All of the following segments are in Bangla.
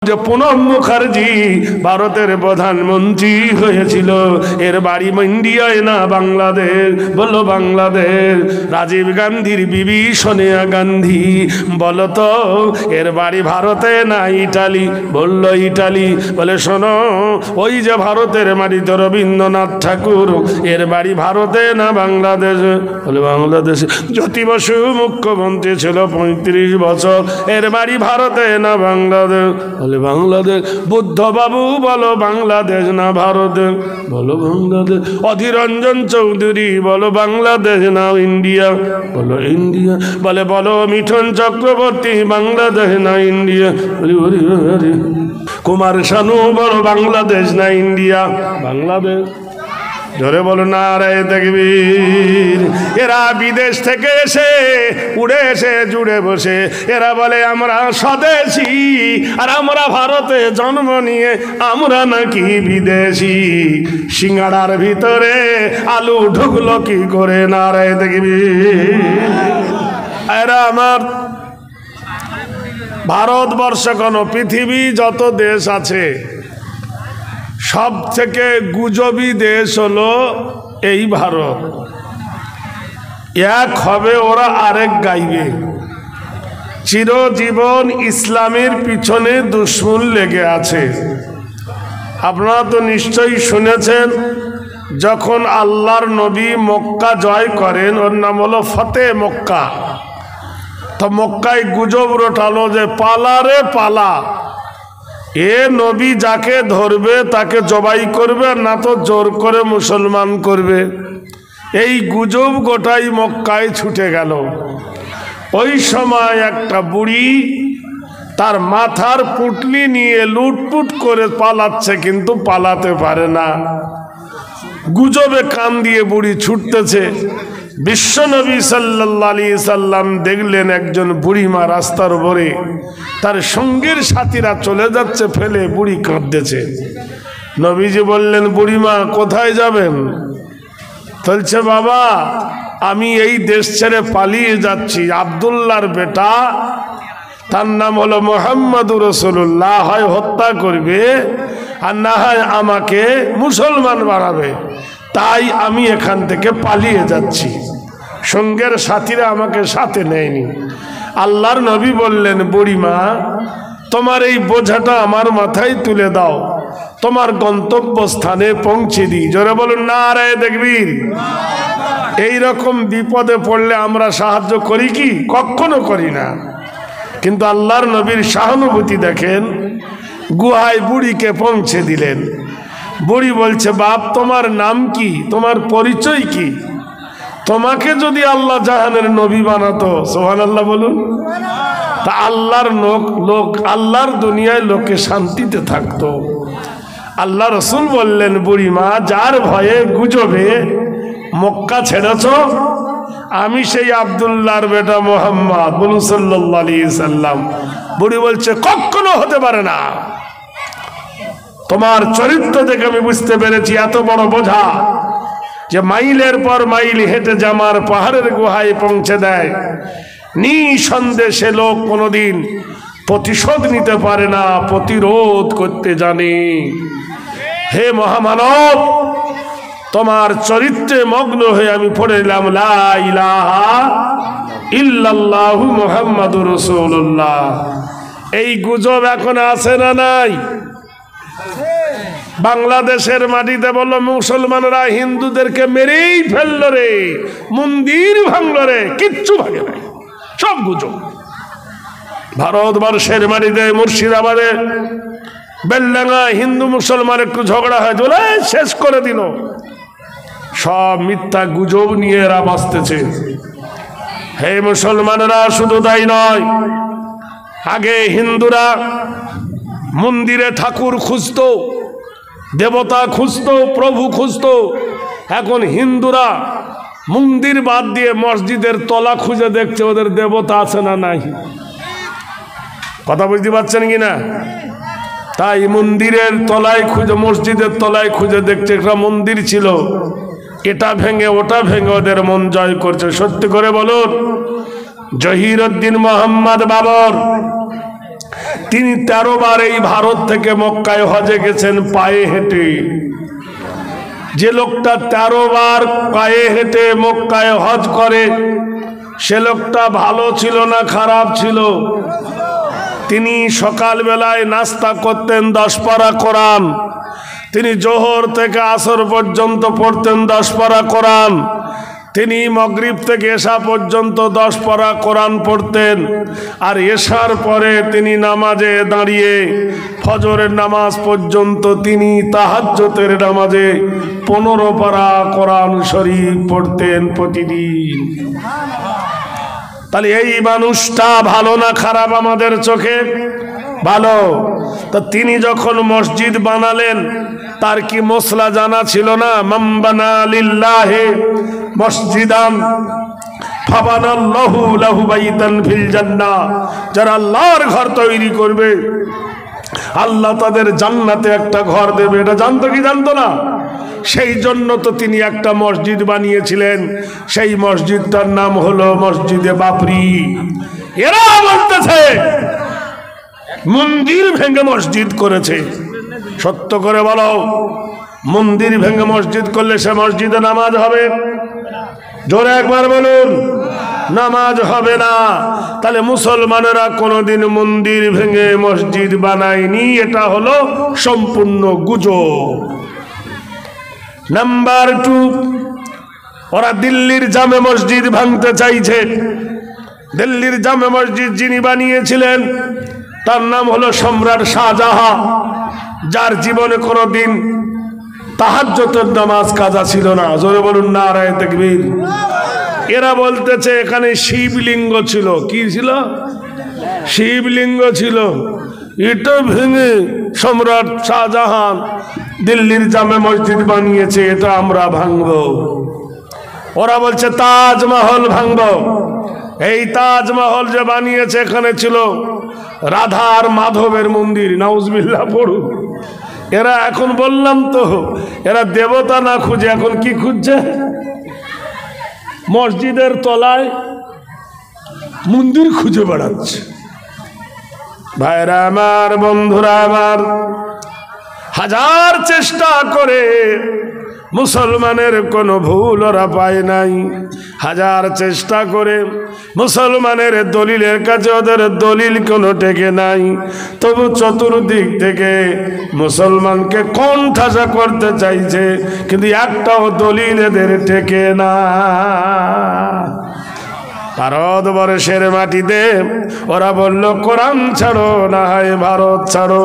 যে প্রণব মুখার্জি ভারতের প্রধানমন্ত্রী হয়েছিল, এর বাড়ি ইন্ডিয়ায় না বাংলাদেশ? বলো বাংলাদেশ। রাজীব গান্ধীর বিবি সোনিয়া গান্ধী, বলো তো এর বাড়ি ভারতে না ইটালি? বললো ইটালি। বলে শোনো, ওই যে ভারতের মাটিতে রবীন্দ্রনাথ ঠাকুর, এর বাড়ি ভারতে না বাংলাদেশ? বলে বাংলাদেশ। জ্যোতি বসু মুখ্যমন্ত্রী ছিল 35 বছর, এর বাড়ি ভারতে না বাংলাদেশ? বলে বাংলাদেশ। বুদ্ধ বাবু বলো বাংলাদেশ না ভারতে? বলো বাংলাদেশ। অধীর রঞ্জন চৌধুরী বলো বাংলাদেশ না ইন্ডিয়া? বলো ইন্ডিয়া। বলে বলো মিঠুন চক্রবর্তী বাংলাদেশ না ইন্ডিয়া? কুমার শানু বলো বাংলাদেশ না ইন্ডিয়া? বাংলাদেশ। জোরে বলো নারায়ে তাকবীর। এরা বিদেশ থেকে এসে উড়ে এসে জুড়ে বসে এরা বলে আমরা স্বদেশী, আর আমরা ভারতে জন্ম নিয়ে আমরা নাকি বিদেশি। সিঙ্গাড়ার ভিতরে আলু ঢুকলো কি করে? নারায়ে তাকবীর। এরা আমার ভারতবর্ষ কোন পৃথিবী যত দেশ আছে সব থেকে গুজবী দেশ হলো এই ভারত। এক হবে ওরা আরেক গাইবে। চিরজীবন ইসলামের পিছনে দুশ্মন লেগে আছে। আপনারা তো নিশ্চয়ই শুনেছেন, যখন আল্লাহর নবী মক্কা জয় করেন, ওর নাম হলো ফতে মক্কা, তো মক্কায় গুজব রটালো যে পালা রে পালা, এ নবী যাকে ধরবে তাকে জবাই করবে, না তো জোর করে মুসলমান করবে। এই গুজব গোটাই মক্কায় ছুটে গেল। ওই সময় একটা বুড়ি তার মাথার পুটলি নিয়ে লুটপুট করে পালাচ্ছে, কিন্তু পালাতে পারে না। গুজবে কান দিয়ে বুড়ি ছুটতেছে। বিশ্বনবী সাল্লাল্লাহু আলাইহি সাল্লাম দেখলেন একজন বুড়িমা রাস্তার উপরে, তার সঙ্গীর সাথীরা চলে যাচ্ছে ফেলে, বুড়ি কাঁদতেছে। নবীজি বললেন, বুড়িমা কোথায় যাবেন? বলছে, বাবা আমি এই দেশ ছেড়ে পালিয়ে যাচ্ছি। আব্দুল্লাহর বেটা, তার নাম হলো মুহাম্মদুর রাসূলুল্লাহ, হয় হত্যা করবে আর না হয় আমাকে মুসলমান বানাবে, তাই আমি এখান থেকে পালিয়ে যাচ্ছি। সঙ্গের সাথীরা আমাকে সাথে নেয়নি। আল্লাহর নবী বললেন, বুড়িমা তোমার এই বোঝাটা আমার মাথায় তুলে দাও, তোমার গন্তব্যস্থানে পৌঁছে দিই। জোরে বলুন নারায়ে তাকবীর। এই রকম বিপদে পড়লে আমরা সাহায্য করি কি? কখনো করি না। কিন্তু আল্লাহর নবীর সহানুভূতি দেখেন, গুহায় বুড়িকে পৌঁছে দিলেন। বুড়ি বলছে, বাপ তোমার নাম কি, তোমার পরিচয় কি? তোমাকে যদি আল্লাহ জাহানের নবী বানাতো, সুবহানাল্লাহ বলুন, তা আল্লাহর লোক আল্লাহর দুনিয়ায় লোকে শান্তিতে থাকতো। আল্লাহ রসুল বললেন, বুড়িমা যার ভয়ে গুজবে মক্কা ছেড়েছ, আমি সেই আব্দুল্লাহর বেটা মুহাম্মদ, বলুন সাল্লাল্লাহু আলাইহি সাল্লাম। বুড়ি বলছে, কখনো হতে পারে না। তোমার চরিত্র দেখে আমি বুঝতে পেরেছি এত বড় বোঝা যে মাইলের পর মাইল হেঁটে জামার পাহাড়ের গুহায় পৌঁছে দেয়। নিঃসন্দেহে লোক কোনোদিন প্রতিশোধ নিতে পারে না, প্রতিরোধ করতে জানে। হে মহামানব, তোমার চরিত্রে মগ্ন হয়ে আমি পড়ে নিলাম লা ইলাহা ইল্লাল্লাহু মুহাম্মাদুর রাসূলুল্লাহ। এই গুজব এখন আছে না নাই? বাংলাদেশের মাটিতে বললো মুসলমানরা হিন্দুদেরকে মেরেই ফেললো রে, মন্দির ভাঙলো রে, কিচ্ছু ভাঙে নাই, সব গুজব। ভারতবর্ষের মাটিতে মুর্শিদাবাদে বেলডাঙ্গা হিন্দু মুসলমান একটু ঝগড়া হয়, বলে শেষ করে দিল। সব মিথ্যা গুজব নিয়ে এরা বাঁচতেছে। হে মুসলমানরা, শুধু তাই নয়, আগে হিন্দুরা মন্দিরে ঠাকুর খুঁজত, দেবতা খুঁজত, প্রভু খুঁজত। এখন হিন্দুরা মন্দির বাদ দিয়ে মসজিদের তলা খুঁজে দেখছে ওদের দেবতা আছে না নাই। কথা বুঝতে পারছেন কিনা? তাই মন্দিরের তলায় খুঁজে, মসজিদের তলায় খুঁজে দেখছে একটা মন্দির ছিল, এটা ভেঙে ওটা ভেঙে ওদের মন জয় করছে। সত্যি করে বলুন, জহিরুদ্দিন মোহাম্মদ বাবর তিনি 13 বার এই ভারত থেকে মক্কায় হজে গেছেন পায়ে হেঁটে। যে লোকটা 13 বার পায়ে হেঁটে মক্কায় হজ করে সে লোকটা ভালো ছিল না খারাপ ছিল? তিনি সকালবেলায় নাস্তা করতেন 10 পারা কোরআন, তিনি জোহর থেকে আসর পর্যন্ত পড়তেন 10 পারা কোরআন, তিনি মাগরিব থেকে এশা পর্যন্ত 10 পারা কোরআন পড়তেন, আর এশার পরে তিনি নামাজে দাঁড়িয়ে ফজরের নামাজ পর্যন্ত তিনি তাহাজ্জুদের নামাজে 15 পারা কোরআন শরীফ পড়তেন প্রতিদিন। তাহলে এই মানুষটা ভালো না খারাপ আমাদের চোখে? ভালো। তো তিনি যখন মসজিদ বানালেন তার কি মসলা জানা ছিল না? মান বানা লিল্লাহি মসজিদান ফাবানাল্লাহু লাহু বাইতান ফিল জান্নাহ, যারা আল্লাহর ঘর তৈরি করবে আল্লাহ তাদের জান্নাতে একটা ঘর দেবে। এটা জানতো কি জানতো না? সেই জন্য তো তিনি একটা মসজিদ বানিয়েছিলেন, সেই মসজিদটার নাম হলো মসজিদে বাবরি। এরা বলতেছে মন্দির ভেঙে মসজিদ করেছে। সত্য করে বলো, মন্দির ভেঙে মসজিদ করলে সে মসজিদে নামাজ হবে? জোরে একবার বলুন, নামাজ হবে না। তাহলে মুসলমানেরা কোনোদিন মন্দির ভেঙে মসজিদ বানায়নি, এটা হলো সম্পূর্ণ গুজব। নাম্বার 2, ওরা দিল্লির জামে মসজিদ ভাঙতে চাইছে। দিল্লির জামে মসজিদ যিনি বানিয়েছিলেন তার নাম হলো সম্রাট শাহজাহান, যার জীবনে কোনোদিন তাহাজ্জুদের নামাজ কাজা ছিল না। জোরে বলুন নারায়ে তাকবীর। এরা বলতেছে এখানে শিবলিঙ্গ ছিল। কি ছিল? শিবলিঙ্গ ছিল। এটা ভেঙে সম্রাট শাহজাহান দিল্লির জামে মসজিদ বানিয়েছে, এটা আমরা ভাঙব। ওরা বলছে তাজমহল ভাঙব। এই তাজমহল যে বানিয়েছে এখানে ছিল রাধা আর মাধবের মন্দির। নাউজুবিল্লাহ পড়ুন। এরা এখন বললাম তো এরা দেবতা না খুঁজে এখন কি খুঁজছে? মসজিদের তলায় মন্দির খুঁজে বেড়াচ্ছে। ভাইরা আমার, বন্ধুরা আমার, হাজার চেষ্টা করে মুসলমানের কোনো ভুল ওরা পায় নাই। হাজার চেষ্টা করে মুসলমানের দলিলের কাছে ওদের দলিল কোনো টেকে নাই। তবু চতুর্দিক থেকে মুসলমানকে কোণঠাসা করতে চাইছে, কিন্তু একটাও দলিল এদের টেকে না। ভারতবর্ষের মাটিতে ওরা বলল কোরআন ছাড়ো, না হয় ভারত ছাড়ো।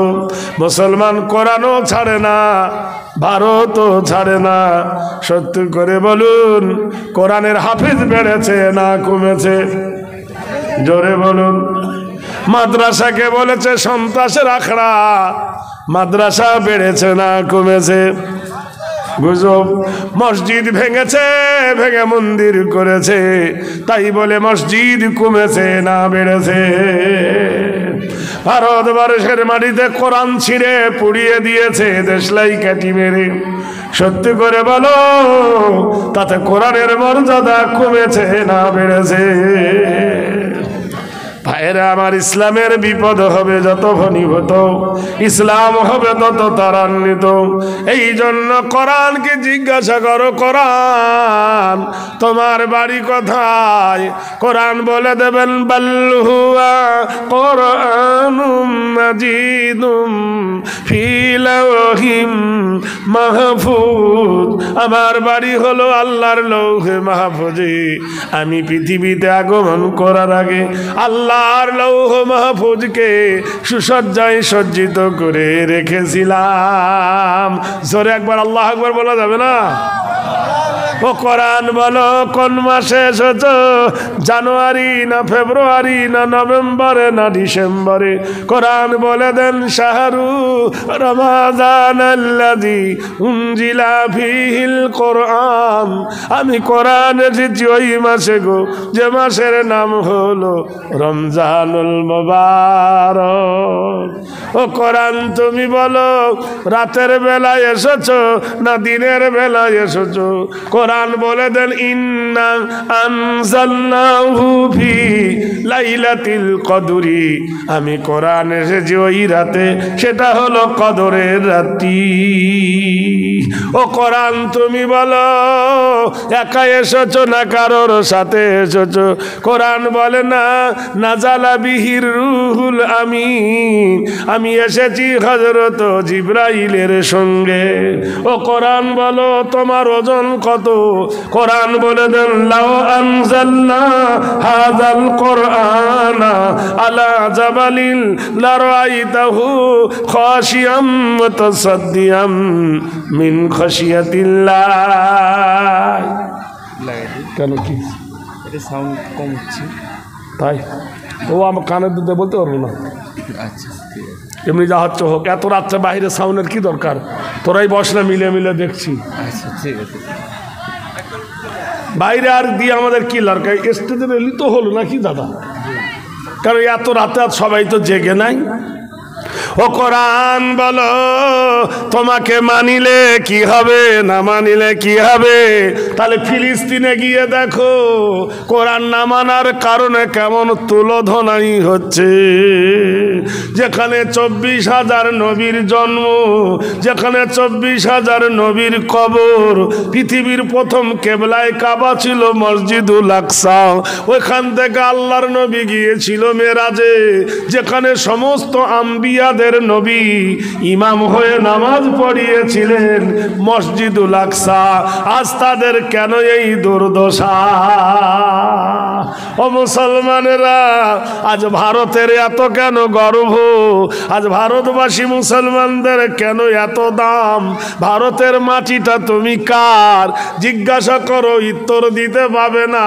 মুসলমান কোরআনও ছাড়ে না, ভারতও ছাড়ে না। সত্যি করে বলুন, কোরআনের হাফেজ বেড়েছে না কমেছে? জোরে বলুন। মাদ্রাসাকে বলেছে সন্ত্রাসের আখড়া, মাদ্রাসা বেড়েছে না কমেছে? গুজব। মসজিদ ভেঙেছে, ভেঙে মন্দির করেছে, তাই বলে মসজিদ কমেছে না বেড়েছে? ভারতবর্ষের মাটিতে কোরআন ছিঁড়ে পুড়িয়ে দিয়েছে দেশলাই কাটি মেরে। সত্যি করে বলো, তাতে কোরআনের মর্যাদা কমেছে না বেড়েছে? ভাইরা আমার, ইসলামের বিপদ হবে যত ঘনীভূত, ইসলাম হবে তত ত্বরান্বিত। এই জন্য কোরআনকে জিজ্ঞাসা করো, কোরআন তোমার বাড়ি কোথায়? কোরআন বলে দেবেন বাল হুয়া কোরআনুম মাজিদুম ফি লাওহিম মাহফুজ। আমার বাড়ি হলো আল্লাহর লৌহে মাহফুজে। আমি পৃথিবীতে আগমন করার আগে আল্লাহর লৌহ মাহফুজকে সুসজ্জায় সজ্জিত করে রেখেছিলাম। জোরে একবার আল্লাহু আকবার বলা যাবে না? ও কোরআন বলো, কোন মাসে এসেছো? জানুয়ারি না ফেব্রুয়ারি না নভেম্বরে না ডিসেম্বরে? কোরআন বলে দেন শাহরু রমাদানাল্লাযী উনজিলা ফীহিল কোরআন। আমি কোরআন এসেছি ওই মাসে গো, যে মাসের নাম হলো রমজানুল মুবারক। ও কোরআন তুমি বলো, রাতের বেলায় এসেছো না দিনের বেলায় এসেছো? কোরআন কোরআন বলে দেন ইন্না আনজালনাহু ফি লাইলাতিল কদরি, আমি কোরআন এসেছি ওই রাতে, সেটা হলো কদরের রাতি। ও কোরআন তুমি বলো একা এসেছো না কারোর সাথে এসেছো? কোরআন বলে না নাজালা বিহির রুহুল আমিন, আমি এসেছি হযরত জিবরাইলের সঙ্গে। ও কোরআন বলো তোমার ওজন কত? কোরআন বলে দেন লাউ আনজালনা হাযাল কোরআনা আলা জাবালিন লারাআইতাহু খাশিয়াম মুতাসাদ্দিয়াম মিন খাশিয়াতিল্লাহ। কেন কি এটা সাউন্ড কম হচ্ছে তাই? ও আমার কানের দুধে বলতে পারবো না। আচ্ছা ঠিক আছে, এমনি যা হচ্ছে হোক, এত রাত্রে বাইরে সাউন্ডের কি দরকার? তোরাই বস না, মিলে মিলে দেখছি। আচ্ছা ঠিক আছে। বাইরে আর দিয়ে আমাদের কি দরকার? স্টেজের এলি তো হলো নাকি দাদা? কারণ এত রাতে আর সবাই তো জেগে নাই। ও কোরআন বলো তোমাকে মানিলে কি হবে, না মানিলে কি হবে? তাহলে ফিলিস্তিনে গিয়ে দেখো কোরআন না মানার কারণে কেমন তুলোধনাই হচ্ছে। যেখানে 24,000 নবীর জন্ম, যেখানে 24,000 নবীর কবর, পৃথিবীর প্রথম কেবলায় কাবা ছিল মসজিদুল আকসা, ওইখান থেকে আল্লাহর নবী গিয়েছিল মেরাজে, যেখানে সমস্ত আম্বিয়াদের নবী ইমাম হয়ে নামাজ পড়িয়েছিলেন মসজিদুল আকসা। আজ তাদের কেন এই দুর্দশা? ও মুসলমানেরা, আজ ভারতের এত কেন গর্ব? আজ ভারতবাসী মুসলমানদের কেন এত দাম? ভারতের মাটিটা তুমি কার? জিজ্ঞাসা করো, উত্তর দিতে পাবে না।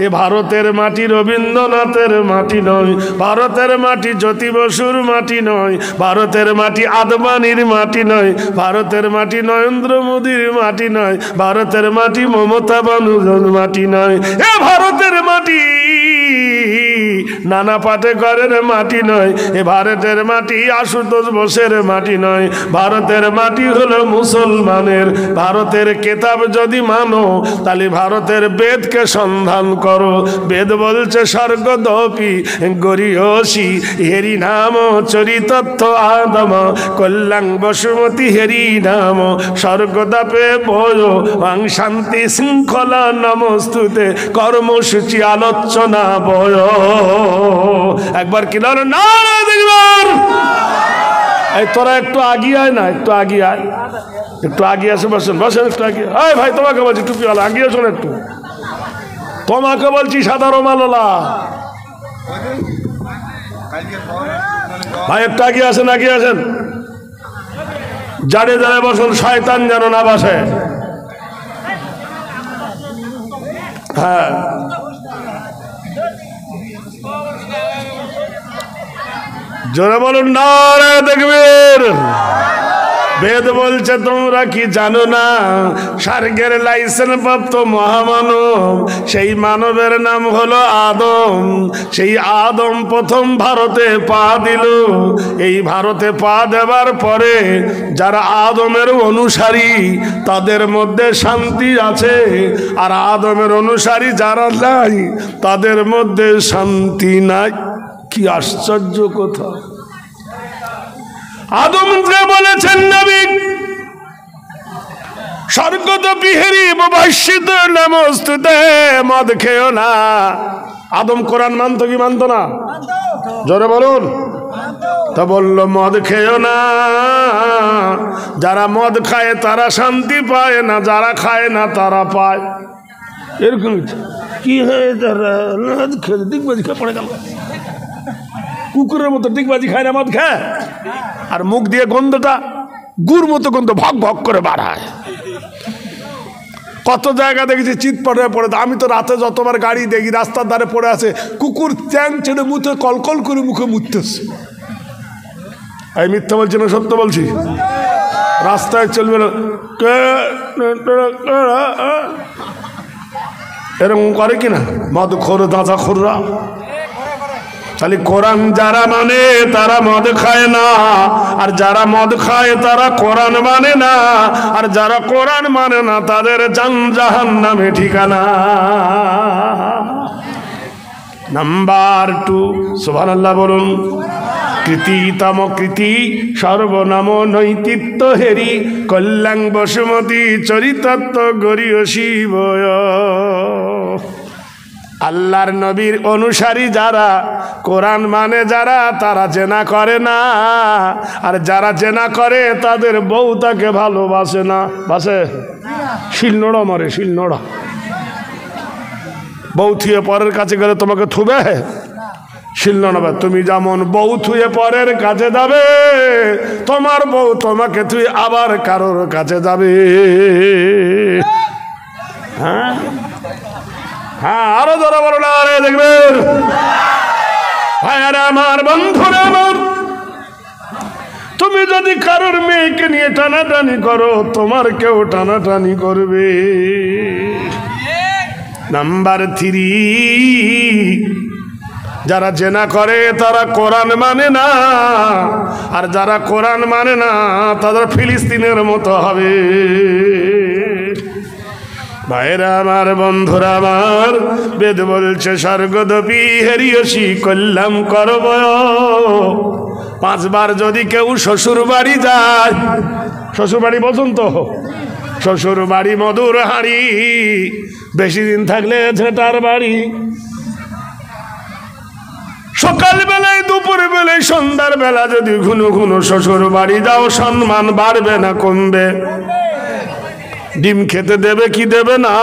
এ ভারতের মাটি রবীন্দ্রনাথের মাটি নয়, ভারতের মাটি জ্যোতি বসুর মাটি নয়, ভারতের মাটি আদবানির মাটি নয়, ভারতের মাটি নরেন্দ্র মোদীর মাটি নয়, ভারতের মাটি মমতা বন্দ্যোপাধ্যায়ের মাটি নয়। এ ভারতের মাটি নানা পাটেকরের মাটি নয়, এ ভারতের মাটি আশুতোষ বোসের মাটি নয়, ভারতের মাটি হলো মুসলমানের। ভারতের কেতাব যদি মানো তাহলে ভারতের বেদকে সন্ধান করো। বেদ বলছে স্বর্গদপি গরিয়সী হেরি নাম চরিতত্ব আদম কল্যাণ বসুমতী হেরি নাম স্বর্গদাপে বয় আং শান্তি শৃঙ্খলা নমস্তুতে কর্মসূচি আলোচনা বয়। একবার কি না দেখবার? এই তোরা একটু আগিয়ে আয় না, একটু আগিয়ে আয়, একটু আগিয়ে আসে, বসেন বসেন, একটু আগিয়ে। এই ভাই তোমাকে বলছি টুপিওয়ালা, আগিয়ে আসুন একটু। তোমাকে বলছি সাদা রুমালওয়ালা ভাই, একটু আগিয়ে আসেন, আগিয়ে আসেন। জাড়ে জাড়ে বসুন, শয়তান যেন না বসে। হ্যাঁ, জোরে বলুন নারে তাকবীর। বেদ বলছে তোমরা কি জানো না, স্বর্গের লাইসেন্স প্রাপ্ত মহামানব, সেই মানবের নাম হলো আদম। সেই আদম প্রথম ভারতে পা দিল। এই ভারতে পা দেবার পরে যারা আদমের অনুসারী তাদের মধ্যে শান্তি আছে, আর আদমের অনুসারী যারা নাই তাদের মধ্যে শান্তি নাই। কি আশ্চর্য কথা! আদমকে বলেছেন নবী স্বর্গদপি হেরি মুবাশশিত নমস্তুতে, মদ খেও না। আদম কোরআন মানতো কি মানতো না? জোরে বলুন। তা বললো মদ খেও না। যারা মদ খায় তারা শান্তি পায় না, যারা খায় না তারা পায়। এরকম কি হয়েছে? দিকবাজি খেয়ে পড়ে গেল, কুকুরের মতো দিকবাজি খায় না, মদ খায়, আর মুখ দিয়ে গন্ধটা গুড় মতো গন্ধ ভক ভক করে বাড়ায়। কত জায়গা দেখেছি চিৎপট হয়ে পড়ে। আমি তো রাতে যতবার গাড়ি দেখি রাস্তার ধারে পড়ে আছে, কুকুর চ্যাং ছেড়ে মুখে কলকল করে মুখে মুততেছে। এই মিথ্যা বলছি না সত্য বলছি? রাস্তায় চলবে না, এরকম করে কিনা মদ খোর দাঁচা খোররা? তাহলে কোরআন যারা মানে তারা মদ খায় না, আর যারা মদ খায় তারা কোরআন মানে না, আর যারা কোরআন মানে না তাদের জাহান্নামে ঠিকানা। নাম্বার 2, সুবহানাল্লাহ বলুন। কৃতিতম কৃতি সর্বনাম নৈতিত্য হেরি কল্যাণ বসুমতী চরিতত্ব গরিয় শিবয়। আল্লাহর নবীর অনুসারী যারা, কোরআন মানে যারা, তারা জেনা করে না, আর যারা জেনা করে তাদের বউ তাকে ভালোবাসে না। বাসে শিলনোড়া মারে, শিলনোড়া। বউ থুয়ে পরের কাছে গেলে তোমাকে থুবে? শিলনোড়া। তুমি যেমন বউ থুয়ে পরের কাছে যাবে, তোমার বউ তোমাকে থুয়ে আবার কারোর কাছে যাবে। হ্যাঁ হ্যাঁ, আরো যারা বলো না, আরে দেখবেন ভাইয়ারা আমার, বন্ধুরা আমার, তুমি যদি কারোর মেয়েকে নিয়ে টানাটানি করো, তোমার কেউ টানাটানি করবে। নাম্বার 3, যারা জেনা করে তারা কোরআন মানে না, আর যারা কোরআন মানে না তাদের ফিলিস্তিনের মতো হবে। ভাইরা আমার, বন্ধুরা আমার, বেদ বলছে স্বর্গদপি হেরিয়সি কল্যাণ করব। 5 বার যদি কেউ শ্বশুর বাড়ি যায়, শ্বশুর বাড়ি বসন্ত, শ্বশুর বাড়ি মধুর হাঁড়ি, বেশি দিন থাকলে ঝেঁটার বাড়ি। সকাল বেলায়, দুপুর বেলায়, সন্ধ্যার বেলা যদি ঘুনো ঘুনো শ্বশুর বাড়ি যাও, সম্মান বাড়বে না কমবে? ডিম খেতে দেবে কি দেবে না?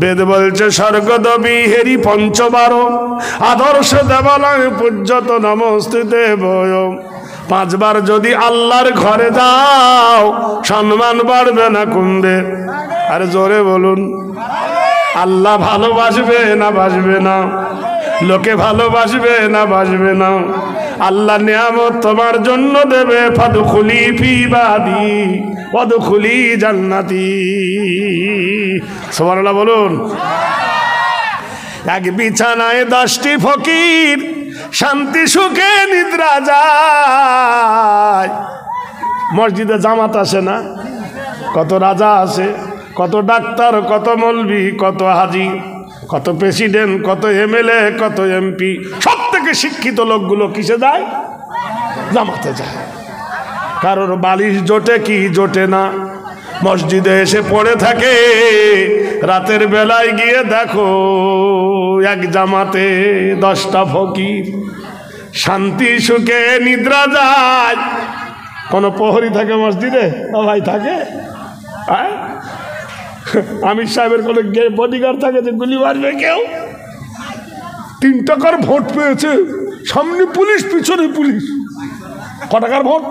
বেদ বলছে স্বর্গদবি হেরি 5 আদর্শ দেবালয় পূজ্যত নমস্তুতে বয়। 5 বার যদি আল্লাহর ঘরে যাও, সম্মান বাড়বে না কমবে? আর জোরে বলুন, আল্লাহ ভালোবাসবে না বাসবে না? লোকে ভালোবাসবে না বাসবে না? আল্লাহ নিয়ামত তোমার জন্য দেবে। ফাদখুলি ফি ইবাদি ওয়াদখুলি জান্নাতি। সুবহানাল্লাহ বলুন। এক বিছানায় 10টি ফকির শান্তি সুখে নিদ্রা যায়। মসজিদে জামাত আসে না? কত রাজা আছে, কত ডাক্তার, কত মৌলবি, কত হাজি, কত প্রেসিডেন্ট, কত এমএলএ, কত এমপি। সব থেকে শিক্ষিত লোকগুলো কিসে যায়? জামাতে যায়। কারোর বালিশ জোটে কি জোটে না, মসজিদে এসে পড়ে থাকে। রাতের বেলায় গিয়ে দেখো এক জামাতে 10টা ফকির শান্তি সুখে নিদ্রা যায়। কোনো প্রহরী থাকে মসজিদে? ও ভাই থাকে? আমির সাহেবের কোনো বডিগার্ড থাকে যে গুলি মারবে কেউ? 3 টাকার ভোট পেয়েছে, সামনে পুলিশ, পিছনে পুলিশ। ক টাকার ভোট?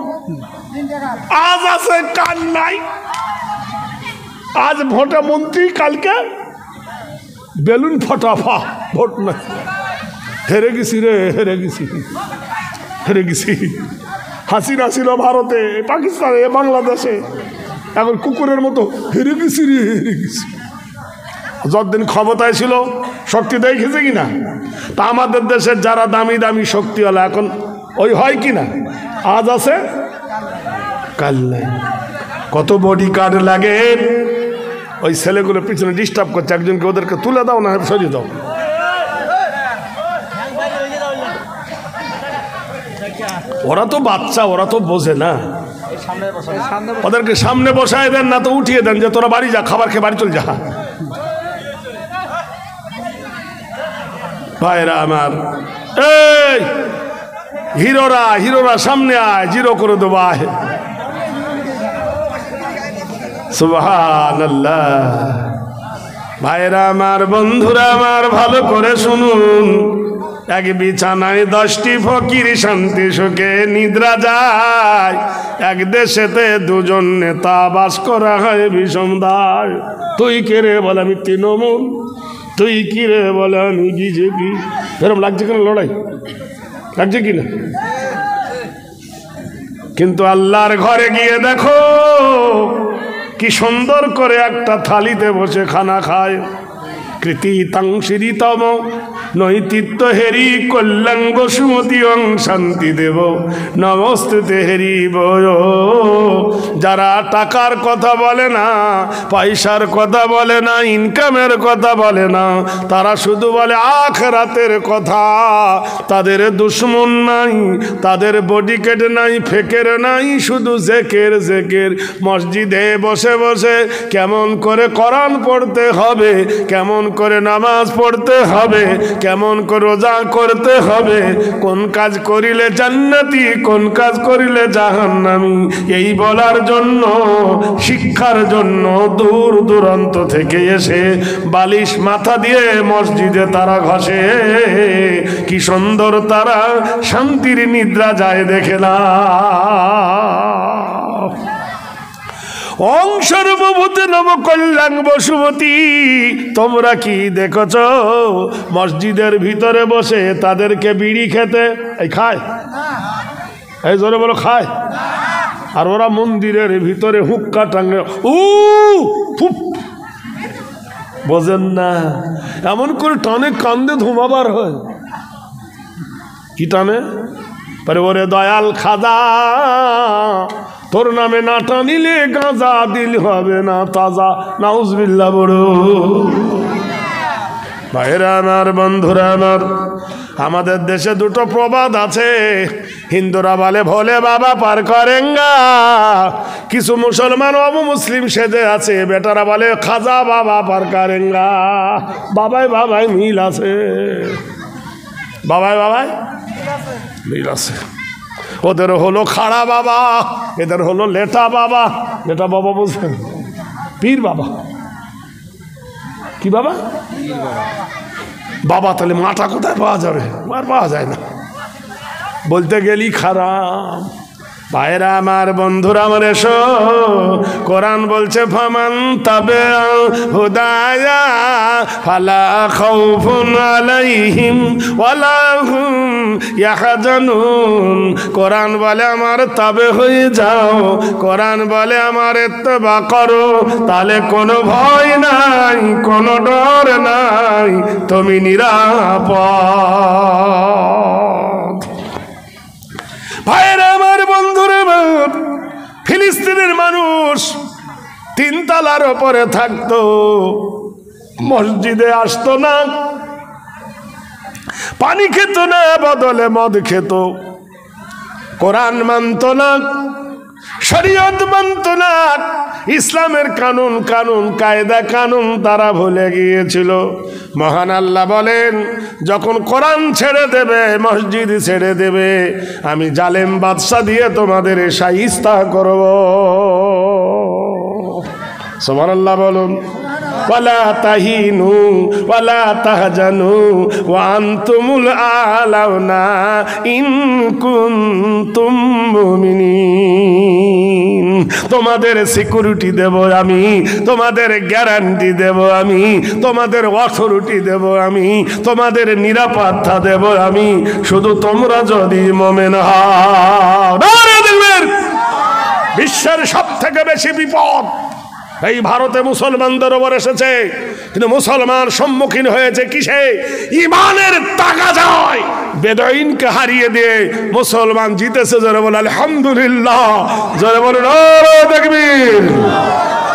আজ আছে কাল নাই। আজ ভোটে মন্ত্রী, কালকে বেলুন ফটাফা, ভোট নাই। হেরে গেছি রে, হেরে গেছি, হেরে গেছি। হাসিনা ছিল ভারতে, পাকিস্তানে, বাংলাদেশে, এখন কুকুরের মতো হেরে গেছি রে, হেরে গেছি। যতদিন ক্ষমতায় ছিল শক্তি দেখেছে কিনা? তা আমাদের দেশের যারা দামি দামি শক্তিওয়ালা এখন ওই হয় কিনা? আজ আছে কাল নাই। কত বডি গার্ড লাগে, ওই ছেলেগুলো পিছনে ডিস্টার্ব করছে, একজনকে ওদেরকে তুলে দাও না সরিয়ে দাও। ওরা তো বাচ্চা, ওরা তো বোঝে না। ওদেরকে সামনে বসায় দেন, না তো উঠিয়ে দেন যে তোরা বাড়ি যা, খাবার খেয়ে বাড়ি চল যা। ভাইরা আমার, এই হিরোরা, হিরোরা সামনে আয়, জিরো করে দেবো। আয়, সুবহানাল্লাহ। ভাইরা আমার, বন্ধুরা আমার, ভালো করে শুনুন। এক বিছানায় 10টি ফকির শান্তি সুখে নিদ্রা যায়। এক দেশেতে 2জন নেতা বাস করা হয় বিষম দায়। তুই কে রে বলে আমি তৃণমূল, তুই কি রে বলে আমি বিজেপি। এরকম লাগছে কেন? লড়াই লাগছে কিনা? কিন্তু আল্লাহর ঘরে গিয়ে দেখো কি সুন্দর করে একটা থালিতে বসে খানা খায়। কৃতিতং শ্রীতম নৈতিত্য হেরি কল্যাণ বসুমতী অং শান্তি দেব নমস্তুতে হেরি বয়। যারা টাকার কথা বলে না, পয়সার কথা বলে না, ইনকামের কথা বলে না, তারা শুধু বলে আখিরাতের কথা, তাদের দুশ্মন নাই, তাদের বডিকেট নাই, ফেকের নাই, শুধু জেকের জেকের। মসজিদে বসে বসে কেমন করে কোরআন পড়তে হবে, কেমন করে নামাজ পড়তে হবে, কেমন করে রোজা করতে হবে, কোন কাজ করিলে জান্নাতি, কোন কাজ করিলে জাহান্নামী, এই বলার জন্য, শিক্ষার জন্য দূর দূরান্ত থেকে এসে বালিশ মাথা দিয়ে মসজিদে তারা ঘষে। কি সুন্দর তারা শান্তির নিদ্রা যায় দেখে না। ওং সর্বভূতে নম কল্যাণ বসুমতী। তোমরা কি দেখছ মসজিদের ভিতরে বসে তাদেরকে বিড়ি খেতে? এই খায়, এই জোরে বলো খায়। আর ওরা মন্দিরের ভিতরে হুক্কা টাঙ্গে বোঝেন না, এমন করে টানে কান্দে ধুমাবার হয়। কি টানে? পরে ওরে দয়াল খাজা, তোর নামে না টানিলে গাঁজা দিল হবে না তাজা। নাউজুবিল্লাহ বড়। ভাইরা আমার, বন্ধুরা আমার, আমাদের দেশে দুটো প্রবাদ আছে। হিন্দুরা বলে ভোলে বাবা পার করেঙ্গা, কিছু মুসলমান অবমুসলিম সেজে আছে, বেটারা বলে খাজা বাবা পার করেঙ্গা। বাবাই বাবাই মিল আছে, বাবাই বাবাই মিল আছে। ওদের হলো খাড়া বাবা, এদের হলো লেটা বাবা। লেটা বাবা বলছেন পীর বাবা। কি বাবা? বাবা। তাহলে মাটা কোথায় পাওয়া যাবে? আর পাওয়া যায় না, বলতে গেলি খারাপ। ভাইরা আমার, বন্ধুরা আমার, এসো। কোরআন বলছে ফামান তাবে হুদায়া ফালা খাউফুন আলাইহিম ওয়ালা হুম ইয়াহজানুন। কোরআন বলে আমার তাবে হয়ে যাও, কোরআন বলে আমার ইত্তেবা করো, তাহলে কোনো ভয় নাই, কোনো ডর নাই, তুমি নিরাপদ। ভাইরা আমার, বন্ধুরা আমার, ফিলিস্তিনের মানুষ 3 তলার ওপরে থাকতো, মসজিদে আসতো না, পানি খেত না, বদলে মদ খেত, কোরআন মানত না, শরীয়ত মানত না, ইসলামের কানুন কানুন কায়দা কানুন তারা ভুলে গিয়েছিল। মহান আল্লাহ বলেন, যখন কোরআন ছেড়ে দেবে, মসজিদ ছেড়ে দেবে, আমি জালেম বাদশা দিয়ে তোমাদের শাইস্তা করব। সুবহানাল্লাহ বলুন। ওয়ালা তাহিনু ওয়ালা তাহজানু ওয়া আনতুমুল আলাউনা ইন কুনতুম মুমিনিন। তোমাদের সিকিউরিটি দেব আমি, তোমাদের গ্যারান্টি দেব আমি, তোমাদের অথরিটি দেব আমি, তোমাদের নিরাপত্তা দেব আমি, শুধু তোমরা যদি মুমিন হও। দেখবেন বিশ্বের সব থেকে বেশি বিপদ এই ভারতে মুসলমানদের ওপর এসেছে, কিন্তু মুসলমান সম্মুখীন হয়েছে কিসে? ইমানের তাগাজায় বেদুইনকে হারিয়ে দিয়ে মুসলমান জিতেছে। জোরে বলে আলহামদুলিল্লাহ, জোরে বলে নারে তাকবীর।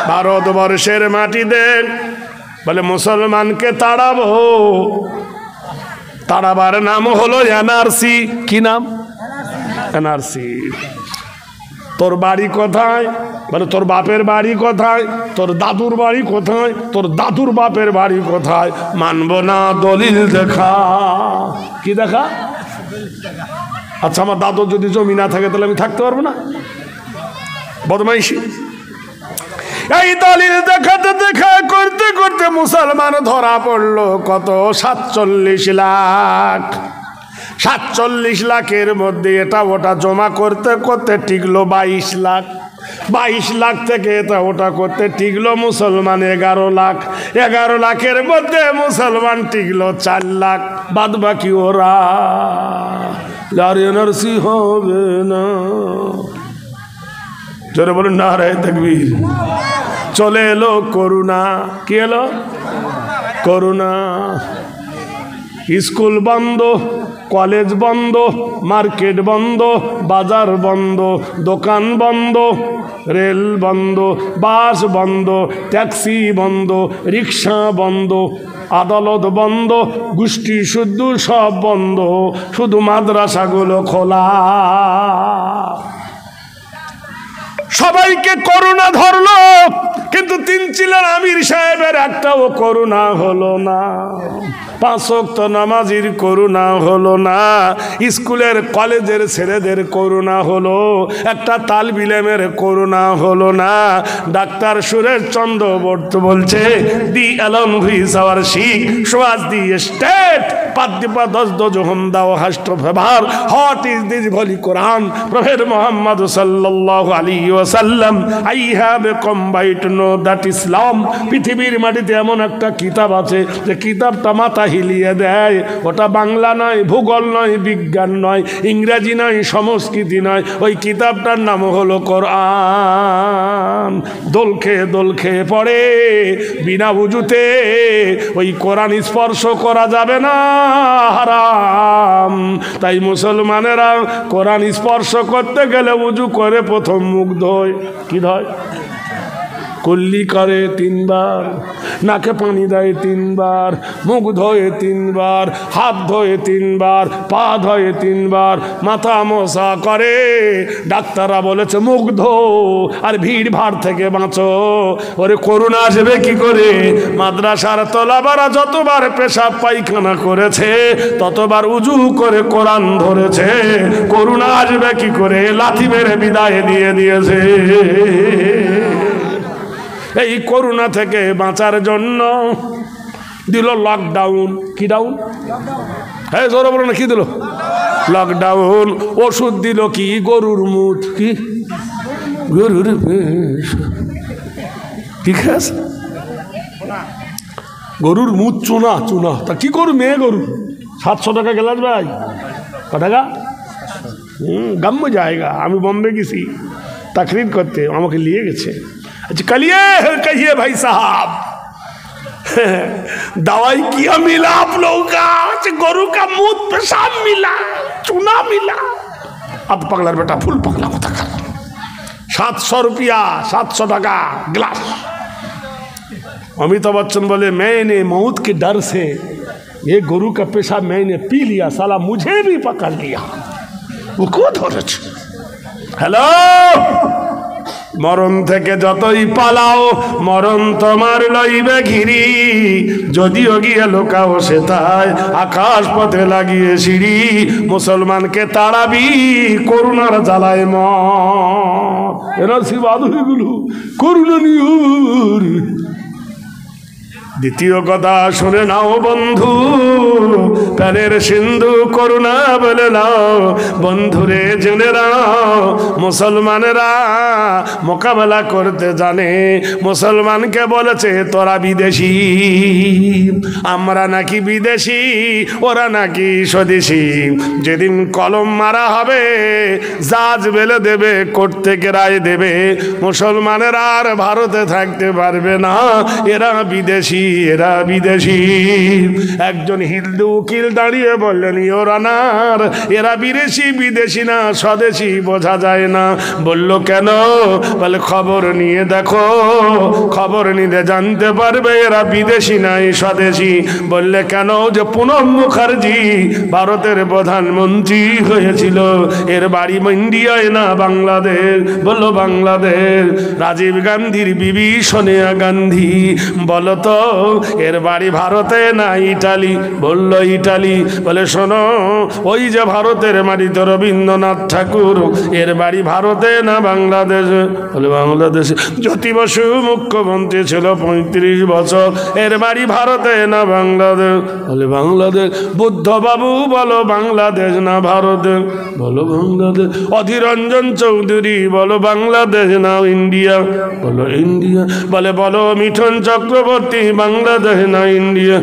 ভারতবর্ষের মাটিতে বলে মুসলমানকে তাড়াবো, তাড়াবার নাম হলো এনআরসি। কি নাম? এনআরসি। তোর বাড়ি কোথায়? মানে তোর বাপের বাড়ি কোথায়? তোর দাদুর বাড়ি কোথায়? তোর দাদুর বাপের বাড়ি কোথায়? মানব না, দলিল দেখা। কি দেখা? আচ্ছা, আমার দাদুর যদি জমি না থাকে তাহলে আমি থাকতে পারবো না? বদমাইশি। এই দলিল দেখাতে দেখা করতে করতে মুসলমান ধরা পড়লো কত? 47 লাখ। 47 লাখের মধ্যে এটা ওটা জমা করতে করতে টিকলো 22 লাখ। 22 লাখ থেকে এটা ওটা করতে টিকলো মুসলমান 11 লাখ। 11 লাখের মধ্যে মুসলমান টিকলো 4 লাখ। বাদ বাকি ওরা এনআরসি হবে না। জোরে বলুন নারে তাকবীর। চলে এলো করোনা। কি এলো? করোনা। স্কুল বন্ধ, কলেজ বন্ধ, মার্কেট বন্ধ, বাজার বন্ধ, দোকান বন্ধ, রেল বন্ধ, বাস বন্ধ, ট্যাক্সি বন্ধ, রিক্সা বন্ধ, আদালত বন্ধ, গোষ্ঠী শুদ্ধ সব বন্ধ, শুধু মাদ্রাসাগুলো খোলা। সবাইকে করোনা ধরলো, কিন্তু তিনচিলার আমির সাহেবের একটাও করোনা হলো না। 5 ওয়াক্ত নামাজির করোনা হলো না, স্কুলের কলেজের ছেলেদের করোনা হলো, একটা তালবিলেমের করোনা হলো না। ডাক্তার সুরেশ চন্দ্রবর্ত বলছে, the Allen whose our seek sways the state পাদ্দিপা 10 দোজহম দাও hast favour hot is this holy Quran prophet Muhammad সাল্লাল্লাহু আলাইহি ওয়াসাল্লাম I have combined no that Islam. পৃথিবীর মাটিতে এমন একটা কিতাব আছে যে কিতাবটা মাথা হিলিয়ে দেয়। ওটা বাংলা নয়, ভূগোল নয়, বিজ্ঞান নয়, ইংরেজি নয়, সংস্কৃতি নয়, ওই কিতাবটার নাম হলো কোরআন। দোল খেয়ে পড়ে বিনা উজুতে ওই কোরআন স্পর্শ করা যাবে না, হারাম। তাই মুসলমানেরা কোরআন স্পর্শ করতে গেলে উজু করে প্রথম মুখ ধোয়। কি ধোয়? কুল্লি করে 3 বার, নাকে পানি দেয় 3 বার, মুখ ধোয়ে 3 বার, হাত ধোয়ে 3 বার, পা ধোয়ে 3 বার, মাথা মশা করে। ডাক্তাররা বলেছে মুখ ধো আর ভিড় ভাড় থেকে বাঁচো। ওরে করোনা আসবে কি করে? মাদ্রাসার তোলাবারা যতবার পেশাব পায়খানা করেছে ততবার উজু করে কোরআন ধরেছে। করোনা আসবে কি করে? লাথি মেরে বিদায় দিয়ে দিয়েছে। এই করোনা থেকে বাঁচার জন্য দিল লকডাউন। কি ডাউন? হ্যাঁ জোরে বলো না, কি দিল? লকডাউন। ওষুধ দিল কি? গরুর মুখ। কি গরুর ঠিক আছে, গরুর মুখ চুনা চুনা। তা কি করু? মেয়ে গরু 700 টাকা গ্লাস ভাই। ক টাকা? গাম্য জায়গা। আমি বম্বে গেছি তাকরির করতে, আমাকে নিয়ে গেছে। अच्छा कहिए भाई साहब दवाई किया मिला आप लोगों का? गोरू का मूत पेशाब मिला, चूना मिला। अब पगला बेटा फुल पगला होता कर 700 रुपया 700 টাকা ग्लास। अमिताभ बच्चन बोले मैंने मौत के डर से ये गोरू का पेशाब मैंने पी लिया, साला मुझे भी पकड़ लिया। वो कौन हो रहा? हेलो, মরণ থেকে যতই পালাও মরণ তোমার লইবে ঘিরি, যদিও গিয়ে লোকাও সেটাই আকাশ পথে লাগিয়ে সিঁড়ি। মুসলমানকে তাড়াবি করুণার জ্বালায় মত। এরা শিবাদুগুলো করুণা নিয়র। দ্বিতীয় কথা শুনে নাও বন্ধু, প্রাণের সিন্ধু করুণা বলে নাও বন্ধুরে, জেনে নাও মুসলমানেরা মোকাবেলা করতে জানে। মুসলমানকে বলেছে তোরা বিদেশি, আমরা নাকি বিদেশি, ওরা নাকি স্বদেশি। যেদিন কলম মারা হবে জাজ বেলে দেবে, কোর্ট থেকে রায় দেবে, মুসলমানেরা আর ভারতে থাকতে পারবে না। এরা বিদেশি, এরা বিদেশি। একজন হিন্দু উকিল দাঁড়িয়ে বললেন ইয়োরানার, এরা বিদেশি বিদেশি না স্বদেশি বোঝা যায় না। বলল কেন? বলে খবর নিয়ে দেখো, খবর নিতে জানতে পারবে এরা বিদেশি নাই স্বদেশি। বললে কেন? যে প্রণব মুখার্জি ভারতের প্রধানমন্ত্রী হয়েছিল, এর বাড়ি ইন্ডিয়ায় না বাংলাদেশ। বলল বাংলাদেশ। রাজীব গান্ধীর বিবি সোনিয়া গান্ধী, বলো তো এর বাড়ি ভারতে না ইটালি? বলল ইটালি। বলে শোনো, ওই যে ভারতের মাটিতে রবীন্দ্রনাথ ঠাকুর, এর বাড়ি ভারতে না বাংলাদেশে? বলে বাংলাদেশে। জ্যোতি বসু মুখ্যমন্ত্রী ছিল 35 বছর, এর বাড়ি ভারতে না বাংলাদেশ? বলে বাংলাদেশ। বুদ্ধ বাবু বলো বাংলাদেশ না ভারতে? বলো বাংলাদেশ। অধীর রঞ্জন চৌধুরী বলো বাংলাদেশ না ইন্ডিয়া? বলো ইন্ডিয়া। বলে বলো মিঠুন চক্রবর্তী বাংলাদেশ না ইন্ডিয়া?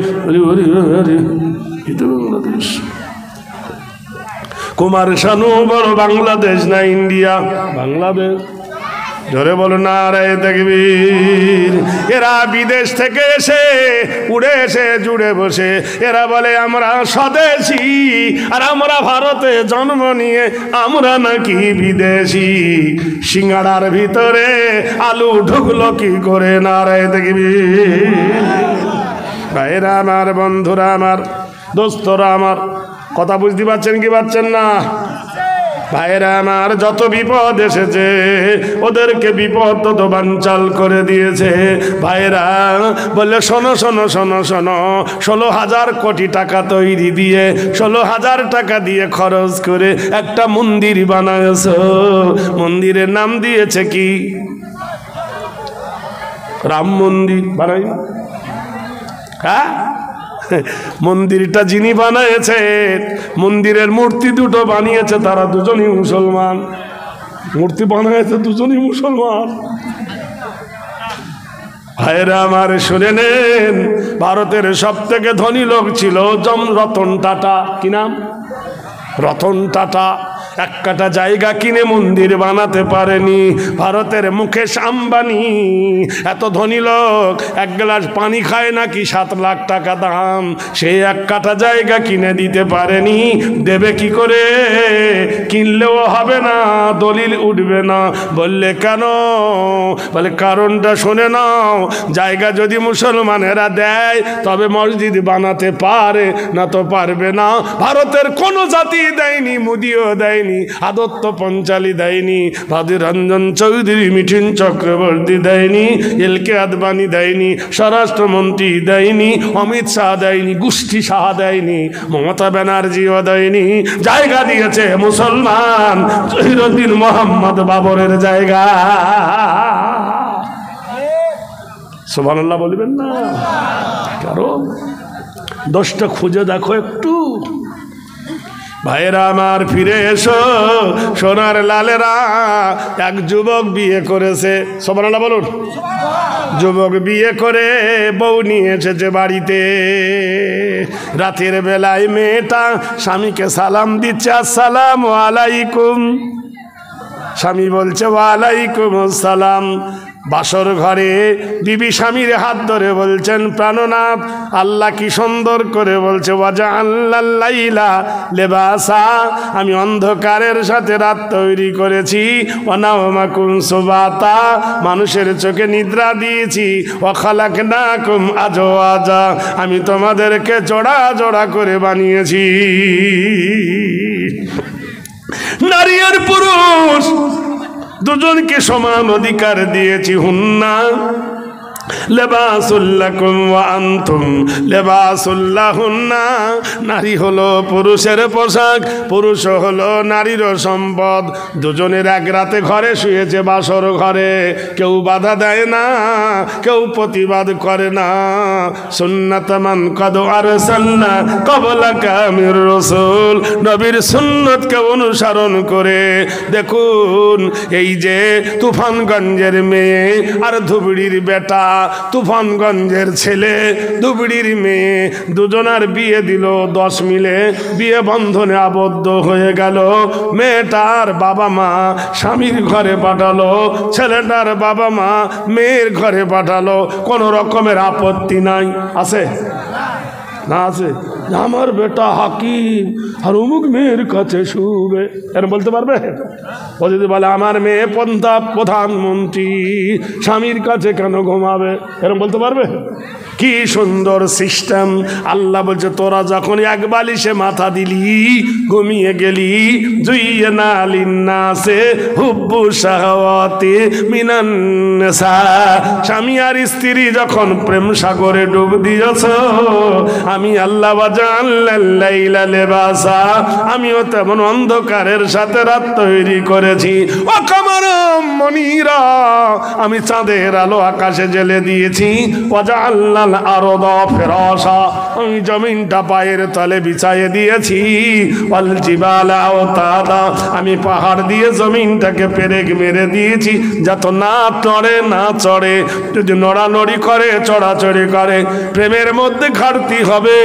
বাংলাদেশ। কুমার শানু বলো বাংলাদেশ না ইন্ডিয়া? বাংলাদেশ। জোরে বলো নারায়ে তাকবীর। এরা বিদেশ থেকে এসে উড়ে এসে জুড়ে বসে এরা বলে আমরা স্বদেশী, আর আমরা ভারতে জন্ম নিয়ে আমরা নাকি বিদেশি। সিঙ্গাড়ার ভিতরে আলু ঢুকলো কি করে? নারায়ে তাকবীর। ভাইরা আমার, বন্ধুরা আমার, দোস্তরা আমার, কথা বুঝতে পারছেন কি পারছেন না? ভাইরা আমার, যত বিপদ এসেছে ওদেরকে বিপদ তত বানচাল করে দিয়েছে। ভাইরা বললে শোনো শোনো শোনো শোনো, 16,000 কোটি টাকা তৈরি দিয়ে 16,000 টাকা দিয়ে খরচ করে একটা মন্দির বানায়ছো। মন্দিরের নাম দিয়েছে কি? রাম মন্দির বানাই। হ্যাঁ, মন্দিরটা যিনি বানিয়েছে, মন্দিরের মূর্তি দুটো বানিয়েছে তারা দুজনই মুসলমান। মূর্তি বানিয়েছে দুজনই মুসলমান। ভাইরা আমার শুনে নেন, ভারতের সব থেকে ধনী লোক ছিল রতন টাটা। কি নাম? রতন টাটা। এক কাটা জায়গা কিনে মন্দির বানাতে পারেনি। ভারতের মুকেশ আম্বানি এত ধনী লোক, এক গ্লাস পানি খায় নাকি 7 লাখ টাকা দাম, সে এক কাটা জায়গা কিনে দিতে পারেনি। দেবে কি করে? কিনলেও হবে না, দলিল উঠবে না। বললে কেন? বলে কারণটা শুনে নাও, জায়গা যদি মুসলমানেরা দেয় তবে মসজিদ বানাতে পারে, না তো পারবে না। ভারতের কোনো জাতি দেয়নি, মোদিও দেয়নি, আদত্ত পঞ্চালী দেয়নি, ভাদির রঞ্জন চৌধুরী, মিঠুন চক্রবর্তী দেয়নি, এলকে আদবানি দেয়নি, স্বরাষ্ট্রমন্ত্রী দেয়নি, অমিত শাহ দেয়নি, গোষ্ঠী শাহ দেয়নি, মমতা ব্যানার্জিও দেয়নি। জায়গা দিয়েছে মুসলমান, জহিরুদ্দিন মোহাম্মদ বাবরের জায়গা। সুবহানাল্লাহ বলবেন না? কারণ দোষটা খুঁজে দেখো একটু। ভাইরা আমার ফিরে এসো, সোনার লালেরা। এক যুবক বিয়ে করেছে, সুবহানাল্লাহ বলুন। যুবক বিয়ে করে বউ নিয়ে এসেছে বাড়িতে। রাতের বেলায় মেয়েটা স্বামীকে সালাম দিচ্ছে, আসসালামু আলাইকুম। স্বামী বলছে ওয়ালাইকুম আসসালাম। বাসর ঘরে বিবি স্বামীর হাত ধরে বলছেন, প্রাণনাথ আল্লাহ কি সুন্দর করে বলছে, ওয়াজআলাল লাইলা লিবাসা, আমি অন্ধকারের সাথে রাত তৈরি করেছি। ওয়ানাওমাকুম সুবাতা, মানুষের চোখে নিদ্রা দিয়েছি। ওয়া খালাকনাকুম আজওয়াজা, আমি তোমাদেরকে জোড়া জোড়া করে বানিয়েছি। নারী আর পুরুষ দুজনকে সমান অধিকার দিয়েছি। হুন্না লিবাসুল লাকুম ওয়া আনতুম লিবাসুল লাহুন্না, নারী হলো পুরুষের পোশাক, পুরুষ হলো নারীর সম্পদ। দুজনের এক রাতে ঘরে শুয়েছে, বাসর ঘরে। কেউ বাধা দেয় না, কেউ প্রতিবাদ করে না। সুন্নাত মান কদ আরসালনা ক্বাবলাকা মির রাসূল, নবীর সুন্নতকে অনুসরণ করে দেখুন। এই যে তুফানগঞ্জের মেয়ে আর ধুবড়ির বেটা, তুফানগঞ্জের ছেলে ধুবড়ির মেয়ে, দুজনার বিয়ে দিল 10 মিলে, বিয়ে বন্ধনে আবদ্ধ হয়ে গেল। মেয়েটার বাবা মা স্বামীর ঘরে পাঠালো, ছেলেটার বাবা মা মেয়ের ঘরে পাঠালো। কোনো রকমের আপত্তি নাই, আছে না? আছে। আমার বেটা হাকিম আর অমুক মেয়ের কাছে শুবে, এরকম বলতে পারবে? ও যদি বলে আমার মেয়ে প্রধানমন্ত্রী, স্বামীর কাছে কেন ঘুমাবে, এরকম বলতে পারবে? কি সুন্দর সিস্টেম। আল্লাহ বলছে, তোরা যখন এক বালিশে মাথা দিলি, ঘুমিয়ে গেলি, জুইয়্যিনা লিন্নাসে হুব্বু শাহাওয়াতি মিনান নিসা, স্বামী আর স্ত্রী যখন প্রেম সাগরে ডুব দিয়েছ, আমি আল্লাহ ওয়াজআলাল লাইলা লিবাসা, আমিও তেমন অন্ধকারের সাথে রাত তৈরি করেছি। ওয়া কামারাম মুনীরা, আমি চাঁদের আলো আকাশে জ্বেলে দিয়েছি। ওয়াজআলনাল আরদা ফিরাশা, আমি জমিনটা পায়ের তলে বিছাইয়ে দিয়েছি। ওয়াল জিবালা আওতাদা, আমি পাহাড় দিয়ে জমিনটাকে পেরেক মেরে দিয়েছি, যাতে না নড়ে না চড়ে। যদি নড়ানড়ি করে, চড়াচড়ি করে, প্রেমের মধ্যে ঘাটতি হবে।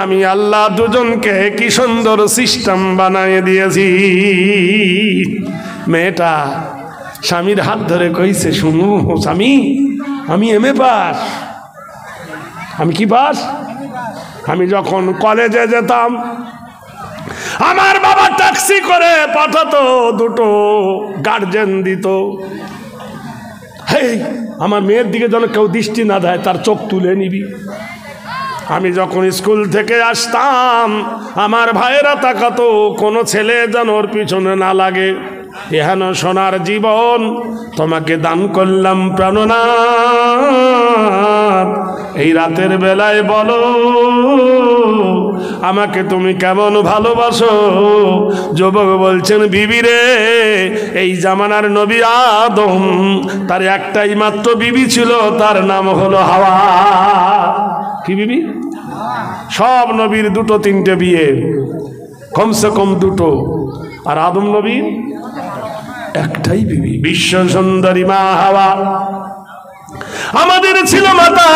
আমি আল্লাহ দুজনকে কি সুন্দর সিস্টেম বানিয়ে দিয়েছি। মেয়েটা স্বামীর হাত ধরে কইছে, শুনু স্বামী, আমি এমএ পাস। আমি কি পাস? আমি যখন কলেজে যেতাম আমার বাবা ট্যাক্সি করে পাঠাতো, দুটো গার্জেন দিত। হেই, আমার মেয়ের দিকে যেন কেউ দৃষ্টি না দেয়, তার চোখ তুলে নিবি। আমি যখন স্কুল থেকে আসতাম আমার ভাইয়েরা তাকাতো, কোনো ছেলে যেন ওর পিছনে না লাগে। এহেন সোনার জীবন তোমাকে দান করলাম প্রাণনাথ, এই রাতের বেলায় বলো আমাকে তুমি কেমন ভালোবাসো। যুবক বলছেন, বিবি রে, এই জামানার নবী আদম, তার একটাই মাত্র বিবি ছিল, তার নাম হলো হাওয়া। কি বিবি? সব নবীর দুটো তিনটে বিয়ে, কমসে কম দুটো, আর আদম নবীর একটাই বিবি, বিশ্ব সুন্দরী মা হাওয়া। আমাদের ছিল মাতা,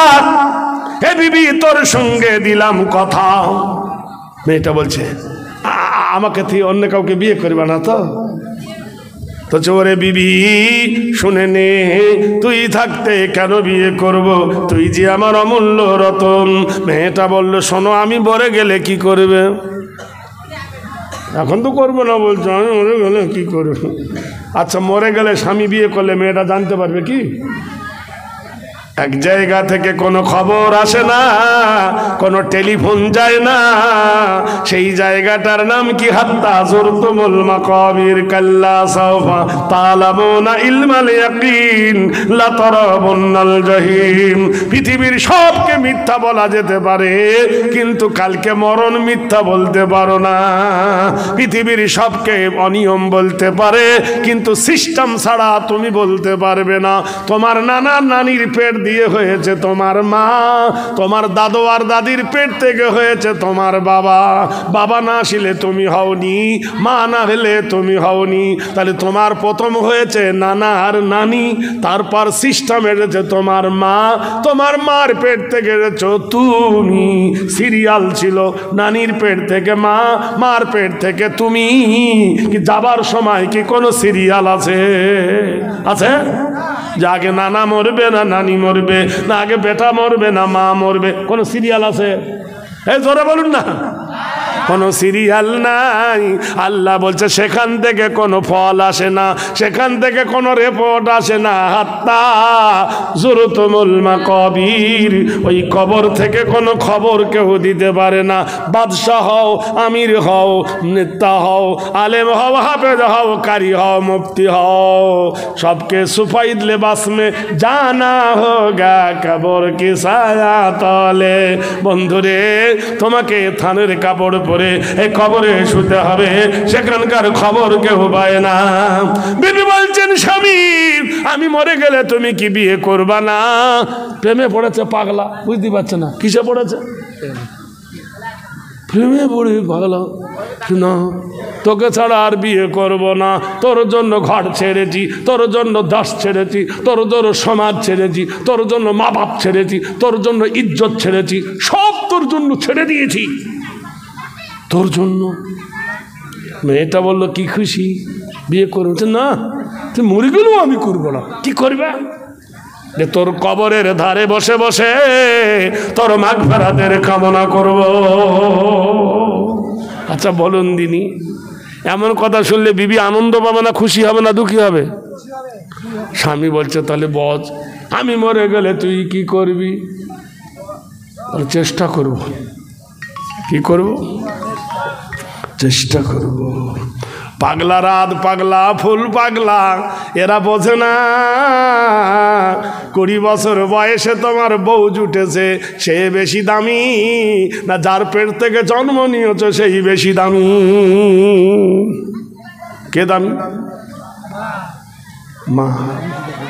হে বিবি তোর সঙ্গে দিলাম কথা। মেয়েটা বলছে, আমাকে তুই অন্য কাউকে বিয়ে করবে না তো? তো চোরে বিবি শুনে নে, তুই থাকতে কেন বিয়ে করব, তুই যে আমার অমূল্য রতন। মেয়েটা বলল, শোনো, আমি মরে গেলে কি করবে? এখন তো করবো না বলছো, আমি মরে গেলে কি করবো? আচ্ছা, মরে গেলে স্বামী বিয়ে করলে মেয়েটা জানতে পারবে কি? এক জায়গা থেকে কোনো খবর আসে না, কোনো টেলিফোন যায় না, সেই জায়গাটার নাম কি? হাত্তা যুরতুমুল মাকাবির কাল্লা সাওফা তা'লামুনা ইলমাল ইয়াকিন লা তারাবুন্নাল জাহিম। পৃথিবীর সবকে মিথ্যা বলা যেতে পারে, কিন্তু কালকে মরণ মিথ্যা বলতে পারো না। পৃথিবীর সবকে অনিয়ম বলতে পারে, কিন্তু সিস্টেম ছাড়া তুমি বলতে পারবে না। তোমার নানা নানির পেট দিয়ে হয়েছে তোমার মা, তোমার দাদু আর দাদির পেট থেকে হয়েছে তোমার বাবা। বাবা না আসলে তুমি হওনি, মা না হলে তুমি হওনি। তাহলে তোমার প্রথম হয়েছে নানা আর নানি, তারপর সিস্টেম এসেছে তোমার মা, তোমার মার পেট থেকে এসেছো তুমি। সিরিয়াল ছিল নানির পেট থেকে মা, মার পেট থেকে তুমি। কি যাবার সময় কি কোনো সিরিয়াল আছে? আছে? যে আগে নানা মরবে না নানি মরবে, না আগে বেটা মরবে না মা মরবে, কোনো সিরিয়াল আছে? এই জোরে বলুন না, কোনো সিরিয়াল নাই। আল্লাহ বলছে সেখান থেকে কোনো ফল আসে না, সেখান থেকে কোনো রিপোর্ট আসে না। হাত্তা যুরতুমুল মাকাবির, ওই কবর থেকে কোনো খবর কেউ দিতে পারে না। বাদশাহ হও, আমির হও, নেতা হও, আলেম হও, হাফেজ হও, কারি হও, মুফতি হও, सबके सुफैद लिबास में जाना होगा कबर की साया तले। बंधुरे তোমাকে থানের কাপড় পরে এই কবরে শুতে হবে, সেখানকার খবর কেউ পায় না। বিবি বলছেন, স্বামী আমি মরে গেলে তুমি কি বিয়ে করবা না? প্রেমে পড়েছে পাগলা, বুঝতে পারছে না কিসে পড়েছে, প্রেমে পড়ে পাগলা। না, তোকে ছাড়া আর বিয়ে করব না, তোর জন্য ঘর ছেড়েছি, তোর জন্য দাস ছেড়েছি, তোর জন্য সমাজ ছেড়েছি, তোর জন্য মা বাপ ছেড়েছি, তোর জন্য ইজ্জত ছেড়েছি, সব তোর জন্য ছেড়ে দিয়েছি, তোর জন্য। মেয়েটা বললো, কি খুশি বিয়ে করবে? না, তুই মরে গেলেও আমি করবো না। কি করবে? যে তোর কবরের ধারে বসে বসে তোর মাগফিরাতের কামনা করব। আচ্ছা বলুন দিনি, এমন কথা শুনলে বিবি আনন্দ পাবে না, খুশি হবে না, দুঃখী হবে? স্বামী বলছে, তাহলে বল আমি মরে গেলে তুই কি করবি? চেষ্টা করব। কি করব? চেষ্টা করব। পাগলা রাত পাগলা ফুল পাগলা, এরা বোঝে না 20 বছর বয়সে তোমার বউ জুটেছে, সে বেশি দামি না যার পেট থেকে জন্ম নিয়েছে সেই বেশি দামি? কে দামি? মা।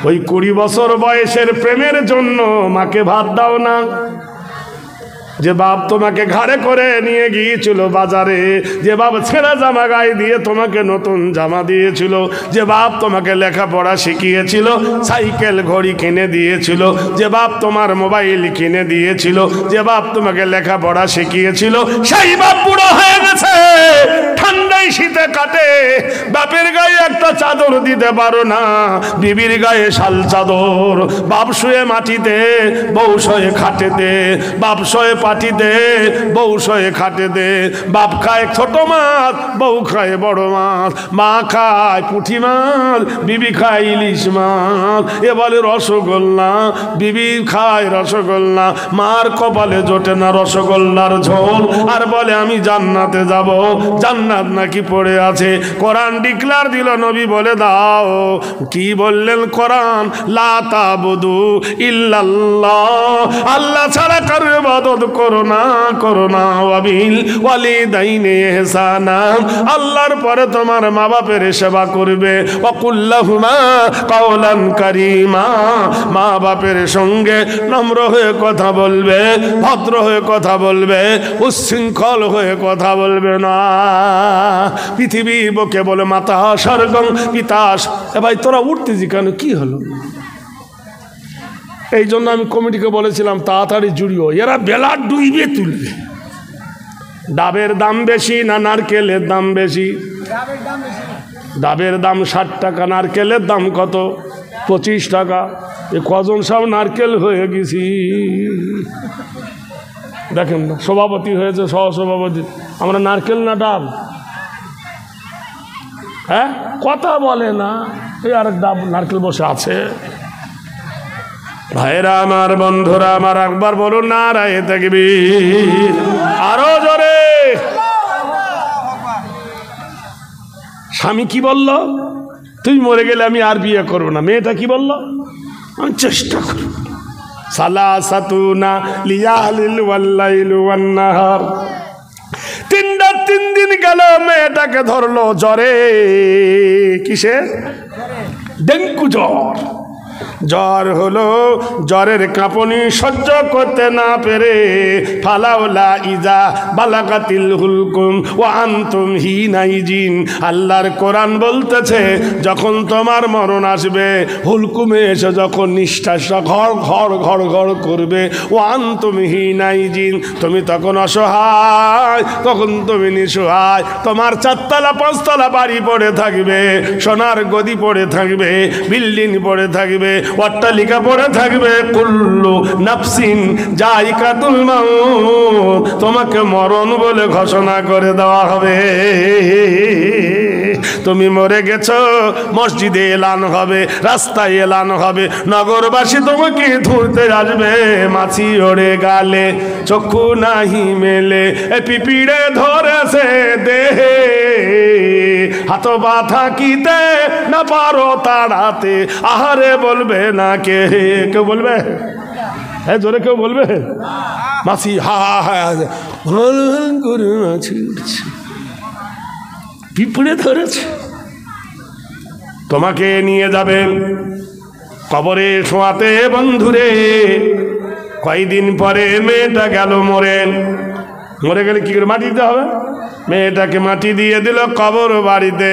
ওই 20 বছর বয়সের প্রেমের জন্য মাকে ভাত দাও না। যে বাপ তোমাকে ঘাড়ে করে নিয়ে গিয়েছিল বাজারে, যে বাপ ছেঁড়া জামা গায়ে দিয়ে তোমাকে নতুন জামা দিয়েছিল, যে বাপ তোমাকে লেখাপড়া শিখিয়েছিল, সাইকেল ঘড়ি কিনে দিয়েছিল, যে বাপ তোমার মোবাইল কিনে দিয়েছিল, যে বাপ তোমাকে লেখাপড়া শিখিয়েছিল, সেই বাপ বুড়ো হয়ে গেছে। ঠান্ডায় শীতে কাটে, বাপের গায়ে একটা চাদর দিতে পারো না, বিবির গায়ে শাল চাদর। বাপ শুয়ে মাটিতে, বউ শুয়ে খাটেতে, বাপ শুয়ে পাটিতে, বউ শুয়ে খাটেতে। বাপ খায় ছোট মাছ, বউ খায় বড় মাছ। মা খায় পুঁটি মাছ, বিবি খায় ইলিশ মাছ। এ বলে রসগোল্লা, বিবি খায় রসগোল্লা। মার কপালে জোটে না রসগোল্লার ঝোল, আর বলে আমি জান্নাতে যাব। জান্নাত নাকি পড়ে আছে। কোরআন ডিক্লার দিল, নবী বলে দাও। কি বললেন কোরআন? লা তাবুদু ইল্লাল্লাহ, আল্লাহ ছাড়া কারো ইবাদত করো না, করো না। ওয়াবিল ওয়ালিদাইনি ইহসানা, আল্লাহর পরে তোমার মা বাপের সেবা করবে। ওয়াকুল্লাহুমা কাওলান কারীমা, মা বাপের সঙ্গে নম্র হয়ে কথা বলবে, ভদ্র হয়ে কথা বলবে, উচ্ছৃঙ্খল হয়ে কথা বলবে না। পৃথিবী বকে বলে মাতা স্বর্গং পিতাস। এ ভাই তোরা উঠতেছি কেন, কি হলো? এই জন্য আমি কমিটিকে বলেছিলাম তাড়াতাড়ি জুড়িও, এরা বেলা ডুইবে তুলবে। ডাবের দাম বেশি না নারকেলের দাম বেশি? ডাবের দাম 60 টাকা, নারকেলের দাম কত? 25 টাকা। এ কজন সব নারকেল হয়ে গেছি দেখেন না, সভাপতি হয়েছে, সহসভাপতি। আমরা নারকেল না ডাব? হ্যাঁ, কথা বলে না। এই আরেক ডাব নারকেল বসে আছে। ভাইরা আমার, বন্ধুরা আমার, একবার বলুন নারায়ে তাকবীর, আরো জোরে। স্বামী কি বলল? তুই মরে গেলে আমি আর বিয়ে করবো না। মেয়েটা কি বলল? আমি চেষ্টা করব। সালাসাতুনা লিয়ালিল ওয়াল্লাইলু ওয়ান্নাহার, 3 দিন গেল, মেয়েটাকে ধরলো জ্বরে। কিসে? ডেঙ্গু জ্বর। জ্বর হলো, জ্বরের কাঁপুনি সহ্য করতে না পেরে ফালাউলা ইজা বালাগাতিল হুলকুম ওয়া আনতুম হিনাইজিন, আল্লাহর কোরআন বলতেছে যখন তোমার মরণ আসবে, হুলকুমে এসে যখন নিঃশ্বাসটা ঘর ঘর ঘর ঘর করবে, ওয়া আনতুম হিনাইজিন, তুমি তখন অসহায়, তখন তুমি নিঃসহায়। তোমার 4 তলা 5 তলা বাড়ি পড়ে থাকবে, সোনার গদি পড়ে থাকবে, বিল্ডিং পড়ে থাকবে, অট্টালিকা পড়ে থাকবে। কুল্লু নাফসিন যায়িকাতুল মাউত, তোমাকে মরণ বলে ঘোষণা করে দেওয়া হবে। তুমি মরে গেছো, মসজিদে এলান হবে, রাস্তায় এলান হবে, নগরবাসী তোমাকে ধরতে আসবে। মাছি ওড়ে গালে, চক্ষু নাহি মেলে, পিপিড়ে ধরেছে দেহে, হাত পা থাকিতে না পারো তাড়াতে, আহারে বলবে না কে? কেউ বলবে? হ্যাঁ, জোরে কেউ বলবে? মাছি হা হা করে মাছি উঠছে, পিঁপড়ে ধরেছে। তোমাকে নিয়ে যাবেন কবরে শোয়াতে। বন্ধুরে, কয়দিন পরে মেয়েটা গেল মরে। মরে গেলে কি করে? মাটি দিতে হবে। মেয়েটাকে মাটি দিয়ে দিল কবর বাড়িতে।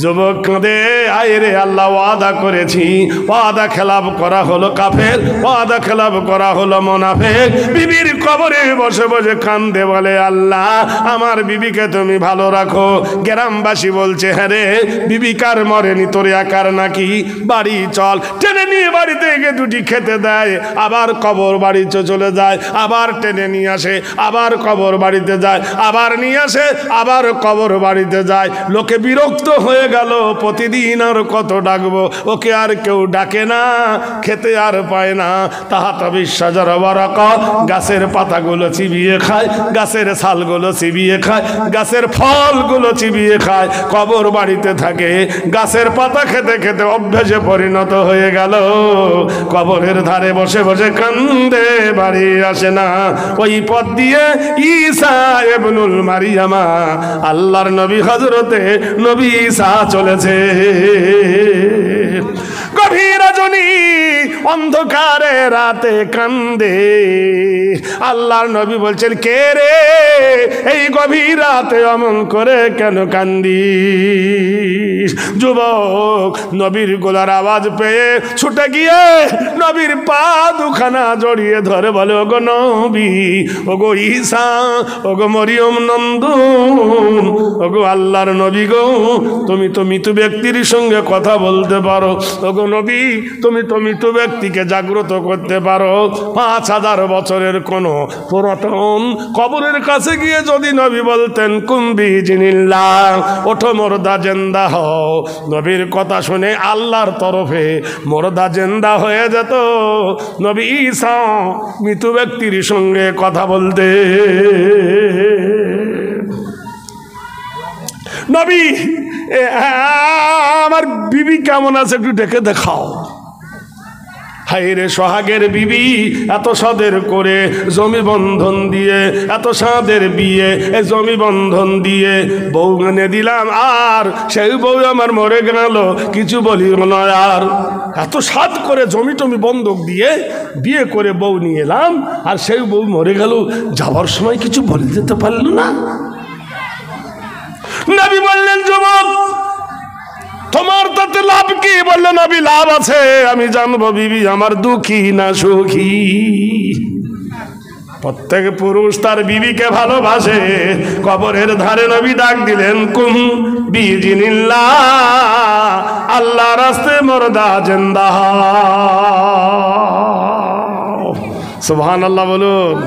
যুবক কাঁদে, আয় রে আল্লাহ, ওয়াদা করেছি, ওয়াদা খেলাপ করা হলো কাফের, ওয়াদা খেলাপ করা হলো মুনাফিক। বিবির কবরে বসে বসে কান্দে, বলে আল্লাহ আমার বিবিকে তুমি ভালো রাখো। গ্রামবাসী বলছে, হ্যাঁ রে, বিবি কার মরেনি, তোর একার নাকি? বাড়ি চল। টেনে নিয়ে বাড়িতে গিয়ে দুটি খেতে দেয়, আবার কবর বাড়িতে চলে যায়, আবার টেনে নিয়ে আসে, আবার কবর বাড়িতে যায়, আবার নিয়ে আসে, আবার কবর বাড়িতে যায়। লোকে বিরক্ত হয়ে গেল, প্রতিদিন আর কত ডাকবো, ওকে আর কেউ ডাকে না, খেতে আর পায় না। তাহাতা বিশ্বাজার বারাকা, গাছের পাতাগুলো চিবিয়ে খায়, গাছের ছালগুলো চিবিয়ে খায়, গাছের ফলগুলো চিবিয়ে খায়, কবর বাড়িতে থাকে। গাছের পাতা খেতে খেতে অভ্যাসে পরিণত হয়ে গেল। কবরের ধারে বসে বসে কান্দে, বাড়ি আসে না। ওই পথ দিয়ে ঈসা ইবনুল মারিয়ামা, আল্লাহর নবী হযরতে নবী ঈসা চলেছে। গভীর রজনী অন্ধকারে রাতে কান্দে। আল্লাহর নবী বলছেন, কে রে এই গভীর রাতে অমন করে কেন কান্দিস? যুবক নবীর গলার আওয়াজ পেয়ে ছুটে গিয়ে নবীর পা দুখানা জড়িয়ে ধরে বলে, ওগো নবী, ওগো ঈসা, ওগো মরিয়ম নন্দন, ওগো আল্লাহর নবী গো, তুমি তো মৃত ব্যক্তির সঙ্গে কথা বলতে পারো। ওগো নবী, তুমি তো মৃত ব্যক্তিকে জাগ্রত করতে পারো। 5000 বছরের কোনো পুরাতন কবরের কাছে গিয়ে যদি নবী বলতেন কুম্বি জিনিল্লাহ, ওঠো মুর্দা জিন্দা হও, নবীর কথা শুনে আল্লাহর তরফে মুর্দা জিন্দা হয়ে যেত। নবী ঈসা মৃত ব্যক্তির সঙ্গে কথা বলতে। নবী, আমার বিবি কেমন আছে একটু ডেকে দেখাও। হায় রে সোহাগের বিবি, এত সাদের করে জমি বন্ধন দিয়ে, এত সাদের বিয়ে জমি বন্ধন দিয়ে বউ এনে দিলাম, আর সেই বউ আমার মরে গেল, কিছু বলি না। আর এত সাদ করে জমি টমি বন্ধক দিয়ে বিয়ে করে বউ নিয়ে এলাম, আর সেই বউ মরে গেল, যাওয়ার সময় কিছু বলে যেতে পারল না। নবী বললেন, যুবক তোমার তাতে লাভ কি? বললেন, নবী লাভ আছে, আমি জানবো বিবি আমার দুঃখী না সুখী। প্রত্যেক পুরুষ তার বিবিকে ভালোবাসে। কবরের ধারে নবী ডাক দিলেন, কুম বিজিনিল্লাহ, আল্লাহ রাস্তে মুর্দা জিন্দা। সুবহানাল্লাহ বলুন।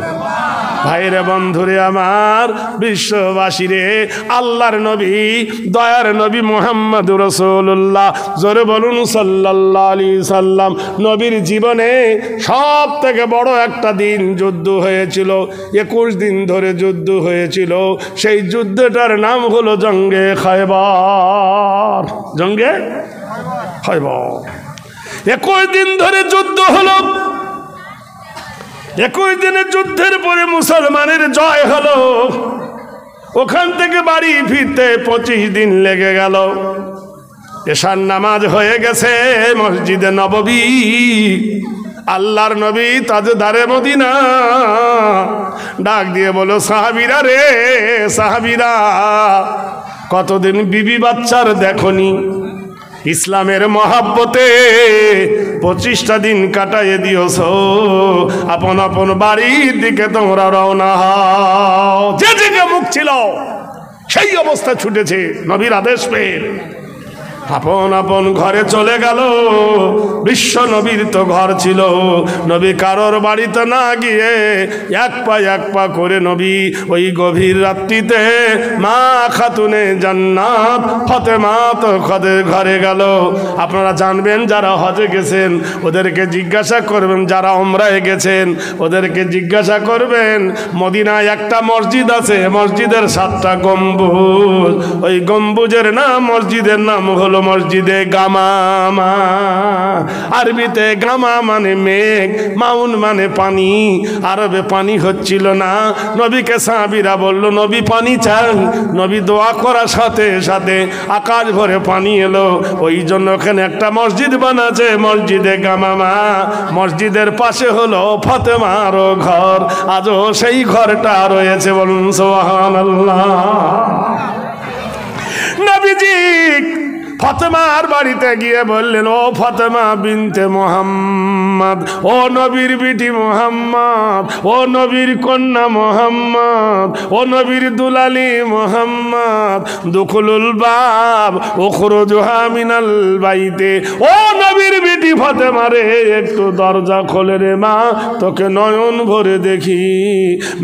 ভাইরে বন্ধুরে আমার, বিশ্ববাসীরে, আল্লাহর নবী, দয়ার নবী মুহাম্মদুর রাসূলুল্লাহ, জোরে বলুন সাল্লাল্লাহু আলাইহি সাল্লাম। নবীর জীবনে সব থেকে বড় একটা দিন যুদ্ধ হয়েছিল, 21 দিন ধরে যুদ্ধ হয়েছিল। সেই যুদ্ধটার নাম হলো জঙ্গে খায়বার। জঙ্গে খায়বার 21 দিন ধরে যুদ্ধ হলো। 21 দিনের যুদ্ধের পরে মুসলমানের জয় হলো। ওখান থেকে বাড়ি ফিরতে 25 দিন লেগে গেল। এশার নামাজ হয়ে গেছে মসজিদে নববী। আল্লাহর নবী তাজদারে মদিনা ডাক দিয়ে বলো, সাহাবীরা রে সাহাবীরা, কতদিন বিবি বাচ্চার দেখনি, ইসলামের মহাব্বতে 25টা দিন কাটাইয়ে দিয়েছ, আপন আপন বাড়ির দিকে তোমরা রওনা হও। যে দিকে মুখ ছিল সেই অবস্থা ছুটেছে নবীর আদেশ পেয়ে আপন আপন ঘরে চলে গেল। বিশ্ব নবীর তো ঘর ছিল, নবী কারোর বাড়িতে না গিয়ে এক পা করে নবী ওই গভীর রাত্রিতে মা খাতুনে জান্নাত ফাতেমা তো ঘরে গেল। আপনারা জানবেন, যারা হজে গেছেন ওদেরকে জিজ্ঞাসা করবেন, যারা ওমরায় গেছেন ওদেরকে জিজ্ঞাসা করবেন, মদিনায় একটা মসজিদ আছে, মসজিদের 7টা গম্বুজ। ওই গম্বুজের নাম, মসজিদের নাম হলো মসজিদে গামামা। আরবিতে গামা মানে মেঘ, মাউন মানে পানি। আরবে পানি হচ্ছিল না। নবীকে সাহাবীরা বলল, নবী পানি চান। নবী দোয়া করার সাথে সাথে আকাশ ভরে পানি এলো। ওই জন্য ওখানে একটা মসজিদ বানাচ্ছে, মসজিদে গামামা। মসজিদের পাশে হলো ফাতেমার ঘর, আজও সেই ঘরটা রয়েছে। বলুন সুবহানাল্লাহ। নবীজি ফাতেমার বাড়িতে গিয়ে বললেন, ও ফাতেমা বিনতে মুহাম্মদ, ও নবীর বিটি মুহাম্মদ, ও নবীর কন্যা মুহাম্মদ, ও নবীর দুলালি মুহাম্মদ, দুখুলুল বাব উখরুজুহা মিনাল বাইতে। ও নবীর বিটি ফাতেমা রে, একটু দরজা খোলে রে মা, তোকে নয়ন ভরে দেখি।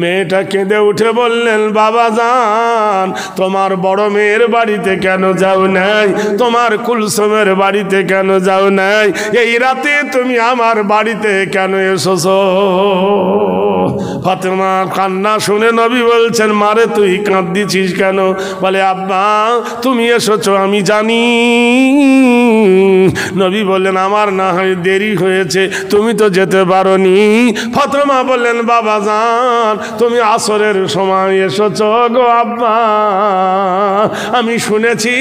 মেয়েটা কেঁদে উঠে বললেন, বাবা জান, তোমার বড় মেয়ের বাড়িতে কেন যাও নাই? তোমার কুলসুমের বাড়িতে কেন যাও নাই? এই রাতে তুমি আমার বাড়িতে কেন এসেছো? ফাতেমা কান্না শুনে নবী বলছেন, মারে তুই কাঁদছিস কেন? বলে, আব্বা তুমি এসেছো আমি জানি। নবী বললেন, আমার না হয় দেরি হয়েছে, তুমি তো যেতে পারোনি। ফাতেমা বললেন, বাবা জান, তুমি আসরের সময় এসেছো গো আব্বা, আমি শুনেছি,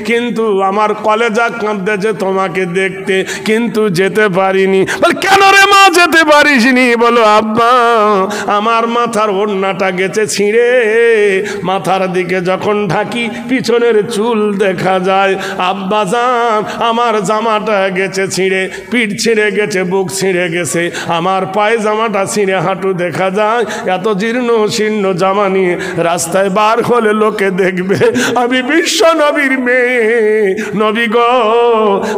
কিন্তু আমার কলেজা কাঁদতেছে তোমাকে দেখতে, কিন্তু যেতে পারিনি। বলে, কেন রে মা যেতে পারিসনি? বলো আব্বা আমার মাথার ওড়নাটা গেছে ছিঁড়ে, মাথার দিকে যখন ঢাকি পিছনের চুল দেখা যায়। আব্বা জান আমার জামাটা গেছে ছিঁড়ে, পিঠ ছিঁড়ে গেছে, বুক ছিঁড়ে গেছে, আমার পায়ে জামাটা ছিঁড়ে হাঁটু দেখা যায়। এত জীর্ণ শীর্ণ জামা নিয়ে রাস্তায় বার হলে লোকে দেখবে আমি বিশ্ব নবীর মেয়ে। নবী গো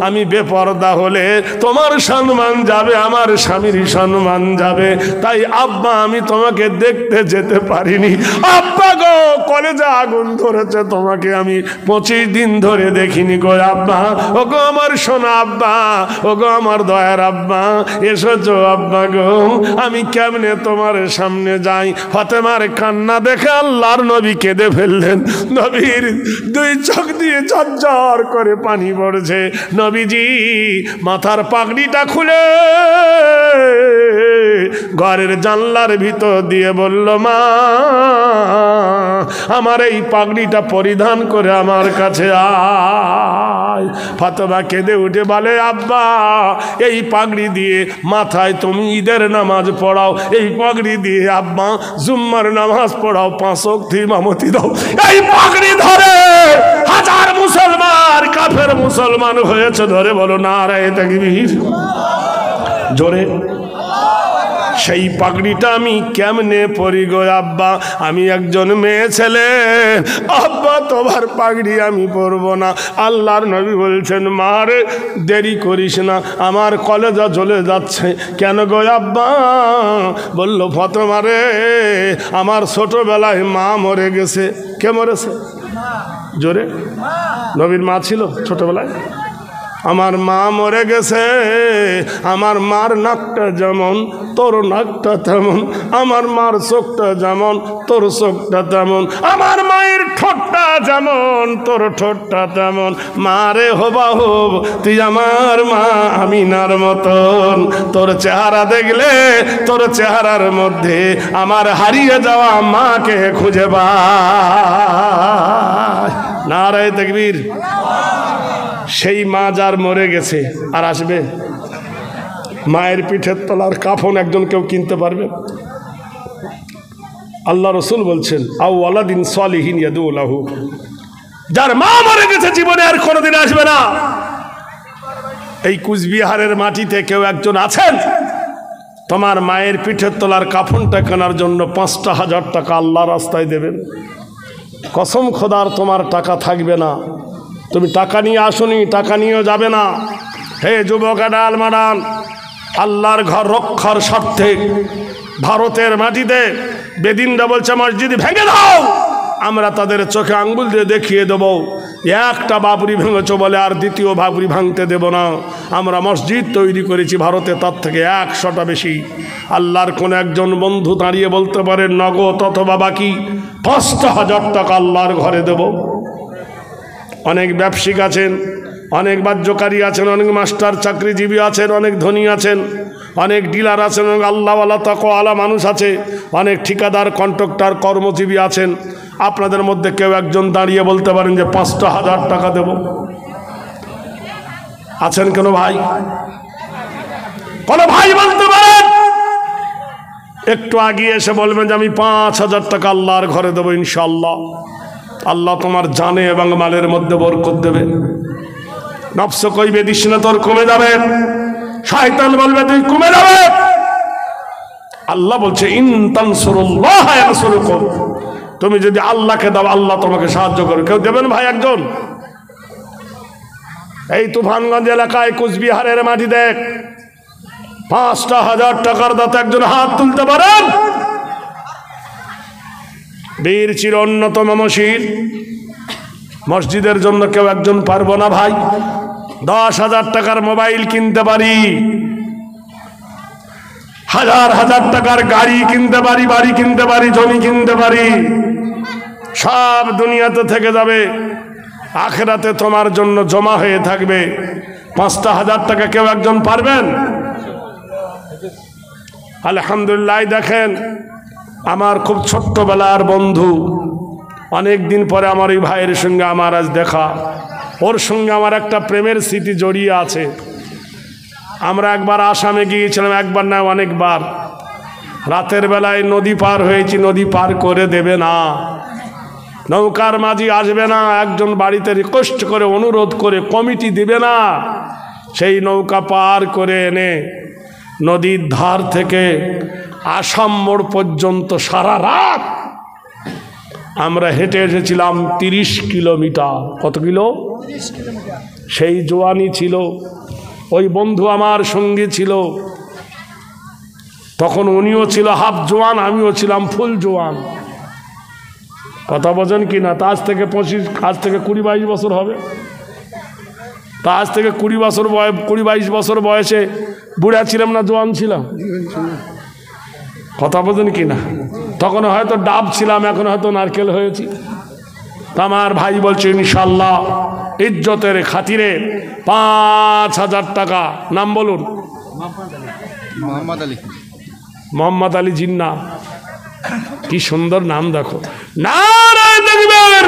আমি বেপরদা হলে তোমার সম্মান যাবে, আমার স্বামীর সম্মান যাবে। তাই আব্বা আমি তোমাকে দেখতে যেতে পারিনি। আব্বা গো কলেজে আগুন ধরেছে, তোমাকে আমি 25 দিন ধরে দেখিনি গো আব্বা। ও গো আমার সোনা আব্বা, ও গো আমার দয়ার আব্বা, এসেছো আব্বা গো। আমি কেমনে তোমার সামনে যাই? ফাতেমার কান্না দেখে আল্লাহর নবী কেঁদে ফেললেন। নবীর 2 চোখ দিয়ে ঝরঝর করে পানি পড়ছে। নবীজি মাথার পাগড়িটা খুলে ঘরের জানলার ভিতর দিয়ে বলল, মা আমার এই পাগড়িটা পরিধান করে আমার কাছে আয়। ফাতেমা কেঁদে উঠে বলে, আব্বা এই পাগড়ি দিয়ে মাথায় তুমি ঈদের নামাজ পড়াও, এই পাগড়ি দিয়ে আব্বা জুম্মার নামাজ পড়াও, 5 ওয়াক্ত ইমামতি দাও। এই পাগড়ি ধরে হাজার মুসলমান কাফের মুসলমান হয়েছে। ধরে বলো নারায়ে তাকবীর, জোরে। সেই পাগড়িটা আমি কেমনে পরি গো আব্বা? আমি একজন মেয়ে ছেলে, আব্বা তোমার পাগড়ি আমি পরবো না। আল্লাহর নবী বলছেন, মা রে দেরি করিস না, আমার কলেজা জ্বলে যাচ্ছে। কেন গো আব্বা? বলল, ফাতেমা রে আমার ছোটবেলায় মা মরে গেছে। কে মরেছে? জোরে। নবীর মা ছিল ছোটবেলায়? আমার মা মরে গেছে। আমার মার নাকটা যেমন তোর নাকটা তেমন, আমার মার চোখটা যেমন তোর চোখটা তেমন, আমার মায়ের ঠোঁটটা যেমন তোর ঠোঁটটা তেমন। মারে হবা হোব তুই আমার মা আমিনার মতন। তোর চেহারা দেখলে তোর চেহারার মধ্যে আমার হারিয়ে যাওয়া মাকে খুঁজে পায়। নারায়ে তাকবীর। সেই মা যার মরে গেছে আর আসবে? মায়ের পিঠের তলার কাফন একজন কেউ কিনতে পারবে? আল্লাহ রসুল বলছেন, আও ওয়ালাদিন সালিহিন ইয়াদউ লাহু, যার মা মরে গেছে জীবনে আর কোনোদিন আসবে না। এই কুচবিহারের মাটিতে কেউ একজন আছেন তোমার মায়ের পিঠের তলার কাফনটা কেনার জন্য 5,000 টাকা আল্লাহর রাস্তায় দেবেন? কসম খোদার তোমার টাকা থাকবে না। তুমি টাকা নিয়ে আসুনি, টাকা নিয়েও যাবে না। হে যুবক আডাল মাডাল, আল্লাহর ঘর রক্ষার স্বার্থে ভারতের মাটিতে বেদিনরা বলছে মসজিদ ভেঙে দাও। আমরা তাদের চোখে আঙ্গুল দিয়ে দেখিয়ে দেবো, একটা বাবরি ভেঙেছ বলে আর দ্বিতীয় বাবরি ভাঙতে দেব না। আমরা মসজিদ তৈরি করেছি ভারতে, তার থেকে 100টা বেশি। আল্লাহর কোন একজন বন্ধু দাঁড়িয়ে বলতে পারেন নগদ অথবা বাকি 5,000 টাকা আল্লাহর ঘরে দেব? অনেক ব্যবসায়িক আছেন, অনেক বাহ্যকারী আছেন, অনেক মাস্টার চাকরিজীবী আছেন, অনেক ধনী আছেন, অনেক ডিলার আছেন, অনেক আল্লাহওয়ালা তাকওয়ালা মানুষ আছে, অনেক ঠিকাদার কন্ট্রাক্টর কর্মজীবী আছেন। আপনাদের মধ্যে কেউ একজন দাঁড়িয়ে বলতে পারেন যে 5,000 টাকা দেব? আছেন কেন ভাই? কোন ভাই বলতে পারেন? একটু আগিয়ে এসে বলবেন যে আমি 5,000 টাকা আল্লাহর ঘরে দেবো ইনশাআল্লাহ। আল্লাহ তোমার জানে এবং মালের মধ্যে বরকত দেবে। নফস কইবে দিস না, তোর কমে যাবে। শয়তান বলবে তুই কমে যাবে। আল্লাহ বলছে ইন তানসুরুল্লাহ ইয়ানসুরকুম, তুমি যদি আল্লাহকে দাও আল্লাহ তোমাকে সাহায্য করবে। কেউ দেবেন ভাই একজন? এই তুফানগঞ্জ এলাকায় কুচবিহারের মাটি দেখ, 5,000 টাকার দাতা একজন হাত তুলতে পারেন? বীর চির অন্যতম মসজিদ, মসজিদের জন্য কেউ একজন পারবো না ভাই? 10,000 টাকার মোবাইল কিনতে পারি, 1,000 টাকার গাড়ি কিনতে পারি, বাড়ি কিনতে পারি, জমি কিনতে পারি। সব দুনিয়াতে থেকে যাবে, আখিরাতে তোমার জন্য জমা হয়ে থাকবে। 5,000 টাকা কেউ একজন পারবেন? আলহামদুলিল্লাহ। দেখেন আমার খুব ছোট্টবেলার বন্ধু, অনেক দিন পরে আমার এই ভাইয়ের সঙ্গে আমার আজ দেখা। ওর সঙ্গে আমার একটা প্রেমের স্মৃতি জড়িয়ে আছে। আমরা একবার আসামে গিয়েছিলাম, একবার না অনেকবার। রাতের বেলায় নদী পার হয়েছি, নদী পার করে দেবে না, নৌকার মাঝি আসবে না, একজন বাড়িতে রিকোয়েস্ট করে অনুরোধ করে কমিটি দিবে না, সেই নৌকা পার করে এনে নদীর ধার থেকে আসাম মোড় পর্যন্ত সারা রাত আমরা হেঁটে এসেছিলাম 30 কিলোমিটার। কত কিলো? সেই জোয়ানি ছিল, ওই বন্ধু আমার সঙ্গে ছিল, তখন উনিও ছিল হাফ জোয়ান, আমিও ছিলাম ফুল জোয়ান। কথা বোঝেন কি না? তা আজ থেকে 20-22 বছর হবে। তা আজ থেকে 20-22 বছর বয়সে বুড়া ছিলাম না জোয়ান ছিলাম? কথা বোঝেন কি না? তখন হয়তো ডাব ছিলাম, এখন হয়তো নারকেল হয়েছি। তা আমার ভাই বলছে ইনশাল্লাহ ইজ্জতের খাতিরে 5,000 টাকা। নাম বলুন। মোহাম্মদ আলী জিন্না, কি সুন্দর নাম দেখো। নারায়ে তাকবীর।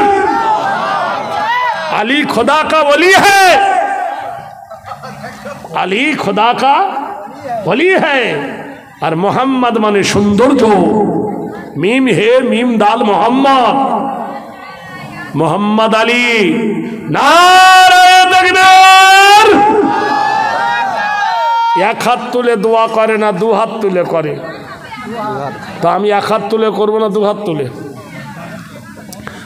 अली खुदा का वली है, अली खुदा का वली है। और मोहम्मद माने सौंदर्य, मीम है मीम दाल मोहम्मद, मोहम्मद अली। नाराये ताकबीर। एक हाथ तुले दुआ करे ना, दो हाथ तुले करे। तो आमी एक हाथ तुले करबो ना, दो हाथ तुले।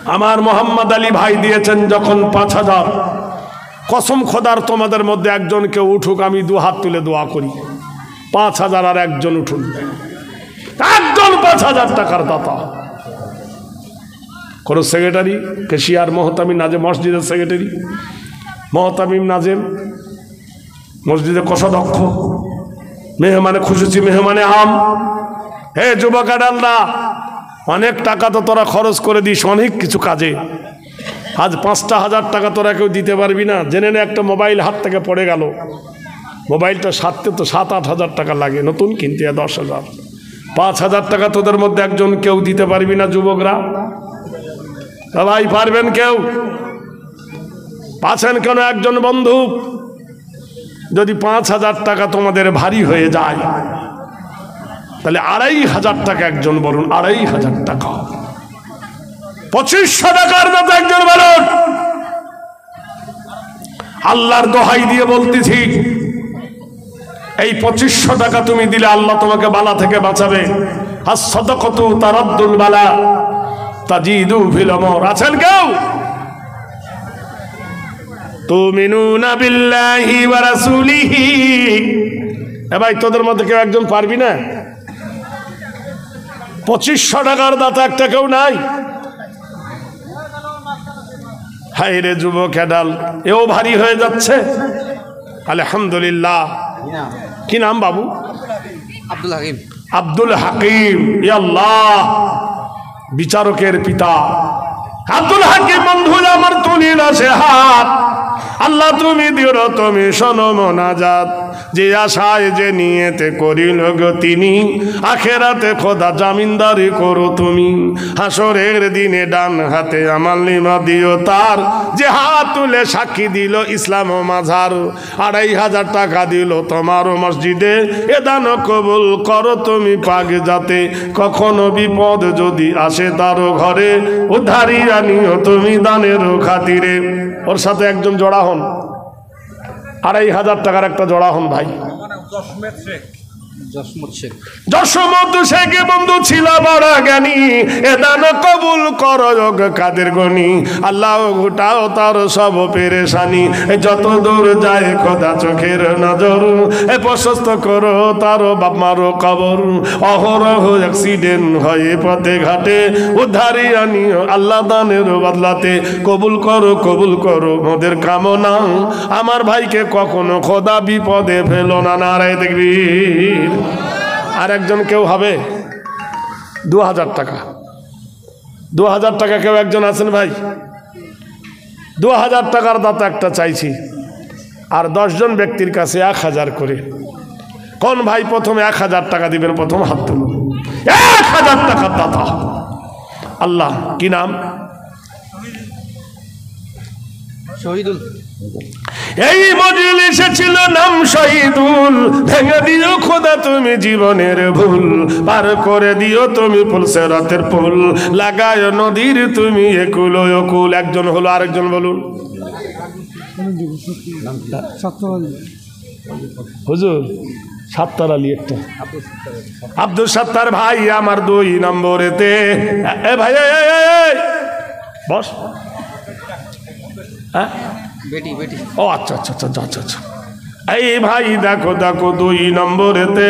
আমার মোহাম্মদ আলী ভাই দিয়েছেন যখন 5,000, কসম খোদার তোমাদের মধ্যে একজন কেউ উঠুক, আমি 2 হাত তুলে দোয়া করি 5,000 আর একজন উঠুন, একজন 5,000 টাকার দাতা। কোন সেক্রেটারি, কেশিয়ার, মোহতামিম নাজেম, মসজিদের সেক্রেটারি মোহতামিম নাজেম, মসজিদে কোষাধ্যক্ষ, মেহমানে খুশি মেহমানে আম। হে যুবক আডালরা, অনেক টাকা তো তোরা খরচ করে দিস অনেক কিছু কাজে, আজ 5,000 টাকা তোরা কেউ দিতে পারবি না? জেনে নে, একটা মোবাইল হাত থেকে পড়ে গেল, মোবাইলটা সারতে তো 7-8 হাজার টাকা লাগে, নতুন কিনতে 10,000। 5,000 টাকা তোদের মধ্যে একজন কেউ দিতে পারবি না? যুবকরা ভাই পারবেন কেউ? পাচ্ছেন কেন একজন বন্ধু? যদি 5,000 টাকা তোমাদের ভারী হয়ে যায় তাহলে 2,500 টাকা একজন বলুন, 2,500 টাকা। 2500 টাকার মতো একজন বলুন। আল্লাহর দোহাই দিয়ে বলতেছি, এই 2500 টাকা তুমি দিলে আল্লাহ তোমাকে বালা থেকে বাঁচাবে। আস-সাদাকাতু তারাদ্দুল বালা তাজিদু ফিল আমর। আছেন কেউ? তুমিনুনা বিল্লাহি ওয়া রাসূলিহি। এ ভাই, তোদের মধ্যে কেউ একজন পারবি না? 2500 টাকার দাতা একটা কেউ নাই? হায় রে যুবক এডাল, এও ভারী হয়ে যাচ্ছে। আলহামদুলিল্লাহ। কি নাম বাবু? আব্দুল হাকিম। আব্দুল হাকিম। ইয়া আল্লাহ, বিচারকের পিতা আব্দুল হাকিম বন্ধু আমার তুলিল সে হাত। আল্লাহ তুমি দিও, তুমি শোনো মোনাজাত, যে আশায় যে নিয়েতে করিল গো তিনি, আখেরাতে খোদা জামিনদারি করো তুমি। হাসরের দিনে ডান হাতে আমার লিমা দিও তার, যে হাত তুলে সাক্ষী দিল ইসলাম ও মাঝার। 2,500 টাকা দিল তোমার মসজিদে, এ দান কবুল করো তুমি পাক, যাতে কখনো বিপদ যদি আসে তারও ঘরে, উদ্ধারি আনিও তুমি দানের খাতিরে। ওর সাথে একজন জোড়া হন, 2,500 টাকার একটা জোড়া হন ভাই। যশোমত শেখ বন্ধু ছিল বড় জ্ঞানী, এ দান কবুল করো কাদের গনি। আল্লাহ ঘুটাও তার সব পেরেশানি, যত দূর যায় খোদা চোখের নজর, এ প্রশস্ত করো তার বাপ মারো কবর। অহরহ অ্যাক্সিডেন্ট হয় পথে ঘাটে, উদ্ধারি আনিও আল্লাহ দানের বদলাতে। কবুল করো মোদের কামনা, আমার ভাইকে কখনো খোদা বিপদে ফেলো না। নারায়ে তাকবীর। আর একজন কেউ হবে? 2,000 টাকা। 2,000 টাকা কেউ একজন আছেন ভাই? 2,000 টাকার দাতা একটা চাইছি, আর 10 জন ব্যক্তির কাছে 1,000 করে। কোন ভাই প্রথমে 1,000 টাকা দিবেন? প্রথম হাত তুলুন। 1,000 টাকার দাতা। আল্লাহ, কি নাম? শহীদুল। এই মজলিসে ছিল নাম শহীদুল, ভেঙে দিও খোদা তুমি জীবনের ভুল, পার করে দিও তুমি পুলসেরাতের পুল, লাগায় নদীর তুমি একুল অকুল। একজন হলো, আরেকজন বলুন। হুজুর সাত্তার আলী একটা, আব্দুল সাত্তার ভাই আমার 2 নম্বরেতে। এ ভাই বস। হ্যাঁ বেটি বেটি ও আচ্ছা আচ্ছা আচ্ছা আচ্ছা আচ্ছা। এই ভাই দেখো দেখো 2 নম্বরেতে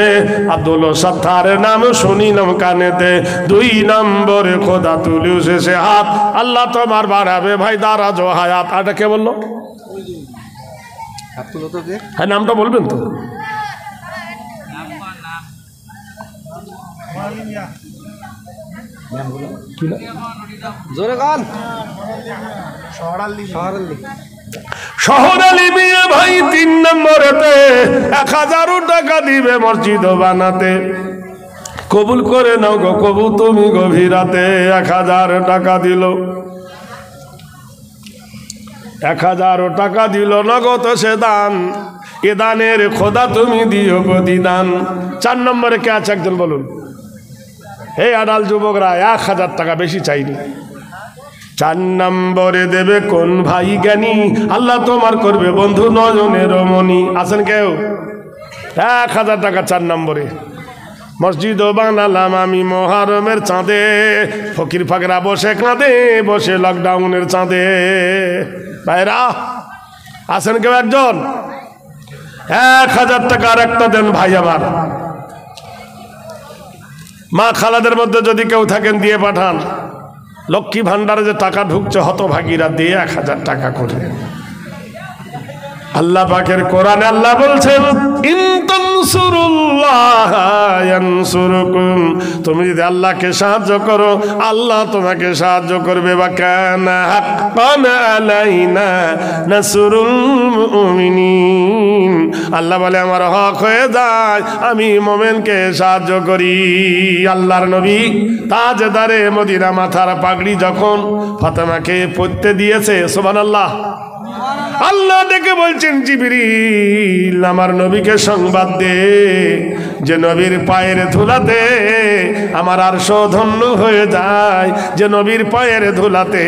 আব্দুল সাত্তার নাম শুনি নাম কানেতে, 2 নম্বরে খোদা তুলিও শেষে হাত, আল্লাহ তোমার বাড়াবে ভাই দারাজ ও হায়াত। এটা কে বললো? হ্যাঁ নামটা বলবেন তো। জোরে গান। শহর আলী মিয়া ভাই 3 নম্বরেতে 1000 টাকা দিবে মসজিদ বানাতে, কবুল করে নাও গো কবু তুমি গভীরাতে। 1000 টাকা দিল, 1000 টাকা দিল নগদ সে দান, এ দানের খোদা তুমি দিও প্রতিদান। 4 নম্বরে কে আছে একজন বলুন। এই আডাল যুবকরা 1000 টাকা, বেশি চাইনি। 4 নম্বরে দেবে কোন ভাই জ্ঞানী, আল্লাহ তোমার করবে বন্ধু নয়নের মনি। আছেন কেউ? 1000 টাকা 4 নম্বরে। মসজিদ বানালাম আমি মহারমের চাঁদে, ফকির ফাকরা বসে কাঁদে বসে লকডাউনের চাঁদে। ভাইরা আছেন কেউ একজন? 1000 টাকা আর একটা দেন ভাই আমার। মা খালাদের মধ্যে যদি কেউ থাকেন দিয়ে পাঠান। লক্ষ্মী ভান্ডারে যে টাকা ঢুকছে হতভাগীরা দিয়ে 1000 টাকা করে। আল্লাহ পাকের কোরআনে আল্লাহ বলছেন ইন তানসুরুল্লাহ ইয়ানসুরকুম, তুমি যদি আল্লাহকে সাহায্য করো আল্লাহ তোমাকে সাহায্য করবে। বা কানা হাক্কান আলাইনা নাসরুল মুমিনিন, আল্লাহ বলে আমার হক হয়ে যায় আমি মুমিনকে সাহায্য করি। আল্লাহর নবী তাজদারে মদিনা মাথার পাগড়ি যখন ফাতেমাকে পরতে দিয়েছে, সুবহানাল্লাহ, আল্লাহ ডেকে বলছেন জিবরিল আমার নবীকে সংবাদ দে যে নবীর পায়ের ধুলাতে আমার আরশ ধন্য হয়ে যায়, যে নবীর পায়ের ধুলাতে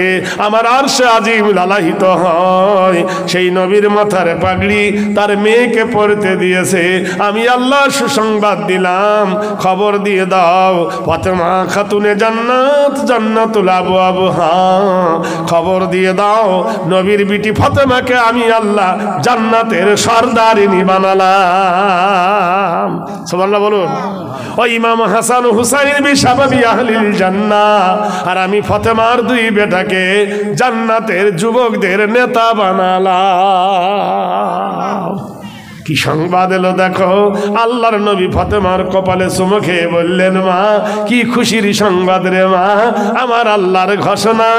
আমার আরশ আজিম লালাহিত হয়। সেই নবীর মাথার পাগড়ি তার মেয়েকে পরতে দিয়েছে। আমি আল্লাহ সুসংবাদ দিলাম, খবর দিয়ে দাও ফাতেমা খাতুনে জান্নাত জান্নাতুল আবওয়াবহা, খবর দিয়ে দাও নবীর বিটি ফাতেমাকে আমি আল্লাহ জান্নাতের সরদারিনী বানালাম। সুবহানাল্লাহ বলুন। ও ইমাম হাসান হুসাইন বিশাবাবি আহলিল জান্নাহ, আর আমি ফাতেমার 2 বেটাকে জান্নাতের যুবকদের নেতা বানালাম। কি সংবাদ এলো দেখো, আল্লাহর নবী ফাতেমার কপালে চুমু খেয়ে বললেন মা কি খুশির সংবাদ রে মা, আমার আল্লাহর ঘোষণা,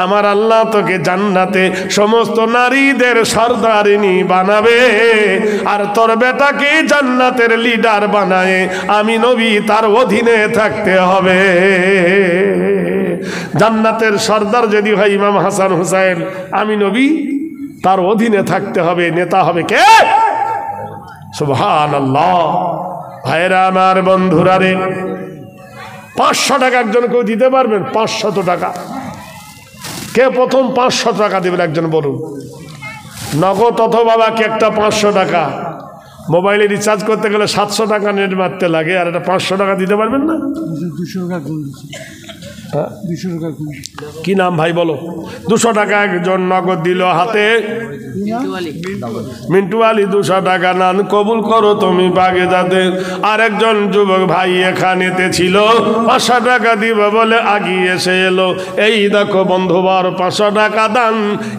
আমার আল্লাহ তোকে জান্নাতে সমস্ত নারীদের সরদারিনী বানাবে, আর তোর বেটাকে জান্নাতের লিডার বানায় আমি নবী তার অধীনে থাকতে হবে। জান্নাতের সর্দার যদি হয় ইমাম হাসান হুসাইন, আমি নবী তার অধীনে থাকতে হবে। নেতা হবে কে? সুবহানাল্লাহ। ভাইরা আমার, বন্ধুরা রে, 500 টাকা একজন কেউ দিতে পারবেন? 500 টাকা কে প্রথম 500 টাকা দেবেন একজন বলুন। নগদ অথবা বাকি একটা 500 টাকা। মোবাইলে রিচার্জ করতে গেলে 700 টাকা নেট মারতে লাগে, আর একটা 500 টাকা দিতে পারবেন না? 200 টাকা কি নাম ভাই বলো? 200 টাকা একজন নগদ দিল হাতে। মিন্টু আলী 200 টাকা নান কবুল করো তুমি বাগে যাতে। আরেকজন যুবক ভাই এখানেতে ছিল, 500 টাকা দিব বলে আগিয়ে এসে এলো। এই দেখো বন্ধুবার 500 টাকা দান,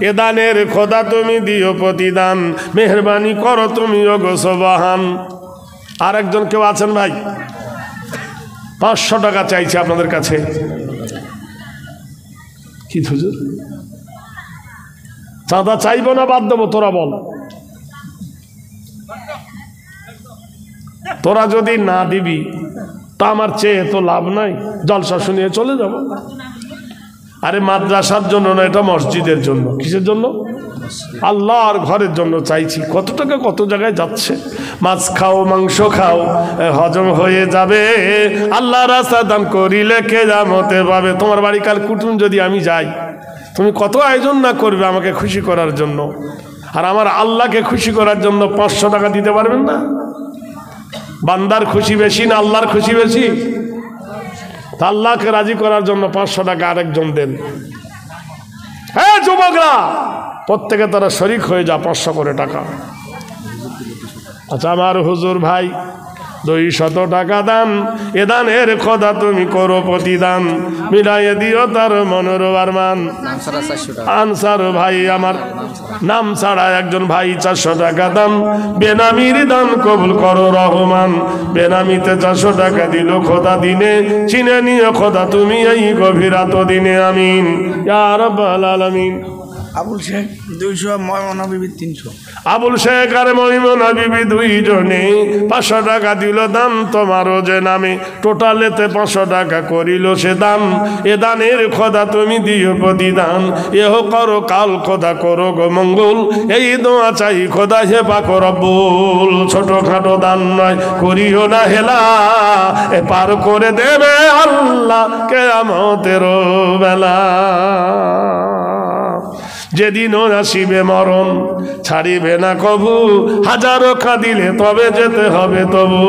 এ দানের খোদা তুমি দিও প্রতিদান, মেহরবানি করো তুমি ওগো সুবহান। আরেকজন কেউ আছেন ভাই? 500 টাকা চাইছে আপনাদের কাছে। কি হুজুর চাঁদা চাইবো না বাদ দেবো? তোরা বল। তোরা যদি না দিবি তা আমার চেয়ে তো লাভ নাই, জলসা শুনিয়ে চলে যাব। আরে মাদ্রাসার জন্য না, এটা মসজিদের জন্য। কিসের জন্য? আল্লাহর ঘরের জন্য চাইছি। কত টাকা কত জায়গায় যাচ্ছে। মাছ খাও, মাংস খাও, হজম হয়ে যাবে। আল্লাহ রাস্তা দান করিলে কিয়ামতে পাবে। তোমার বাড়ি কাল কুটুম যদি আমি যাই, তুমি কত আয়োজন না করবে আমাকে খুশি করার জন্য, আর আমার আল্লাহকে খুশি করার জন্য 500 টাকা দিতে পারবেন না? বান্দার খুশি বেশি না আল্লাহর খুশি বেশি? তা আল্লাহকে রাজি করার জন্য 500 টাকা আরেকজন দেন। হ্যাঁ যুবকরা, প্রত্যেকে তারা শরিক হয়ে যা 500 করে টাকা। আচ্ছা আমার হুজুর ভাই 200 টাকা দান, এ দানের খোদা তুমি করো প্রতিদান, মিলাইয়ে দিও তার মনের আরমান। আনসার ভাই আমার নাম ছাড়া একজন ভাই 400 টাকা দান, বেনামির দান কবুল করো রহমান। বেনামিতে 400 টাকা দিল খোদা দিনে, চিনে নিও খোদা তুমি এই গভীর রাত দিনে। আমিন ইয়া রাব্বাল আলামিন। আবুল শেখ 200, ময়মনা বিবি 300। আবুল শেখ আর ময়মনা বিবি দুইজনে 500 টাকা দিল দান তোমারও যে নামে, টোটালেতে 500 টাকা করিল সে দান। এ দানের খোদা তুমি দিও প্রতিদান, এহ করো কাল খোদা করো গো মঙ্গল, এই দোয়া চাই খোদা হে পাক রব্বুল। ছোটখাটো দান নয় করিও না হেলা, এ পার করে দেবে আল্লাহ কিয়ামতের বেলা। যেদিনও আসিবে মরণ ছাড়িবে না কবু, হাজারো কাঁদিলে তবে যেতে হবে তবু।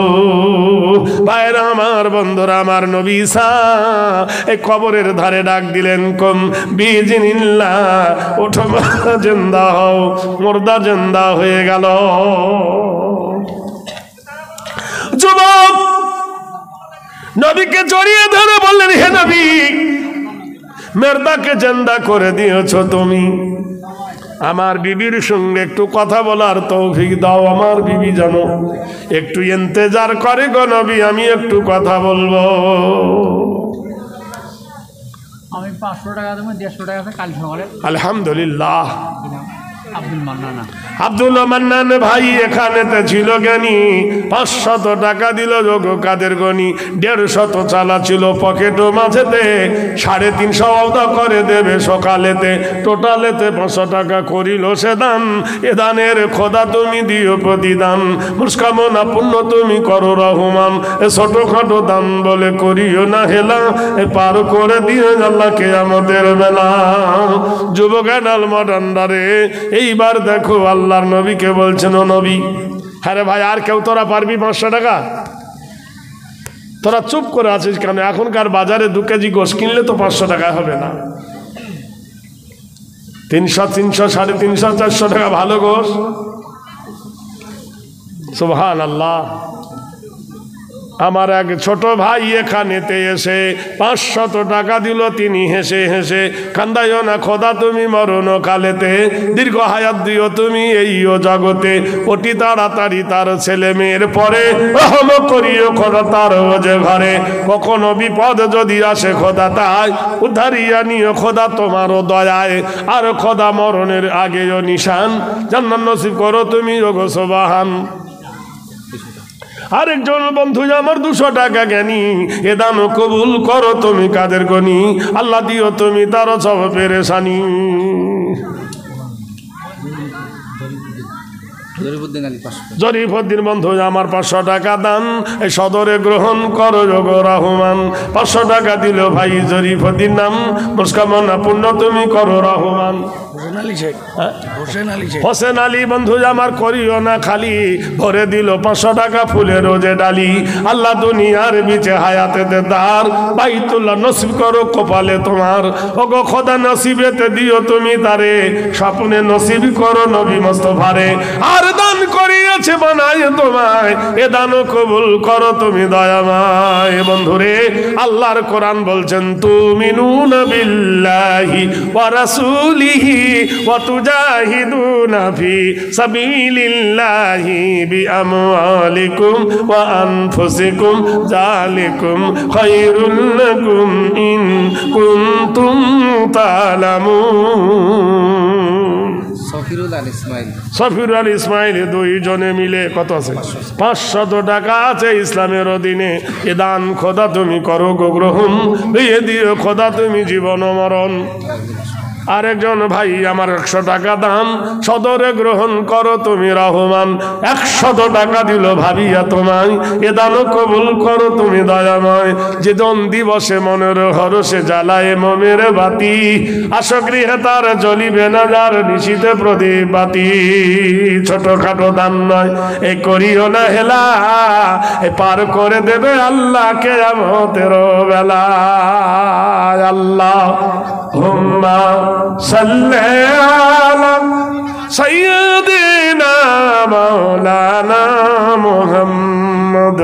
ভাইরা আমার, বন্ধুরা আমার, নবী ঈসা এই কবরের ধারে ডাক দিলেন, কম বিইজনিল্লাহ, ওঠো জিন্দা হও। মুর্দা জিন্দা হয়ে গেল। যুবক নবীকে জড়িয়ে ধরে বললেন, হে নবী, মের্দাকে জিন্দা করে দিয়েছ তুমি, আমার বিবির সঙ্গে একটু কথা বলার তৌফিক দাও। আমার বিবি জানো একটু ইন্তজার করে গো নবী, আমি একটু কথা বলবো। আমি 500 টাকা দেবো, 150 টাকা কাল সকালে। আলহামদুলিল্লাহ। আব্দুল মান্নান ভাই এখানেতে ছিল জ্ঞানী, 500 টাকা দিল যোগ কাদের গনি, 150 চালা ছিল পকেটও মাঝেতে, 350 অদা করে দেবে সকালেতে, টোটালেতে 500 টাকা করিল সে দান। এ দানের খোদা তুমি দিও প্রতিদান, মুস্কামনা পুণ্য তুমি করো রহমান। এ ছোটখাটো দান বলে করিও না হেলা, এ পার করে দিও আল্লাহ কিয়ামতের বেলা। যুবক ডাল মাডান্ডারে, এইবার দেখো আল্লাহর নবীকে বলছেন, ও নবী, হ্যাঁ রে ভাই, আর কেউ তোরা পারবি 500 টাকা? তোরা চুপ করে আছিস কেন? এখনকার বাজারে 2 কেজি গোশ কিনলে তো 500 টাকা হবে না। 300, 350, 400 টাকা ভালো গোশ। সুবহানাল্লাহ। আমার এক ছোট ভাই এখানেতে এসে 500 টাকা দিল, তিনি হেসে হেসে, কান্দাইও না খোদা তুমি মরণ কালেতে, দীর্ঘ হায়াত দিও তুমি এই ও জগতে, অতি তাড়াতাড়ি তার ছেলে মেয়ের পরে রহম করিও খোদা তার ও যে ঘরে, কখনো বিপদ যদি আসে খোদা তাই উদ্ধারিয়া নিও খোদা তোমারও দয়ায়, আর খোদা মরণের আগেও নিশান জান্নাত নসিব করো তুমি ও গো সুবহান। আরেকজন বন্ধু আমার 200 টাকা জ্ঞানী, এ দান কবুল করো তুমি কাদের গনি, আল্লাহ দিও তুমি তারও সব পেরেশানি। জরিফুদ্দিন বন্ধু আমার 500 টাকা দান, এই সদরে গ্রহণ করো যোগ রহমান। 500 টাকা দিল ভাই জরিফুদ্দিন নাম, মুস্কামনা পুণ্য তুমি করো রহমান। হোসেন আলী বন্ধু আমার করিও না খালি, ভরে দিল 500 টাকা ফুলের রোজে ডালি। আল্লাহ দুনিয়ার বিচে হায়াতেতে দার, বাইতুল্লাহ নসিব করো কপালে তোমার, ওগো খোদা নসিবেতে দিও তুমি তারে, স্বপ্নে নসিব করো নবী মুস্তাফারে। আর দান করিয়াছে বানায় তোমায়, এ দান কবুল করো তুমি দয়াময়। বন্ধুরে আল্লাহর কোরআন বলছেন, তুমিনুনা বিল্লাহি ওয়া রাসূলিহি ওয়া তুজাহিদুনা ফি সাবিলিল্লাহি বিআমওয়ালিকুম ওয়া আনফুসিকুম, যালিকুম খায়রুল লাকুম ইন কুনতুম তা'লামুন। সফিরুল আল ইসমাইল দুইজনে মিলে কত আছে? 500 টাকা আছে ইসলামের অধীনে। এ দান খোদা তুমি করো গো গ্রহণ, দিয়ে দিও খোদা তুমি জীবন মরণ। আরেকজন ভাই আমার 100 টাকা দান, সদরে গ্রহণ করো তুমি রহমান। 100 টাকা দিল ভাবিয়া তোমায়, এ দান কবুল করো তুমি দয়াময়। যে জন দিবসে মনের হরসে জ্বালায় মমের বাতি, আশো গৃহে তার জ্বলিবে না যার নিশীতে প্রদীপ বাতি। ছোটখাটো দান নয়, এ করিও না হেলা, এ পার করে দেবে আল্লাহ কিয়ামতের বেলা। আল্লাহ হুম্মা সাল্লি আলা সাইয়্যিদিনা মাওলানা মুহাম্মদ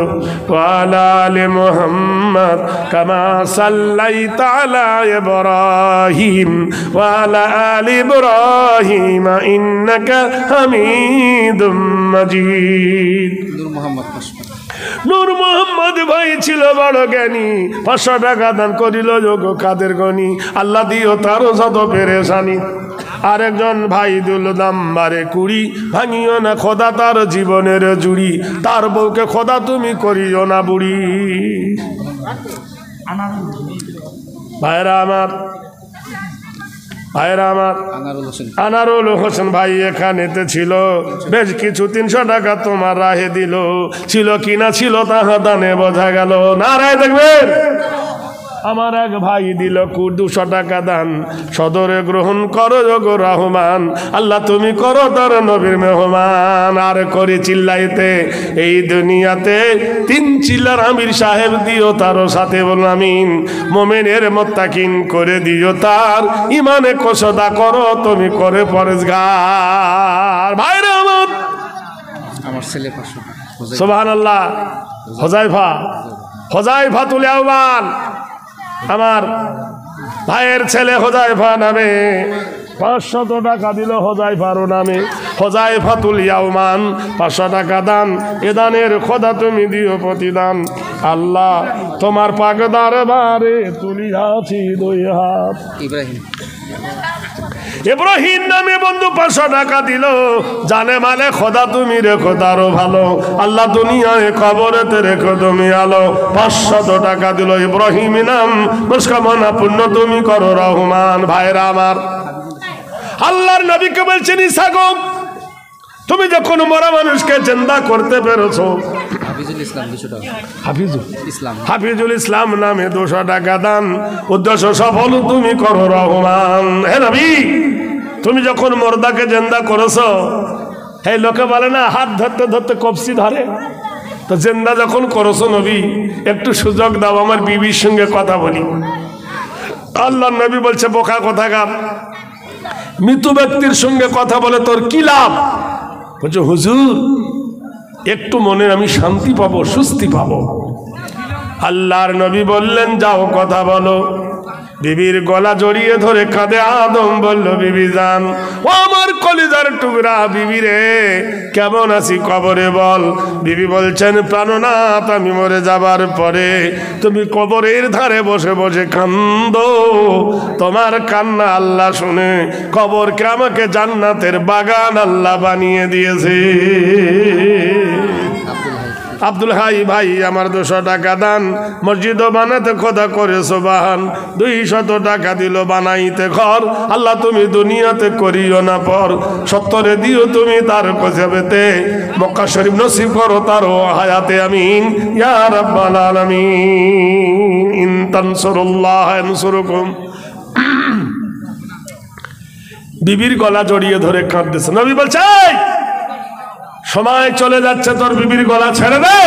ওয়া আলা আলি মুহাম্মদ কামা সাল্লাইতা আলা ইব্রাহিম ওয়া আলা আলি ইব্রাহিম ইন্নাকা হামিদুম মাজিদ। নূর মোহাম্মদ ভাই ছিল বড় জ্ঞানী, 500 টাকা দান করিল যোগ্য কাদের গনি, আল্লাহ দিও তারও যত পেরেশানি। আরেকজন ভাই দিল দাম বারে 20, ভাঙিও না খোদা তার জীবনের জুড়ি, তার বউকে খোদা তুমি করিও না বুড়ি। ভাইরা আমার, ভাইরা আমার, আনারুল হোসেন ভাই এখানেতে ছিল, বেশ কিছু 300 টাকা তোমার রাহে দিল, ছিল কিনা ছিল তাহা দানে বোঝা গেল। নারায় দেখবেন আমার এক ভাই দিল 200 টাকা দান, সদরে গ্রহণ করো যোগ রহমান, আল্লাহ তুমি করো তার নবীর মেহমান। আর করে চিল্লাইতে এই দুনিয়াতে 3 চিল্লার আমির সাহেব দিও তারও সাথে বল আমিন। মোমেনের মুত্তাকিন করে দিও তার, ইমানে কোসদা করো তুমি করে পরেজগার। ভাইরা আমার ছেলে 500, সুবহানাল্লাহ। হোজাইফাতুল ইয়ামান আমার ভাইয়ের ছেলে হোজাইফা নামে 500 টাকা দিল হোজাইফারও নামে। হোজাইফাতুল ইয়ামান 500 টাকা দান, এ দানের খোদা তুমি দিও প্রতিদান। আল্লাহ তোমার পাক দরবারে তুলিয়াছি 2 হাত। ইব্রাহিম নামে বন্ধু 500 টাকা দিল, জানে মালে খোদা তুমি রেখো তারও ভালো, আল্লাহ দুনিয়ায় কবরেতে রেখো তুমি আলো। 500 টাকা দিল ইব্রাহিম নাম, মুসকামনা পূর্ণ তুমি করো রহমান। ভাইরা আমার, আল্লাহর নবীকে বলছেন ইসাগো তুমি যখন মরা মানুষকে জিন্দা করতে পেরেছো, হাফিজুল ইসলাম নামে 200 টাকা দান, উদ্দেশ্য সফল তুমি করো রহমান। হে নবী তুমি যখন মুর্দাকে জিন্দা করেছো, হে লোকে বলে না হাত ধরতে ধরতে কবজি ধরে, তো জিন্দা যখন করেছো নবী একটু সুযোগ দাও আমার বিবির সঙ্গে কথা বলি। আল্লাহর নবী বলছে বোকা কোথাকার, মৃত ব্যক্তির সঙ্গে কথা বলে তোর কি লাভ? বলছে হুজুর একটু মনে আমি শান্তি পাবো, স্বস্তি পাবো। আল্লাহর নবী বললেন যাও কথা বলো। বিবির গলা জড়িয়ে ধরে কাঁদে আদম, বলল বিবি জান ও আমার কলিজার টুকরা বিবি রে, কেমন আছি কবরে বল। বিবি বলছেন প্রাণনাথ আমি মরে যাবার পরে তুমি কবরের ধারে বসে বসে কান্দো, তোমার কান্না আল্লাহ শুনে কবরকে আমাকে জান্নাতের বাগান আল্লাহ বানিয়ে দিয়েছে। আব্দুল হাই ভাই আমার 200 টাকা দান, মসজিদ বানাতে খোদা করেছো বাহান। 200 টাকা দিল বানাইতে ঘর, আল্লাহ তুমি দুনিয়াতে করিও না পর, 70 দিও তুমি তার কসবেতে, মক্কা শরীফ নসিব করো তারও হায়াতে আমিন ইয়া রাব্বাল আলামিন। ইন তানসুরুল্লাহ ইয়ানসুরুকুম। বিবির গলা জড়িয়ে ধরে কাঁদতেছে, নবী বলছে সময় চলে যাচ্ছে, তোর বিবির গলা ছেড়ে দে।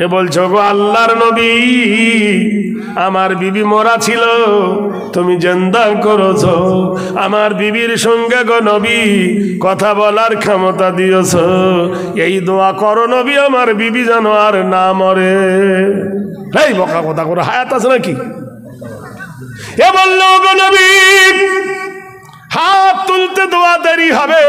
এ বলছো গো আল্লাহর নবী আমার বিবি মরা ছিল তুমি জিন্দা করেছো, আমার বিবির সঙ্গে গো নবী কথা বলার ক্ষমতা দিয়েছো, এই দোয়া করো নবী আমার বিবি যেন আর না মরে। এই বকা কথা করে হায়াত আছে নাকি? এ বললো গো নবী হাত তুলতে দোয়া দেরি হবে,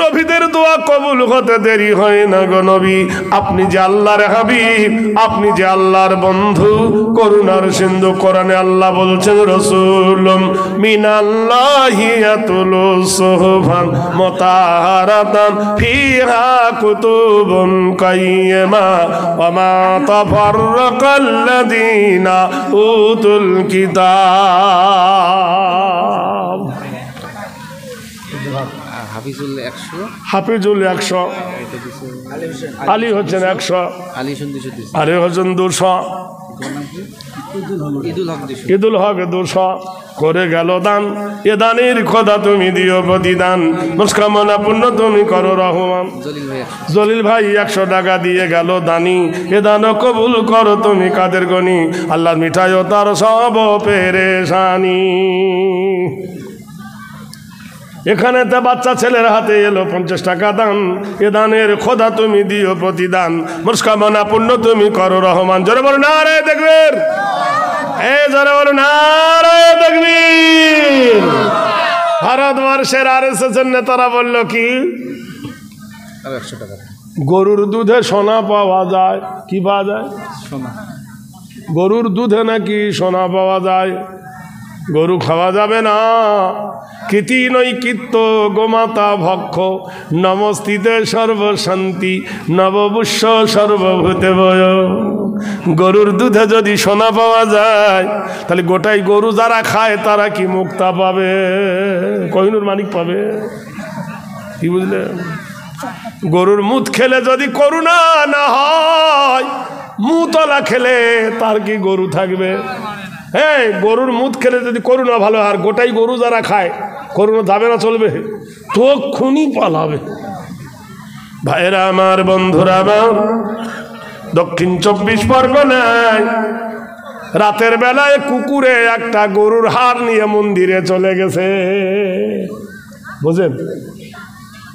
নবীদের দোয়া কবুল হতে দেরি হয় না গো নবী। আপনি যে আল্লাহর হাবিব, আপনি যে আল্লাহর বন্ধু, করুণার সিন্ধু। কোরআনে আল্লাহ বলছেন রাসূলুম মিনাল্লাহি ইয়াতুলু সুহফান মুতাহারাতান ফিহা কুতুবুন কাইয়্যিমা ওয়া মা তাফাররাকাল্লাযীনা উতুল কিতাব। হাফিজুল 100, হাফিজুল 100, আলী হচ্ছেন 100, আলী হোসেন 200, আলী হোসেন 200, ঈদুল হক 200, ঈদুল হক 200 করে গেল দান। এ দানের খোদা তুমি দিও প্রতিদান, মুসকামনা পূর্ণ তুমি করো রহমান। জলিল ভাই 100, জলিল ভাই 100 টাকা দিয়ে গেল দানি। এ দান কবুল করো তুমি কাদের গনি, আল্লাহর মিঠাই ও তার সব পেরেশানি। এখানে তো বাচ্চা ছেলের হাতে এলো 50 টাকা দান। এ দানের খোদা তুমি দিও প্রতিদান, মুসকামনা পূর্ণ তুমি করো রহমান। জোরে বলো নারে তাকবীর, জোরে বলো নারে তাকবীর। ভারতবর্ষের RSS এর নেতারা বলল কি, আর 100 টাকা গরুর দুধে সোনা পাওয়া যায়। কি পাওয়া যায়? সোনা। গরুর দুধে নাকি সোনা পাওয়া যায়। গরু খাওয়া যাবে না। কীতি নৈকিত্য গোমাতা ভক্ষ, নমস্তিতে সর্বশান্তি নববুষ্য সর্বভূতে বয়। গরুর দুধে যদি সোনা পাওয়া যায়, তাহলে গোটাই গরু যারা খায় তারা কি মুক্তা পাবে? কোহিনূর মানিক পাবে। কি বুঝলেন? গরুর মুত খেলে যদি করুণা না হয়, মুতলা খেলে তার কি গরু থাকবে? হ্যাঁ, গরুর মুত খেলে যদি করুণা ভালো, আর গোটাই গরু যারা খায় করুণা যাবে না, চলবে তো খুনি পালাবে। ভাইরা আমার, বন্ধুরা আমার, দক্ষিণ 24 পরগনায় রাতের বেলায় কুকুরে একটা গরুর হাড় নিয়ে মন্দিরে চলে গেছে। বুঝেন,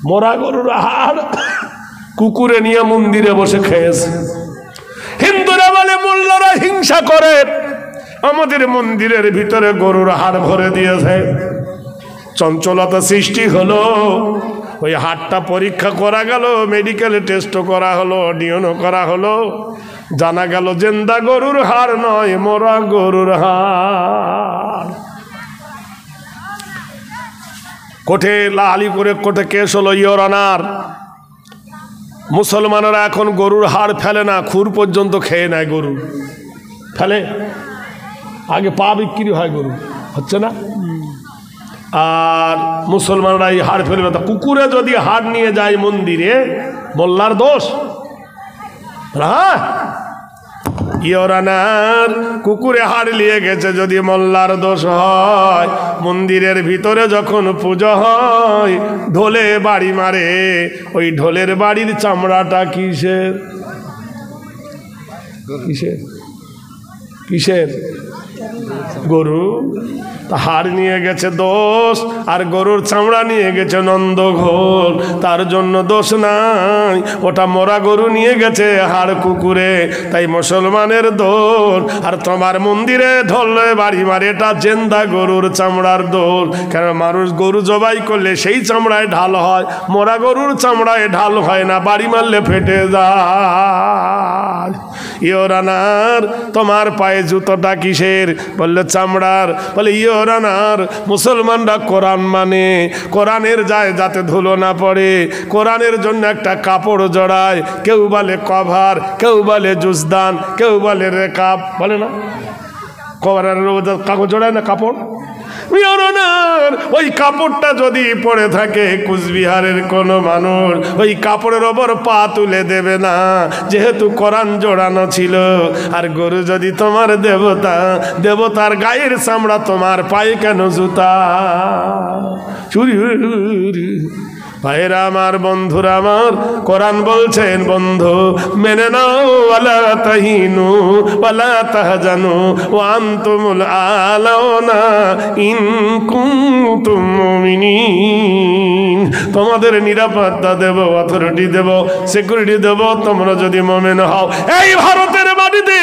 মরা গরুর হাড় কুকুরে নিয়ে মন্দিরে বসে খেয়েছে। হিন্দুরা বলে মোল্লারা হিংসা করে, আমাদের মন্দিরের ভিতরে গরুর হাড় ভরে দিয়েছে। চঞ্চলতা সৃষ্টি হলো। ওই হাড়টা পরীক্ষা করা গেল, মেডিকেলে টেস্টও করা হলো, ডিএনও করা হলো। জানা গেল জিন্দা গরুর হাড় নয়, মরা গরুর হাড়। কোর্টে আলিপুরে কোর্টে কেস হলো, ইওর অনার, মুসলমানেরা এখন গরুর হাড় ফেলে না, খুর পর্যন্ত খেয়ে নেয়। গরু ফেলে, আগে পা বিক্রি হয়, গরু হচ্ছে না। আর মুসলমানরা এই হাড় ফেলবে না। কুকুরে যদি হাড় নিয়ে যায় মন্দিরে, মোল্লার দোষ। হ্যাঁ, ইয়োরানার কুকুরে হাড় নিয়ে গেছে, যদি মোল্লার দোষ হয়। মন্দিরের ভিতরে যখন পুজো হয়, ঢোলে বাড়ি মারে। ওই ঢোলের বাড়ির চামড়াটা কিসের? কিসের? কিসের? গরু। হাড় নিয়ে গেছে দোষ, আর গরুর চামড়া নিয়ে গেছে নন্দঘোল। তার জন্য দোষ নাই, ওটা মরা গরু নিয়ে গেছে হাড় কুকুরে, তাই মুসলমানের দোষ। আর তোমার মন্দিরে ঢোলে বাড়ি মারে, এটা জেন্দা গরুর চামড়ার দোষ। কারণ মানুষ গরু জবাই করলে সেই চামড়ায় ঢাল হয়, মরা গরুর চামড়ায় ঢাল হয় না, বাড়ি মারলে ফেটে যায়। ইয়োরানার, তোমার পায়ে জুতোটা কিসের? বললে চামড়ার। বলে ইয়োরানার, মুসলমানরা কোরআন মানে, কোরআনের যায় যাতে ধুলো না পড়ে, কোরআনের জন্য একটা কাপড় জড়ায়। কেউ বলে কভার, কেউ বলে জুসদান, কেউ বলে রেকাব, বলে না কভারের কাগজ জড়ায় না কাপড়। ওই কাপড়টা যদি পড়ে থাকে, কুচবিহারের কোনো মানুষ ওই কাপড়ের ওপর পা তুলে দেবে না, যেহেতু কোরআন জোড়ানো ছিল। আর গরু যদি তোমার দেবতা, দেবতার গায়ের চামড়া, তোমার পায়ে কেন জুতা? চুরি ভাইরা আমার, বন্ধুরা আমার, কোরআন বলছেন বন্ধু মেনে নাও, ওয়ালা তাহিনু ওয়ালা তাহজানু ওয়া আনতুমুল আলাউনা ইন কুনতুম মুমিনিন। তোমাদের নিরাপত্তা দেব, অথরিটি দেব, সিকিউরিটি দেব তোমরা যদি মুমিন হও। এই ভারতের মাটিতে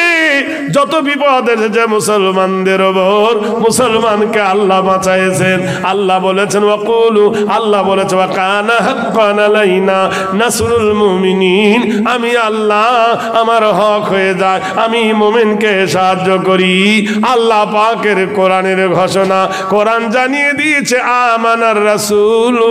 যত বিপদ এসেছে মুসলমানদের ওপর, মুসলমানকে আল্লাহ বাঁচাইছেন। আল্লাহ বলেছেন ওয়াকুলু, আল্লাহ বলেছে ওয়া কানা হাক্কান আলাইনা নাসরুল মুমিনিন। আমি আল্লাহ, আমার হক হয়ে যায়, আমি মুমিনকে সাহায্য করি। আল্লাহ পাকের কোরআনের ঘোষণা, কোরআন জানিয়ে দিয়েছে আমানার রাসূলু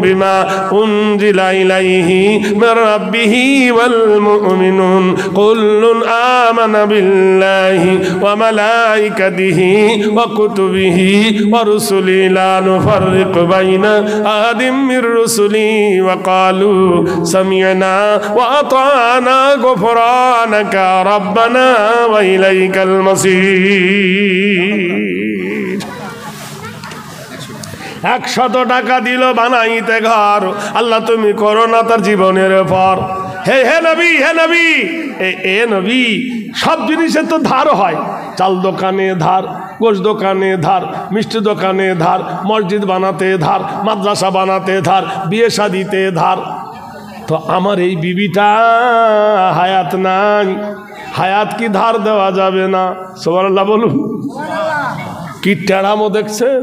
বিমা উনজিলা ইলাইহি মির রাব্বিহি ওয়াল মুমিনুন কুল্লুন আমানা বিল্লাহি ওয়া মালাইকাতিহি ওয়া কুতুবিহি ওয়া রুসুলিহি লা নুফাররিকু বাইনা আহাদিম মির রুসুলি ওয়া ক্বালু সামি'না ওয়া আতা'না গুফরানাকা রাব্বানা ওয়া ইলাইকাল মাসির। 100 টাকা দিল বানাইতে ঘর, আল্লাহ তুমি করো না তার জীবনের পর। হে হে নবী, হে নবী, এ নবী, সব জিনিসের তো ধার হয়। চাল দোকানে ধার, গোশ দোকানে ধার, মিষ্টি দোকানে ধার, মসজিদ বানাতে ধার, মাদ্রাসা বানাতে ধার, বিয়ে শাদিতে ধার। তো আমার এই বিবিটা হায়াত নাই, হায়াত কি ধার দেওয়া যাবে না? সুবহানাল্লাহ বলুন। কি টেড়ামো দেখছেন?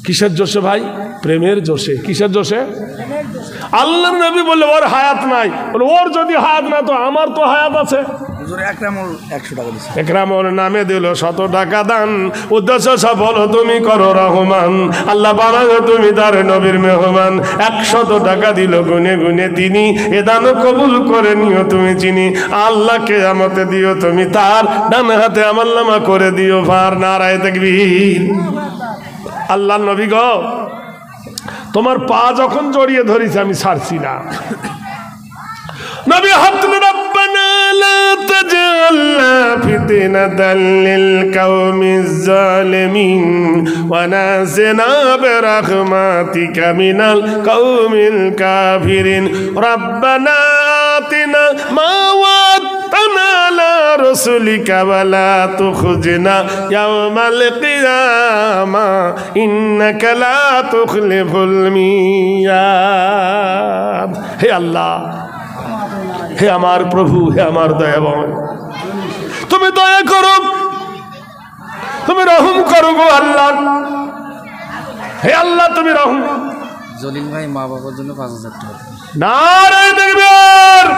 কিসের জোশে ভাই? প্রেমের জোশে। কিসের জোশে? আল্লাহর নবী বললে ওর হায়াত নাই, ওর যদি হায়াত না তো আমার তো হায়াত আছে। একরামুল নামে দিল 100 টাকা দান, উদ্দেশ্য সফল তুমি করো রহমান। আল্লাহ বানানো তুমি তার নবীর মেহমান। 100 টাকা দিল গুনে গুনে তিনি, এ দান কবুল করে নিও তুমি চিনি। আল্লাহকে আমাতে দিও তুমি তার, ডান হাতে আমলনামা করে দিও ভার। নারায়ে তাকবীর। আল্লাহ নবী গো, তোমার পা যখন জড়িয়ে ধরেছে আমি ছাড়ছি না। নবী হাত তুলে রব্বানা লা তাজআলনা ফিতনাতাল লিল কওমিজ জালিমিন ওয়া নাজিনা বিরাহমাতিকা মিনাল কওমিল কাফিরিন। রব্বানা আতিনা মা ওয়া'আদতানা আলা রাসূলিকা ওয়া লা তুখজিনা ইয়াওমাল কিয়ামা ইন্নাকা লা তুখলিফুল মিয়াদ। হে আল্লাহ, হে আমার প্রভু, হে আমার দয়াময়, তুমি দয়া করো, তুমি রহম করো গো আল্লাহ। হে আল্লাহ তুমি রহম। জলিল ভাই মা বাবার জন্য 5000 টাকা। নারায়ে তাকবীর।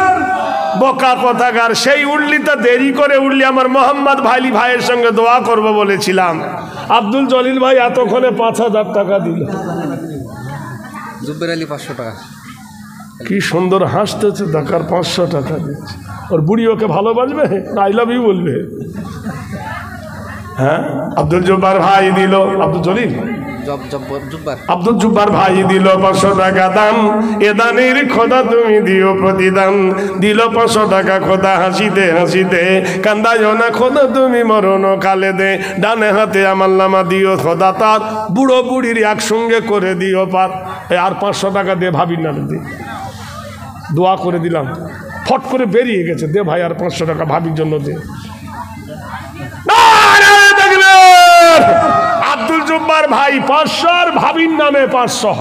বোকা কথাকার, সেই উল্লিটা দেরি করে উঠলি। আমার মোহাম্মদ ভাইলি ভাইয়ের সঙ্গে দোয়া করব বলেছিলাম। আব্দুল জলিল ভাই এতক্ষণে 5000 টাকা দিল। জুব্বের আলী 500 টাকা। কি সুন্দর হাসতেছে, ঢাকার 500 টাকা দিচ্ছে। ওর বুড়ি ওকে ভালোবাসবে, আই লাভ ইউ বলবে। হ্যাঁ, আব্দুল জব্বার ভাই দিল, আব্দুল জলিল আব্দুল জব্বার ভাই দিল 500 টাকা দান। এ দানের খোদা তুমি দিও প্রতিদান। দিল 500 টাকা খোদা হাসিতে হাসিতে, কান্দায়ও না খোদা তুমি মরণ কালে দে। ডানে হাতে আমলনামা দিও খোদা তার, বুড়ো বুড়ির একসঙ্গে করে দিও পার। আর 500 টাকা দে, ভাবির নামে দে। দোয়া করে দিলাম, ফট করে বেরিয়ে গেছে। দে ভাই আর 500 টাকা ভাবির জন্য দে। আব্দুল জব্বার ভাই 500 আর ভাবির নামে 500,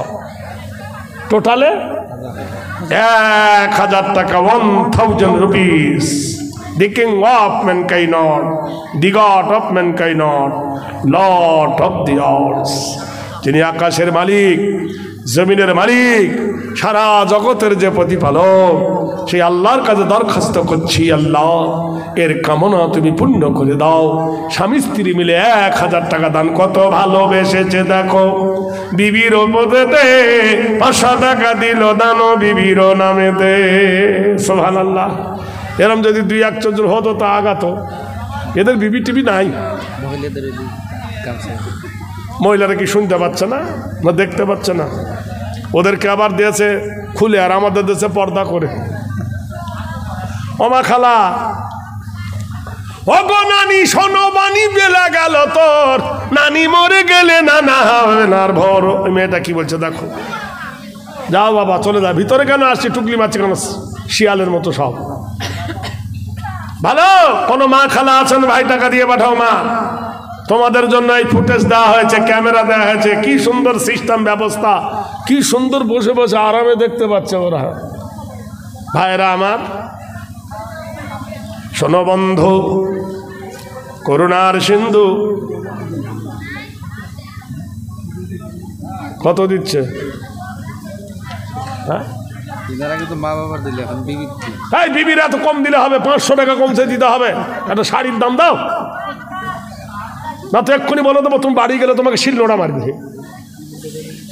টোটালে 1000 টাকা। 1000 rupees. The king of mankind, the god of mankind, lord of the earth, যিনি আকাশের মালিক, জমিনের মালিক, সারা জগতের যে প্রতিপালক, সেই আল্লাহর কাছে দরখাস্ত করছি, আল্লাহ এর কামনা তুমি পূর্ণ করে দাও। স্বামী স্ত্রী মিলে 1000 টাকা দান, কত ভালোবেসেছে দেখো। বিবির ওপরেতে 500 টাকা দিল দান, বিবির নামেতে। সুবহানাল্লাহ। এরম যদি 2-1 জন হতো তা আগাতো। এদের বিবি টিভি নাই। মহিলারা কি শুনতে পাচ্ছে না, না দেখতে পাচ্ছে না? ওদেরকে আবার দিয়েছে খুলে, আর আমাদের দেশে পর্দা করে। ওমা খালা, ওগো নানি শোনো বাণী বেলা গেল তোর, নানি মরে গেলে নানা হবে না আর ভর। ওই মেয়েটা কি বলছে দেখো, যাও বাবা চলে যা, ভিতরে কেন আসছি, টুকলি মারছি কেন শিয়ালের মতো সব। ভালো কোনো মা খালা আছেন ভাই, টাকা দিয়ে পাঠাও মা, তোমাদের জন্য এই ফুটেজ দেওয়া হয়েছে, ক্যামেরা দেওয়া হয়েছে, কি সুন্দর সিস্টেম ব্যবস্থা, কি সুন্দর বসে বসে আরামে দেখতে পাচ্ছে ওরা। ভাইরা আমার শোনো বন্ধু, করুণার সিন্ধু কত দিচ্ছে? হ্যাঁ এনারা কিন্তু মা বাবার দিলে, এখন বিবি এই বিবির এত কম দিলে হবে? 500 টাকা কমছে দিতে হবে। একটা শাড়ির দাম দাও না তো, এক্ষুনি বলে দেবো তুমি বাড়ি গেলে তোমাকে শিলনোড়া মারবে।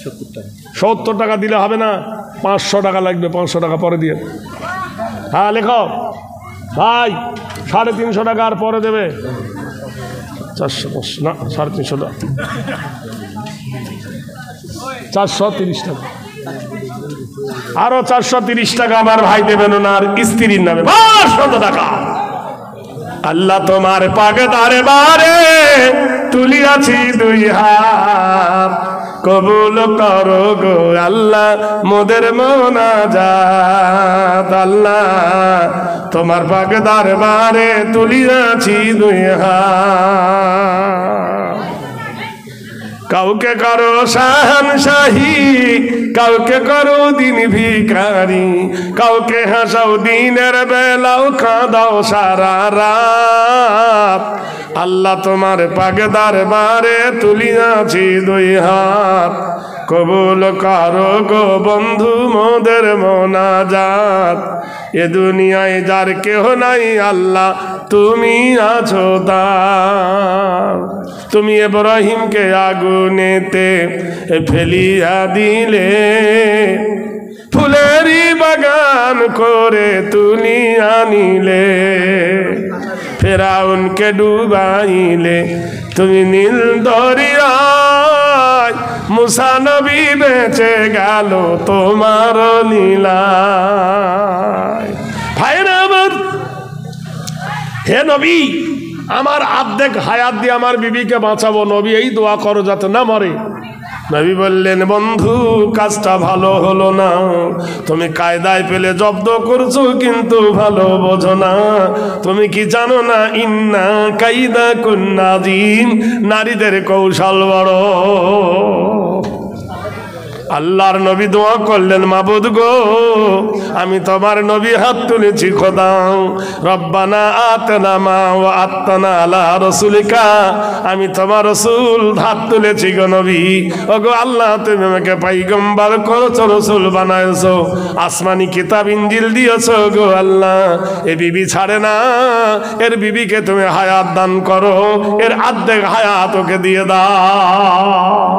70 টাকা। 70 টাকা দিলে হবে না, 500 টাকা লাগবে। 500 টাকা পরে দিয়ে, হ্যাঁ লেখো ভাই, 350 টাকা আর পরে দেবে। 400 না 350 টাকা, 430 টাকা, আরো 430 টাকা আমার ভাই দেবেন ওনার স্ত্রীর নামে, 500 টাকা। আল্লাহ তোমার পাকে দরবারে তুলিয়াছি 2 হাত, কবুল করো গো আল্লাহ মোদের মোনাজাত। আল্লাহ তোমার পাকে দরবারে তুলিয়াছি 2 হাত। কাউকে করো শাহনশাহী, কাউকে করো দিন ভিখারি, কাউকে হাসাও দিনের বেলাও কাঁদাও সারা রাত। আল্লাহ তোমার পাকে দরবারে তুলিয়াছি 2 হাত, কবুল করো গো বন্ধু মোদের মোনাজাত। এ দুনিয়ায় যার কেহ নাই আল্লাহ তুমি আছো তার। তুমি ইব্রাহিমকে আগুনেতে ফেলিয়া দিলে, ফুলেরই বাগান করে তুলিয়া নিলে, ফেরাউনকে ডুবাইলে তুমি নীল দরিয়ায়, মুসা নবী বেঁচে গেল তোমার লীলায়। ভাইরা আমার, হে নবী আমার আর্ধেক হায়াত দিয়ে আমার বিবিকে বাঁচাবো, নবী এই দোয়া করো যাতে না মরে। নবী বললেন বন্ধু কাজটা ভালো হলো না, তুমি কায়দায় পেলে জব্দ করছো কিন্তু ভালো বোঝো না। তুমি কি জানো না, ইন্না কাইদা কুন্নাজিম, নারীদের কৌশল বড়। আল্লাহর নবী দোয়া করলেন, মাবুদ গো আমি তোমার নবী হাত তুলেছি খোদা, রব্বানা আতনা মা ওয়া আত্তানা আলা রাসূলিকা, আমি তোমার রাসূল হাত তুলেছি গো নবী। ওগো আল্লাহ তুমি আমাকে পয়গম্বর করেছো, রাসূল বানাইছো, আসমানি কিতাব ইনজিল দিয়েছো গো আল্লাহ। এ বিবি ছাড়ে না, এর বিবিকে তুমি হায়াত দান করো, এর অর্ধেক হায়াত ওকে দিয়ে দাও।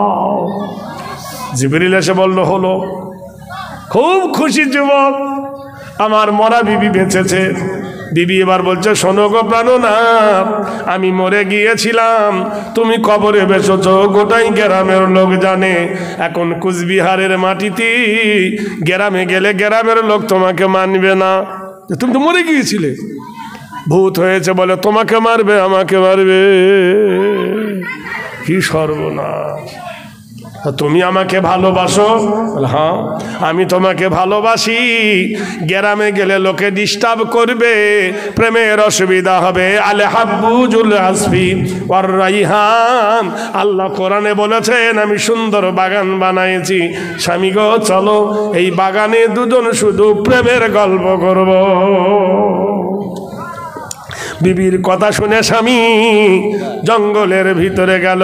জিবরিল এসে বলল হলো। খুব খুশি যুবক, আমার মরা বিবি বেঁচেছে। বিবি এবার বলছে শোনো গো প্রাণনাথ, আমি মরে গিয়েছিলাম, তুমি কবরে বেসেছ, গোটাই গ্রামের লোক জানে। এখন কুচবিহারের মাটিতে গ্রামে গেলে গ্রামের লোক তোমাকে মানবে না, তুমি তো মরে গিয়েছিলে। ভূত হয়েছে বলে তোমাকে মারবে, আমাকে মারবে, কি সর্বনাশ। তুমি আমাকে ভালোবাসো? হ্যাঁ আমি তোমাকে ভালোবাসি। গ্রামে গেলে লোকে ডিস্টার্ব করবে, প্রেমের অসুবিধা হবে। আলে হাব্বুজুল আসফি ওয়ার রাইহান, আল্লাহ কোরআনে বলেছেন আমি সুন্দর বাগান বানাইছি। স্বামী গো চলো এই বাগানে দুজন শুধু প্রেমের গল্প করব। বিবির কথা শুনে স্বামী জঙ্গলের ভিতরে গেল।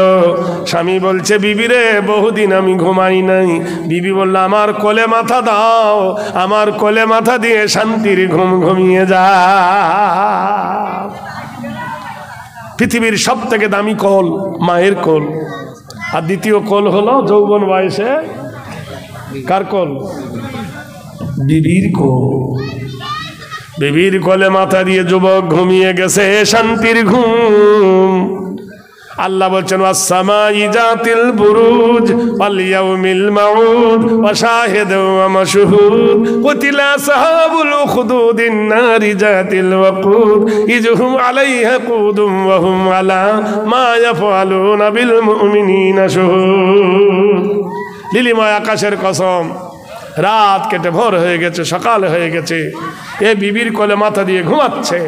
স্বামী বলছে বিবিরে বহুদিন আমি ঘুমাই নাই। বিবি বলল আমার কোলে মাথা দাও, আমার কোলে মাথা দিয়ে শান্তির ঘুম ঘুমিয়ে যা। পৃথিবীর সব থেকে দামি কোল মায়ের কোল, আর দ্বিতীয় কোল হলো যৌবন বয়সে কার কোল? বিবির কোল। বিবির কোলে মাথা দিয়ে যুবক ঘুমিয়ে গেছে শান্তির ঘুম। আল্লাহ বলছেন ওয়াস-সামাই যাতিল বুরুজ ওয়াল ইয়াউমিল মাউদ ওয়া শাহিদু ওয়া মাশহুদ কুতিলা আসহাবুল উখদুদিন নারি যাতিল ওয়াকুদ ইযহুম আলাইহা কুদুম ওয়া হুম আলা মা ইয়াফআলুনা বিল মুমিনিনা শুহুদ। লিলিময় আকাশের কসম, রাত কেটে ভোর হয়ে গেছে, সকাল হয়ে গেছে, এ বিবির কোলে মাথা দিয়ে ঘুমাচ্ছে,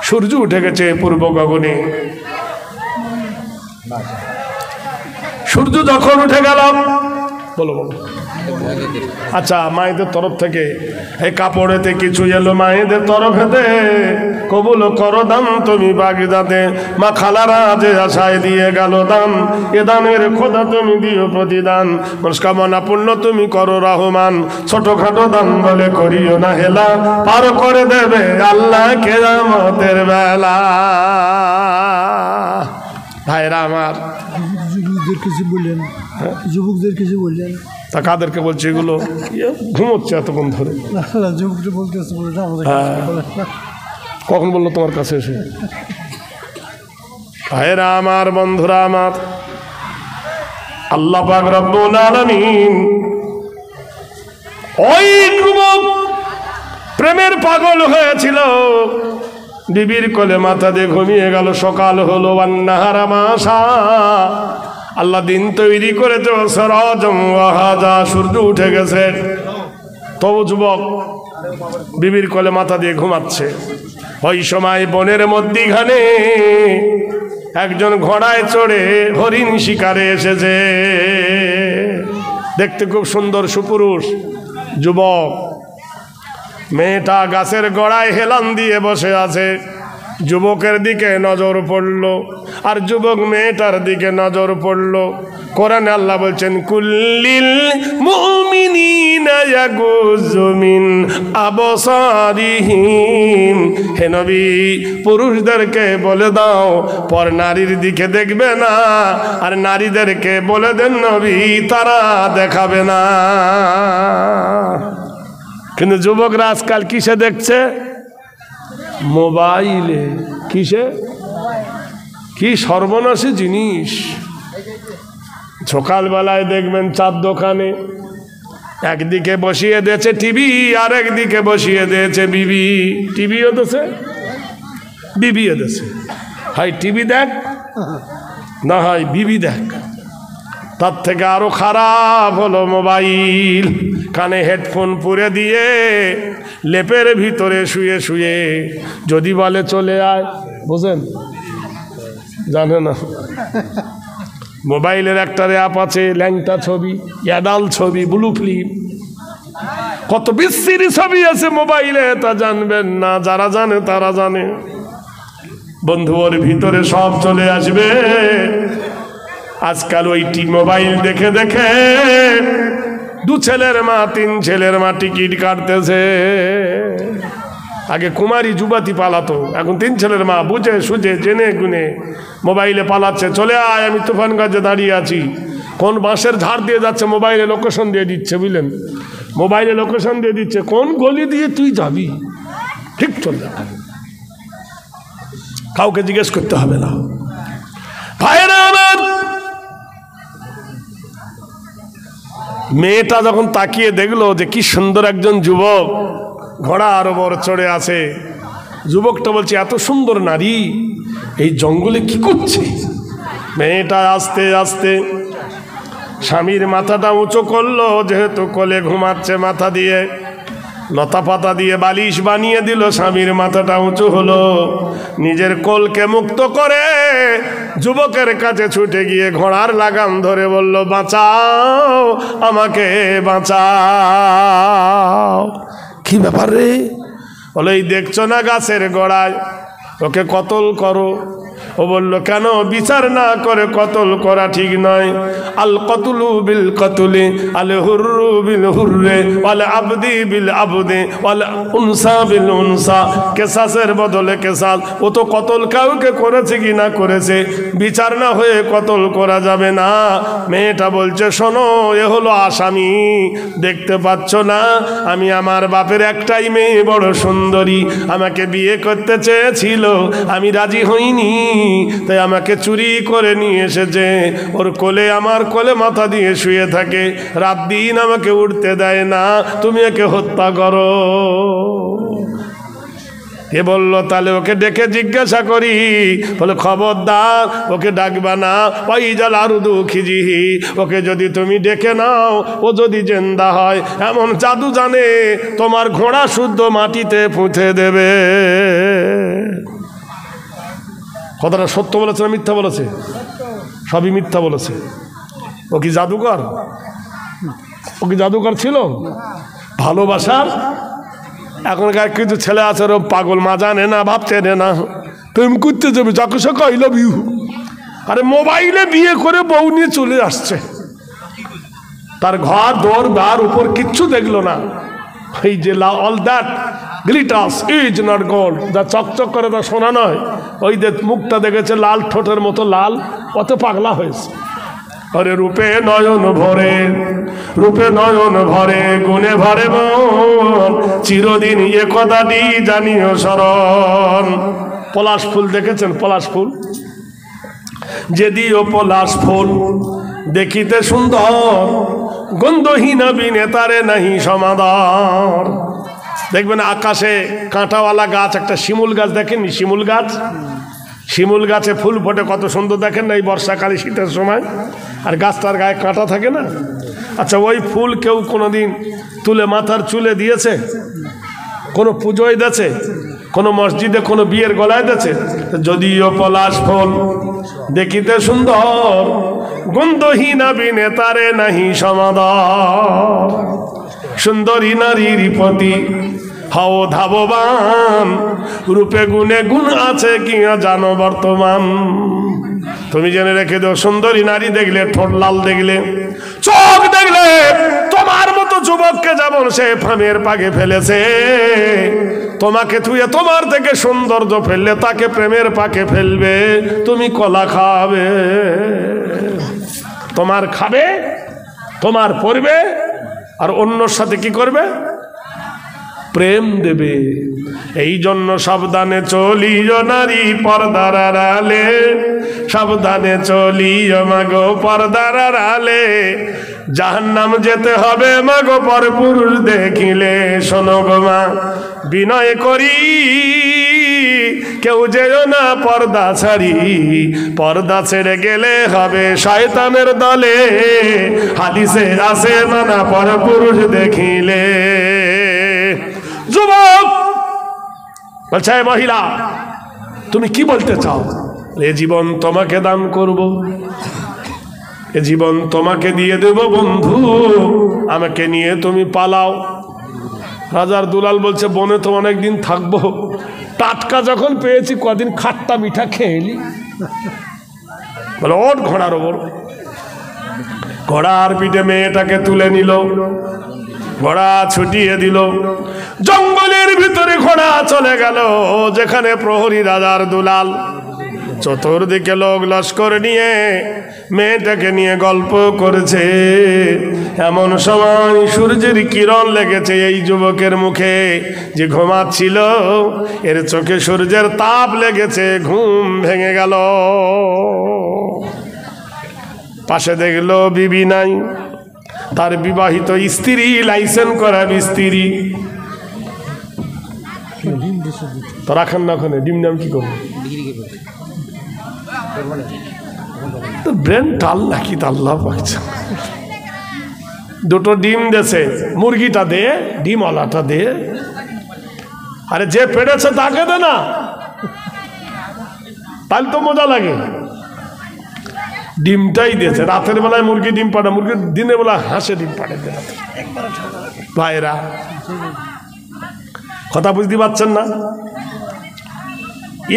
সূর্য উঠে গেছে পূর্ব গগনে। সূর্য যখন উঠে গেল, বলো বলো, আচ্ছা মায়েদের তরফ থেকে এই কাপড়েতে কিছু এলো মায়েদের তরফেতে, কবুল করো দান তুমি বাগদাদে, মা খালারা যে আশায় দিয়ে গেল দান, এ দানের খোদা তুমি দিও প্রতিদান, মনস্কামনা পূর্ণ তুমি করো রহমান, ছোটখাটো দান বলে করিও না হেলা, পার করে দেবে আল্লাহ কিয়ামতের বেলা। ভাইরা আমার, যুবকদের কিছু বললেন, যুবকদের কিছু বললেন। তা কাদেরকে বলছে এগুলো? ঘুমোচ্ছে এতক্ষণ ধরে। যুবকদের বলতেছে, কখন বললো তোমার কাছে এসে? ভাইরা আমার, বন্ধুরা আমার, আল্লাহ পাক রব্বুল আলামিন ওই যুবক প্রেমের পাগল হয়েছিল, বিবির কোলে মাথা দিয়ে ঘুমিয়ে গেল, সকাল হলো, ওয়ান্নাহারা মাশা, আল্লাহ দিন তৈরি করেছে, সরজম ওয়াহাজা, সূর্য উঠে গেছে, তবু যুবক বিবির কোলে মাথা দিয়ে ঘুমাচ্ছে। ওই সময় বনের মধ্যিখানে একজন ঘোড়ায় চড়ে হরিণ শিকারে এসেছে, দেখতে খুব সুন্দর সুপুরুষ যুবক। মেয়েটা গাছের গোড়ায় হেলান দিয়ে বসে আছে, যুবকের দিকে নজর পড়ল, আর যুবক মেয়েটার দিকে নজর পড়ল। কোরআনে আল্লাহ বলছেন কুল্লিল মুমিনিনা ইয়াগুযু মিন আবসারিহিম, হে নবী পুরুষদেরকে বলে দাও পর নারীর দিকে দেখবে না, আর নারীদেরকে বলে দেন নবী তারা দেখাবে না। কিন্তু যুবকরা আজকাল কিসে দেখছে? মোবাইলে। কিসে? কি সর্বনাশী জিনিস। সকালবেলায় দেখবেন চার দোকানে একদিকে বসিয়ে দিয়েছে টিভি, আর একদিকে বসিয়ে দিয়েছে বিবি। টিভিও দেছে, বিবিও দেছে, হয় টিভি দেখ না হয় বিবি দেখ। তার থেকে আরো খারাপ হলো মোবাইল, কানে হেডফোন পুরে দিয়ে লেপের ভিতরে শুয়ে শুয়ে যদি বলে চলে আয়, বুঝেন, জানে না মোবাইলের একটা অ্যাপ আছে, ল্যাংটা ছবি, অ্যাডাল ছবি, ব্লু ফিল্ম, কত বিশ্রী ছবি আছে মোবাইলে, তা জানবেন না, যারা জানে তারা জানে। বন্ধু, ওর ভিতরে সব চলে আসবে। আজকাল ওইটি মোবাইল দেখে দেখে দু ছেলের মা, তিন ছেলের মা টিকিট কাটতেছে। আগে কুমারী যুবতী পালাতো, এখন তিন ছেলের মা বুঝে সুঝে জেনে গুনে মোবাইলে পালাচ্ছে। চলে আয়, আমি তুফানগঞ্জে দাঁড়িয়ে আছি, কোন বাঁশের ঝাড় দিয়ে যাচ্ছে মোবাইলে লোকেশন দিয়ে দিচ্ছে, বুঝলেন, মোবাইলে লোকেশন দিয়ে দিচ্ছে, কোন গলি দিয়ে তুই যাবি, ঠিক চলে যাবে, কাউকে জিজ্ঞেস করতে হবে না। ভাইরা আমার, মেয়েটা যখন তাকিয়ে দেখলো যে কি সুন্দর একজন যুবক ঘোড়ার ওপর চড়ে আছে, যুবকটা বলছে এত সুন্দর নারী এই জঙ্গলে কি করছে? মেয়েটা আস্তে আস্তে স্বামীর মাথাটা উঁচু করলো, যেহেতু কোলে ঘুমাচ্ছে, মাথা দিয়ে লতা পাতা দিয়ে বালিশ বানিয়ে দিল, স্বামীর মাথাটা উঁচু হলো, নিজের কোলকে মুক্ত করে যুবকের কাছে ছুটে গিয়ে ঘোড়ার লাগাম ধরে বলল, বাঁচাও আমাকে, বাঁচাও। কি ব্যাপার রে? বলে, এই দেখছো না গাছের গোড়ায়, ওকে কতল করো। ও বলল, কেন? বিচার না করে কতল করা ঠিক নয়। আল কতলু বিল কতলে, আল হুররু বিল হুররে, ওয়াল আবদি বিল আবদে, ওয়াল উনসা বিল উনসা, কেসাসের বদলে কেসাস। ও তো কতল কাউকে করেছে কি না করেছে, বিচার না হয়ে কতল করা যাবে না। মেয়েটা বলছে, শোনো, এ হলো আসামি, দেখতে পাচ্ছ না আমি আমার বাপের একটাই মেয়ে, বড় সুন্দরী, আমাকে বিয়ে করতে চেয়েছিল, আমি রাজি হইনি, তাই আমাকে চুরি করে নিয়ে এসেছে। ওর কোলে আমার কোলে মাথা দিয়ে শুয়ে থাকে, রাত দিন আমাকে উঠতে দেয় না, তুমি একে হত্যা করো। এ বলল তাহলে ওকে ডেকে জিজ্ঞাসা করি। বলে খবরদার ওকে ডাকবা না, পাইজাল আরু দুঃখিজিহি, ওকে যদি তুমি ডেকে নাও, ও যদি জেন্দা হয় এমন জাদু জানে তোমার ঘোড়া শুদ্ধ মাটিতে পুঁতে দেবে। কথাটা সত্য বলেছে না মিথ্যা বলেছে? সবই মিথ্যা বলেছে। ও কি জাদুকর? ও কি জাদুকর ছিল? ভালোবাসার এখনকার কিছু ছেলে আছে ওর পাগল, মা জানে না, ভাবতে না, প্রেম করতে যাবে যাকে সে আই লাভ ইউ, আরে মোবাইলে বিয়ে করে বউ নিয়ে চলে আসছে, তার ঘর দোর বার উপর কিচ্ছু দেখলো না। এই যে all that glitters is not gold, যা চকচক করে তা সোনা নয়। ওই যে মুখটা দেখেছে লাল, ঠোঁটের মতো লাল, অত পাগলা হয়েছে। আরে রূপে নয়ন ভরে, রূপে নয়ন ভরে, গুণে ভরে মন, চিরদিন এ কথাটি জানিও স্মরণ। পলাশ ফুল দেখেছেন? পলাশ ফুল যদিও পলাশ ফুল দেখিতে সুন্দর, গন্ধহীন বিনে তারে নাহি সমাদর। দেখবেন আকাশে কাঁটাওয়ালা গাছ, একটা শিমুল গাছ দেখেননি? শিমুল গাছ, শিমুল গাছে ফুল ফোটে কত সুন্দর, দেখেন না? এই বর্ষাকালে শীতের সময়, আর গাছটার গায়ে কাঁটা থাকে না? আচ্ছা, ওই ফুল কেউ কোনোদিন তুলে মাথার চুলে দিয়েছে? কোনো পুজোয় দিয়েছে? কোনো মসজিদে কোনো বিয়ের গলায় দিয়েছে? যদিও পলাশ ফুল দেখিতে সুন্দর, গন্ধহীন বিনে তারে নাহি সমাদর। সুন্দরী নারীর প্রতি হও ধাববান, রূপে গুণে গুণ আছে কি জানো বর্তমান। তুমি জেনে রেখে দাও, সুন্দরী নারী দেখলে, ঠোঁট লাল দেখলে, চোখ দেখলে, তোমার মতো যুবককে যেমন সে ফামের পাগে ফেলেছে, তোমাকে থুয়ে তোমার থেকে সৌন্দর্য ফেললে তাকে প্রেমের পাকে ফেলবে। তুমি কলা খাবে, তোমার খাবে, তোমার পড়বে, আর অন্যর সাথে কি করবে? প্রেম দেবে। এই জন্য সাবধানে চলিও নারী পর্দার আড়ালে, সাবধানে চলিও মাগো পর্দার আড়ালে, জাহান্নাম যেতে হবে মাগো পর পুরুষ দেখিলে। শোনো গো মা বিনয় করি, কেউ যেও না পর্দা ছাড়ি, পর্দা ছেড়ে গেলে হবে শয়তানের দলে, হাদিসে আছে মানা পর পুরুষ দেখিলে। যুবক বলছে, মহিলা তুমি কি বলতে চাও? এ জীবন তোমাকে দান করব, এ জীবন তোমাকে দিয়ে দেব বন্ধু, আমাকে নিয়ে তুমি পালাও। রাজার দুলাল বলছে, বনে তো অনেকদিন থাকবো, টাটকা যখন পেয়েছি কদিন খাট্টা মিঠা খেয়ে এলি। বলে ওঠ ঘোড়ার ওপর। ঘোড়ার পিঠে মেয়েটাকে তুলে নিল, ঘোড়া ছুটিয়ে দিল, জঙ্গলের ভিতরে ঘোড়া চলে গেল যেখানে প্রহরী রাজার দুলাল। চতুর্দিকে লোক লস্কর নিয়ে মেয়েটাকে নিয়ে গল্প করেছে। এমন সময় সূর্যের কিরণ লেগেছে এই যুবকের মুখে, যে ঘুমাচ্ছিল এর চোখে সূর্যের তাপ লেগেছে, ঘুম ভেঙে গেল। পাশে দেখলো বিবি নাই, তার বিবাহিত স্ত্রী, লাইসেন্স করা স্ত্রী। তো রাখেন না ওখানে, ডিম নাম কি করবো? ব্রেন টাল নাকি আল্লাহ পাচ্ছে। দুটো ডিম দেছে, মুরগিটা দে, ডিমওয়ালাটা দে। আরে যে পেড়েছে তাকে দে না, তাহলে তো মজা লাগে। ডিমটাই দিয়েছে। রাতের বেলায় মুরগি ডিম পাড়ে, মুরগি দিনের বেলা হাঁসে ডিম পাড়ে। ভাইরা কথা বুঝতে পারছেন না?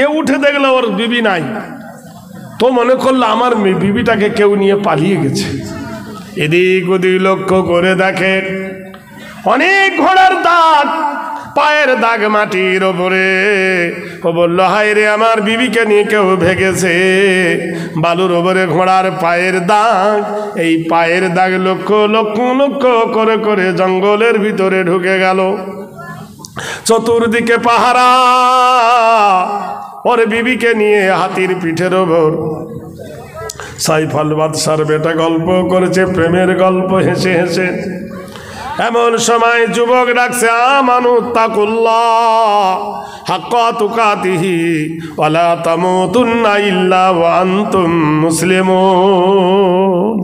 এ উঠে দেখলো ওর বিবি নাই, তো মনে করলো আমার বিবিটাকে কেউ নিয়ে পালিয়ে গেছে। এদিক ওদিক লক্ষ্য করে দেখে অনেক ঘোড়ার দাগ, পায়ের দাগ মাটির ওপরে। ও বললো, হায় রে, আমার বিবিকে নিয়ে কেউ ভেগেছে। বালুর ওপরে ঘোড়ার পায়ের দাগ, এই পায়ের দাগ লক্ষ্য লক্ষ্য লক্ষ্য করে করে জঙ্গলের ভিতরে ঢুকে গেল। চতুর্দিকে পাহারা, ওর বিবিকে নিয়ে হাতির পিঠের ওপর সাইফাল বাদশার বেটা গল্প করেছে, প্রেমের গল্প হেসে হেসে। এমন সময় যুবক ডাকছে, আমানুত্তাকুল্লাহ হাক্কা তুকাতিহি ওয়ালা তামুতুন্না ইল্লা ওয়া আনতুম মুসলিমুন।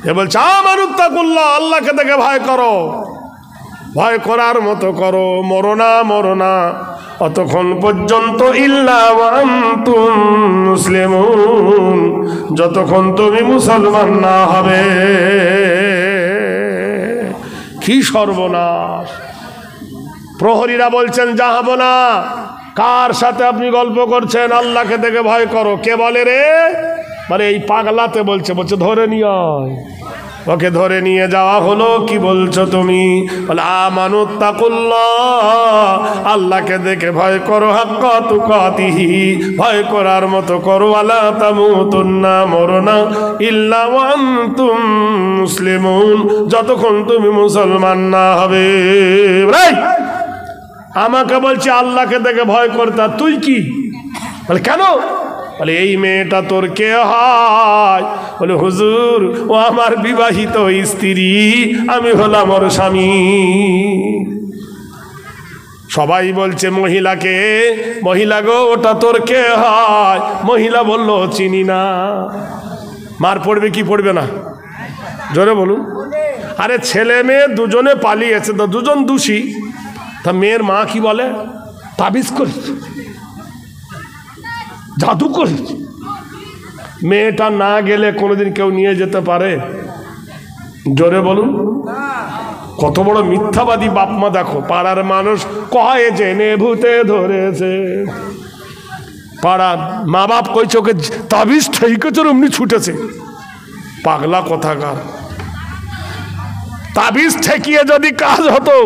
এ বলছে, আমানুত্তাকুল্লাহ, আল্লাহকে দেখে ভয় করো, ভয় করার মতো করো, মরো না মরো না অতক্ষণ পর্যন্ত, ইল্লা ওয়া আনতুম মুসলিমুন, যতক্ষণ তুমি মুসলমান না হবে। কি সর্বনাশ! প্রহরীরা বলছেন, যাবো না। কার সাথে আপনি গল্প করছেন? আল্লাহকে দেখে ভয় করো। কে বলে রে? মানে এই পাগলাতে বলছে, ধরে নিয়ে আয়। ওকে ধরে নিয়ে যাওয়া হলো। কি বলছো তুমি? বলে, আমানুত্তাকুল্লাহ, আল্লাহকে দেখে ভয় করো, হাক্কা তুকাতিহি, ভয় করার মতো করো, ওয়ালা তামুতুন্না, মরো না, ইল্লা ওয়া আনতুম মুসলিমুন, যতক্ষণ তুমি মুসলমান না হবে। আমাকে বলছি আল্লাহকে দেখে ভয় করতে, তুই কি? বলে, কেন? বলে, এই মেয়েটা তোর কে হয়? বলে, হুজুর, ও আমার বিবাহিত স্ত্রী, আমি হলাম ওর স্বামী। সবাই বলছে মহিলাকে, মহিলা গো, ওটা তোর কে হয়? মহিলা বলল, চিনি না। মার পড়বে কি পড়বে না? জোরে বলুন। আরে ছেলে মেয়ে দুজনে পালিয়েছে, তো দুজন দোষী। তা মেয়ের মা কি বলে? তাবিজ করেছে, জাদু করেছে। মেয়েটা না গেলে কোনোদিন কেউ নিয়ে যেতে পারে? জোরে বলুন। কত বড় মিথ্যাবাদী বাপ মা দেখো। পাড়ার মানুষ কয়ে জেনে ভূতে ধরেছে, পাড়ার মা বাপ কইছে ওকে তাবিজ ঠেকেছে, অমনি ছুটেছে। পাগলা কোথাকার। তাবিজ ঠেকিয়ে যদি কাজ হতো,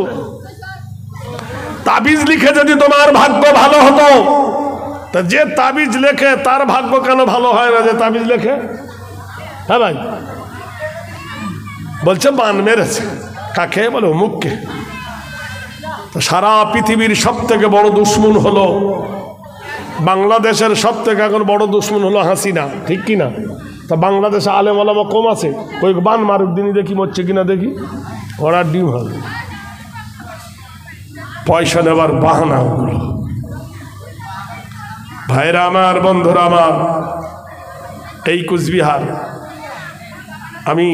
তাবিজ লিখে যদি তোমার ভাগ্য ভালো হতো, তা যে তাবিজ লেখে তার ভাগ্য কেন ভালো হয় না যে তাবিজ লেখে? হ্যাঁ ভাই, বলছে বান মেরেছে। কাকে? বলে অমুককে। সারা পৃথিবীর সব থেকে বড় দুশ্মন হলো, বাংলাদেশের সব থেকে এখন বড় দুশ্মন হলো হাসিনা, ঠিক কিনা? তা বাংলাদেশে আলেম ওলামা কম আছে, ওই বান মারুক দিনই দেখি মরছে কিনা দেখি, ওরা ডিম হবে। পয়সা নেবার বাহানা ওগুলো। ভাইরা আমার, বন্ধুরা আমার, এই কুচবিহার আমি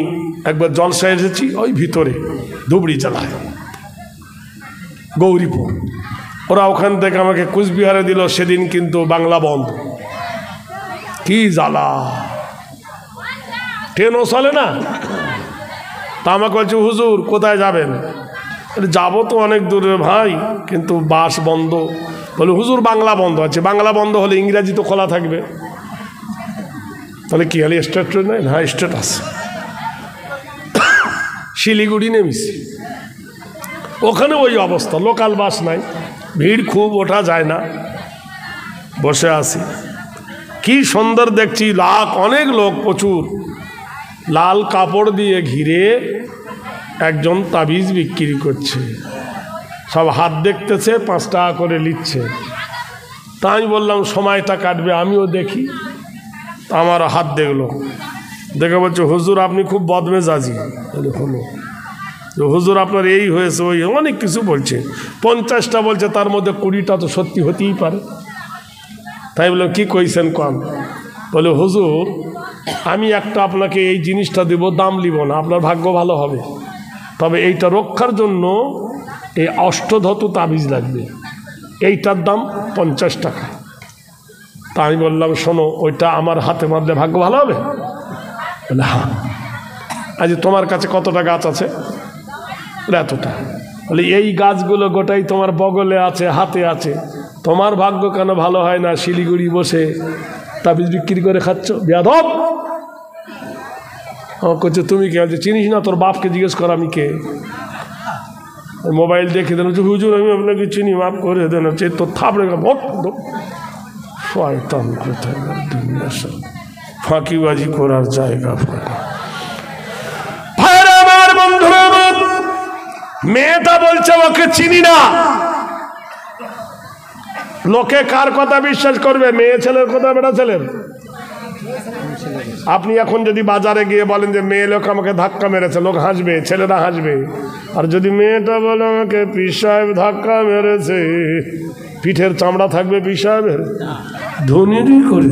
একবার জলসায় এসেছি, ওই ভিতরে ধুবড়ি জেলায় গৌরীপুর। ওরা ওখান থেকে আমাকে কুচবিহারে দিল। সেদিন কিন্তু বাংলা বন্ধ। কি জ্বালা! ট্রেনও চলে না। তা আমাকে বলছে, হুজুর কোথায় যাবেন? যাবো তো অনেক দূরে ভাই, কিন্তু বাস বন্ধ। বলে, হুজুর বাংলা বন্ধ আছে। বাংলা বন্ধ হলে ইংরাজি তো খোলা থাকবে। তাহলে কি হলে স্টেট ট্রেন নাই? হ্যাঁ, স্টেট আছে। শিলিগুড়ি নেমেছি, ওখানে ওই অবস্থা, লোকাল বাস নাই, ভিড় খুব, ওঠা যায় না। বসে আছি, কি সুন্দর দেখছি, অনেক লোক, প্রচুর, লাল কাপড় দিয়ে ঘিরে একজন তাবিজ বিক্রি করছে। সব হাত দেখতেছে, 5 টাকা করে নিচ্ছে। তা আমি বললাম সময়টা কাটবে, আমিও দেখি। আমার হাত দেখলো, দেখে বলছে, হুজুর আপনি খুব বদমেজাজি। হলো, হুজুর আপনার এই হয়েছে, ওই অনেক কিছু বলছে। 50টা বলছে, তার মধ্যে 20টা তো সত্যি হতেই পারে। তাই বললাম, কি কইছেন কম? বলে, হুজুর আমি একটা আপনাকে এই জিনিসটা দেব, দাম লিব না, আপনার ভাগ্য ভালো হবে, তবে এইটা রক্ষার জন্য এই অষ্টধাতু তাবিজ লাগবে, এইটার দাম 50 টাকা। তা আমি বললাম, শোনো, ওইটা আমার হাতে মারলে ভাগ্য ভালো হবে? বলে, হ্যাঁ। আজ তোমার কাছে কতটা গাছ আছে? এতটা। বলে, এই গাছগুলো গোটাই তোমার বগলে আছে, হাতে আছে, তোমার ভাগ্য কেন ভালো হয় না? শিলিগুড়ি বসে তাবিজ বিক্রি করে খাচ্ছ, বেয়াদব। আমার করছে, তুমি কে? আছে চিনিস না? তোর বাপকে জিজ্ঞেস কর আমি কে। মোবাইল দেখে দেন, হুজুর আমি আপনাকে চিনি, মাফ করে দেন। তোর থাপড়ে শয়তান কোথায়, ফাঁকিবাজি করার জায়গা। আমার বন্ধুরা, মেয়েটা বলছে ওকে চিনি না। লোকে কার কথা বিশ্বাস করবে, মেয়ে ছেলের কথা, বেটা ছেলের? আপনি এখন যদি বাজারে গিয়ে বলেন যে মেয়ে লোক আমাকে ধাক্কা মেরেছে, লোক হাসবে, ছেলেরা হাসবে। আর যদি মেয়েটা বলে আমাকে পীর সাহেব ধাক্কা মেরেছে, পিঠের চামড়া থাকবে পীর সাহেবের? ধনীরই করে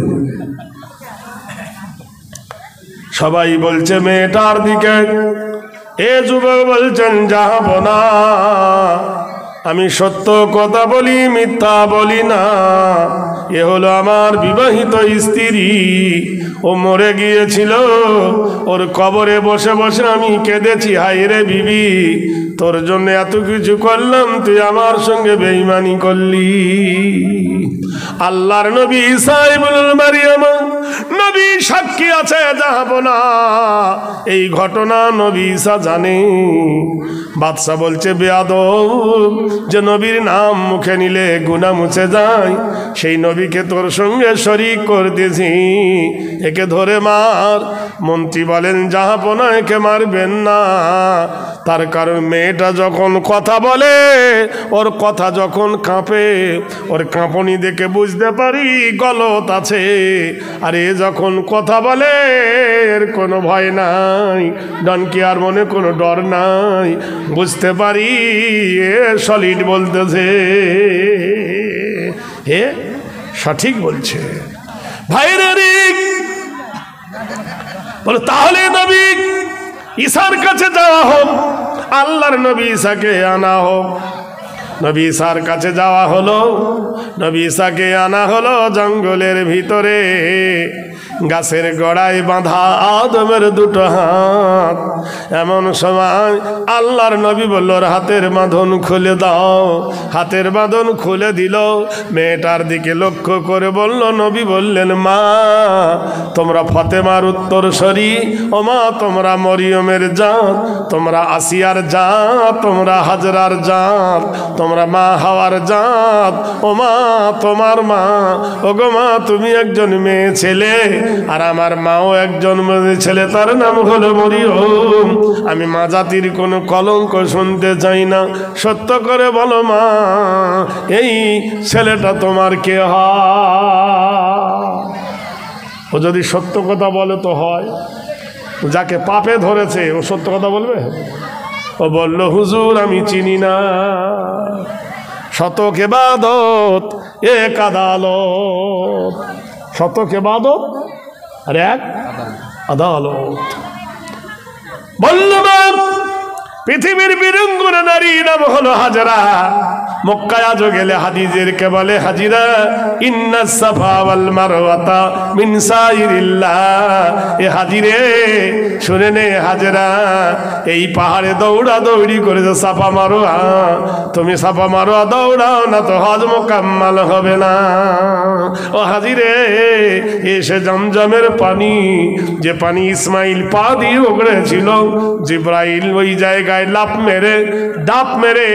সবাই বলছে মেয়েটার দিকে। এ যুবক বলছেন যাব না, আমি সত্য কথা বলি, মিথ্যা বলি না। এ হলো আমার বিবাহিত স্ত্রী, ও মরে গিয়েছিল, ওর কবরে বসে বসে আমি কেঁদেছি, হায় রে বিবি, তোর জন্য এত কিছু করলাম, তুই আমার সঙ্গে বেঈমানি করলি। আল্লাহর নবী ঈসা ইবনুল মারইয়াম, নবী সাক্ষী আছে, যাব না। এই ঘটনা নবী ঈসা জানে। বাদশা বলছে বেয়াদব, যে নবীর নাম মুখে নিলে গুনাহ মুছে যায়, সেই নবীকে তোর সঙ্গে শরীক করতেছি, একে ধরে মার। মন্ত্রী বলেন যাব না, একে মারবেন না। তার কারণ মেয়েটা যখন কথা বলে, ওর কথা যখন কাঁপে, ওর কাঁপনি দেখে বুঝতে পারি গলত আছে। আর এ যখন কথা বলে এর কোনো ভয় নাই, ডনকি আর মনে কোনো ডর নাই, বুঝতে পারি এ সলিড বলতেছে, হে সঠিক বলছে। ভাইরা রে, বলে তাহলে নবী ঈসার কাছে যাওয়া হোক, আল্লাহর নবী ঈসাকে আনা হোক। নবী ঈসার কাছে যাওয়া হলো, নবী ঈসাকে আনা হলো জঙ্গলের ভিতরে, গাছের গোড়ায় বাঁধা আদমের দুটো হাত। এমন সময় আল্লাহর নবী বলল, হাতের বাঁধন খুলে দাও। হাতের বাঁধন খুলে দিল। মেয়েটার দিকে লক্ষ্য করে বলল, নবী বললেন, মা তোমরা ফাতেমার উত্তরসূরি, ও মা তোমরা মরিয়মের জাত, তোমরা আসিয়ার জাত, তোমরা হাজরার জাত, তোমরা মা হাওয়ার জাত। ও মা তোমার মা, ও গো মা তুমি একজন মেয়ে ছেলে, আর আমার মাও একজন মেয়ে ছেলে, তার নাম হলো মরিয়ম। আমি মা জাতির কোনো কলঙ্ক শুনতে চাই না, সত্য করে বলো মা, এই ছেলেটা তোমার কে হয়? ও যদি সত্য কথা বলে তো হয়, যাকে পাপে ধরেছে ও সত্য কথা বলবে? ও বলল, হুজুর আমি চিনি না, শতক ইবাদত এক আদালত, শতক ইবাদত আর এক আদালত। বললাম পৃথিবীর বীরাঙ্গনা নারী নাম হলো হাজরা। মক্কায় আজও গেলে হাদিজেরকে বলে হাজিরা। ইন্নাস সাফা ওয়াল মারওয়াতা মিন সাইরিল্লাহ। এ হাজিরে শুনে নে হাজরা, এই পাহাড়ে দৌড়া দৌড়ি করে যে সাফা মারোয়া, তুমি সাফা মারোয়া দৌড়াও না তো হজ মোকাম্মাল হবে না। ও হাজিরে, এসে জমজমের পানি, যে পানি ইসমাইল পা দিয়ে ওগড়েছিল, জিব্রাইল ওই জায়গায় লাফ মেরে ডাব মেরে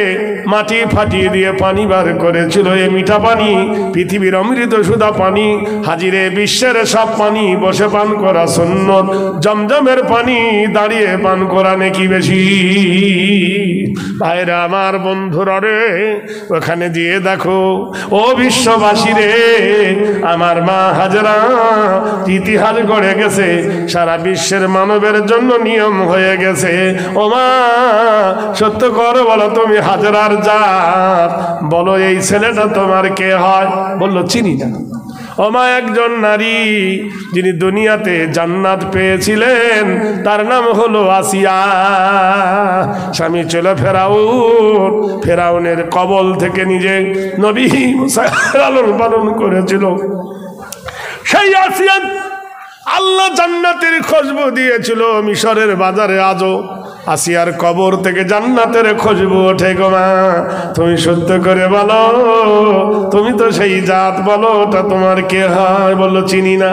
মাটি ফাটিয়ে দিয়ে পানি বার করেছিল। এ মিঠা পানি, পৃথিবীর অমৃত সুধা পানি। হাজিরে বিশ্বের সব পানি বসে পান করা সুন্নত, জমজমের পানি দাঁড়িয়ে পান করা নাকি বেশি। ভাইরা আমার, বন্ধুরা রে, ওখানে গিয়ে দেখো, ও বিশ্ববাসী রে, আমার মা হাজরা ইতিহাস গড়ে গেছে, সারা বিশ্বের মানবের জন্য নিয়ম হয়ে গেছে। ও মা সত্য করো, বলো তুমি হাজরার জাত, বলো এই ছেলেটা তোমার কে হয়? বললো চিনি না। ও মা একজন নারী যিনি দুনিয়াতে জান্নাত পেয়েছিলেন, তার নাম হলো আসিয়া। স্বামী ছিল ফেরাউন, ফেরাউনের কবল থেকে নিজে নবী মুসা লালন পালন করেছিল। সেই আসিয়া আল্লাহ জান্নাতের খুশবু দিয়েছিল মিশরের বাজারে। আজও আসিয়ার কবর থেকে জান্নাতের খুশবু ওঠে গো মা। তুমি সত্য করে বলো, তুমি তো সেই জাত, বলো ওটা তোমার কে হয়? বললো চিনি না।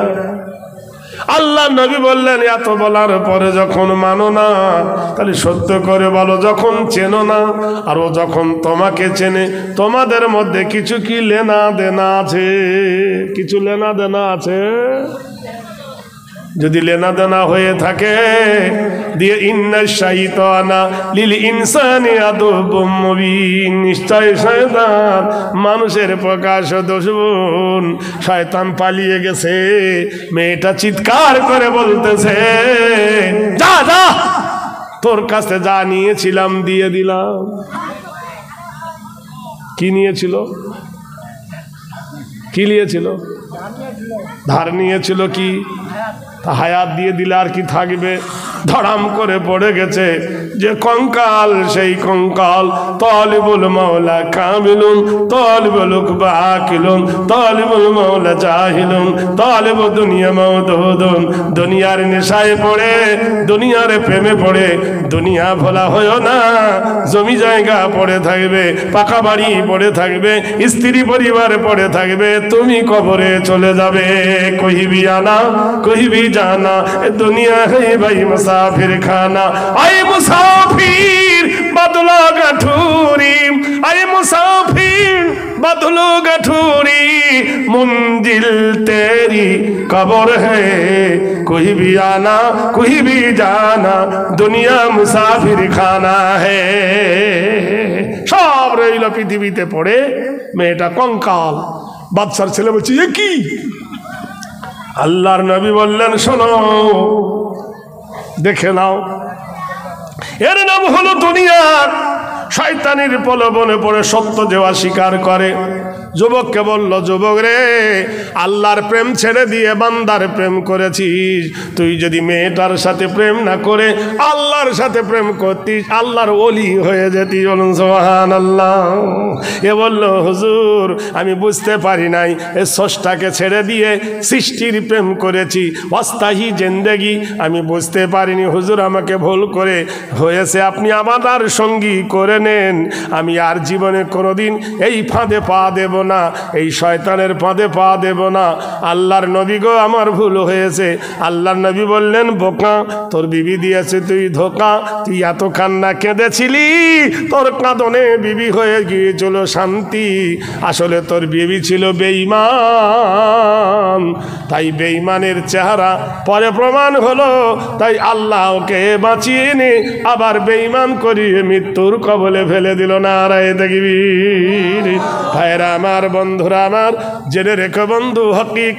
আল্লাহ নবী বললেন, এত বলার পরে যখন মানো না, তাহলে সত্য করে বলো যখন চেনো না। আর ও যখন তোমাকে চেনে, তোমাদের মধ্যে কিছু কি লেনা দেনা আছে? কিছু লেনা দেনা আছে? যদি লেনা দেনা হয়ে থাকে দিয়ে ইন্না শাইতানা লিল ইনসানি আদুবুম মুবিন, নিশ্চয় শয়তান মানুষের প্রকাশ দুশমন। শয়তান পালিয়ে গেছে, মেয়েটা চিৎকার করে বলতেছে, যা যা, তোর কাছে যা নিয়েছিলাম দিয়ে দিলাম। কি নিয়েছিল? কি নিয়েছিল? ধার নিয়েছিল। কি হায়াত দিয়ে দিলে আর কি থাকবে? ধড়াম করে পড়ে গেছে যে কঙ্কাল, সেই কঙ্কাল। তালিবুল মাওলা কামিলুন, তালিবুল উকবা আকিলুন, তালিবুল মাওলা জাহিলুন, তালিবু দুনিয়া মাউদুদুন। দুনিয়ার নেশায় পড়ে, দুনিয়ার প্রেমে পড়ে দুনিয়া ভোলা হয়ো না। জমি জায়গা পড়ে থাকবে, পাকা বাড়ি পড়ে থাকবে, স্ত্রী পরিবার পড়ে থাকবে, তুমি কবরে চলে যাবে। কহিবি আনা কহিবি জানা, দুনিয়া হে ভাই মুসাফির খানা। আয়ে মুসাফির বদলো গাঠুরি, আয়ে মুসাফির बदलो गठूरी, मंजिल तेरी कब्र है, कोई भी आना कोई भी जाना, दुनिया मुसाफिर खाना है। सब रইল পৃথিবীতে পড়ে, মেয়েটা কঙ্কাল। বাদশার ছেলে বলছে, এ কি? আল্লাহর নবী বললেন, শোনো, দেখে নাও, এর নাম হলো দুনিয়া। শয়তানের প্রলোভনে পড়ে সত্য যে অস্বীকার করে। যুবককে বলল, যুবক রে, আল্লাহর প্রেম ছেড়ে দিয়ে বান্দার প্রেম করেছিস। তুই যদি মেয়েটার সাথে প্রেম না করে আল্লাহর সাথে প্রেম করতিস, আল্লাহর ওলি হয়ে যেতি। বলুন সুবহানাল্লাহ। এ বলল, হুজুর আমি বুঝতে পারি নাই, এ স্রষ্টাকে ছেড়ে দিয়ে সৃষ্টির প্রেম করেছি, অস্থায়ী জিন্দেগি আমি বুঝতে পারিনি। হুজুর আমাকে ভুল করে হয়েছে, আপনি আমার সঙ্গী করে নেন। আমি আর জীবনে কোনোদিন এই ফাঁদে পা দেব না, এই শয়তানের ফাঁদে পা দেব না। আল্লাহর নবী গো, আমার ভুল হয়েছে। আল্লাহর নবী বললেন, বোকা, তোর বিবি দিয়েছে তুই ধোকা। তুই এত কান্না কেঁদেছিলি, তোর কাঁদনে বিবি হয়ে গিয়েছিল শান্তি। আসলে তোর বিবি ছিল বেঈমান, তাই বেঈমানের চেহারা পরে প্রমাণ হলো। তাই আল্লাহ ওকে বাঁচিয়ে নে, আবার বেঈমান করিয়ে মৃত্যুর কবলে ফেলে দিল। নারায়ে তাকবীর। ভাইরা আমার, বন্ধুরা আমার, জেনে রেখো বন্ধু, হকি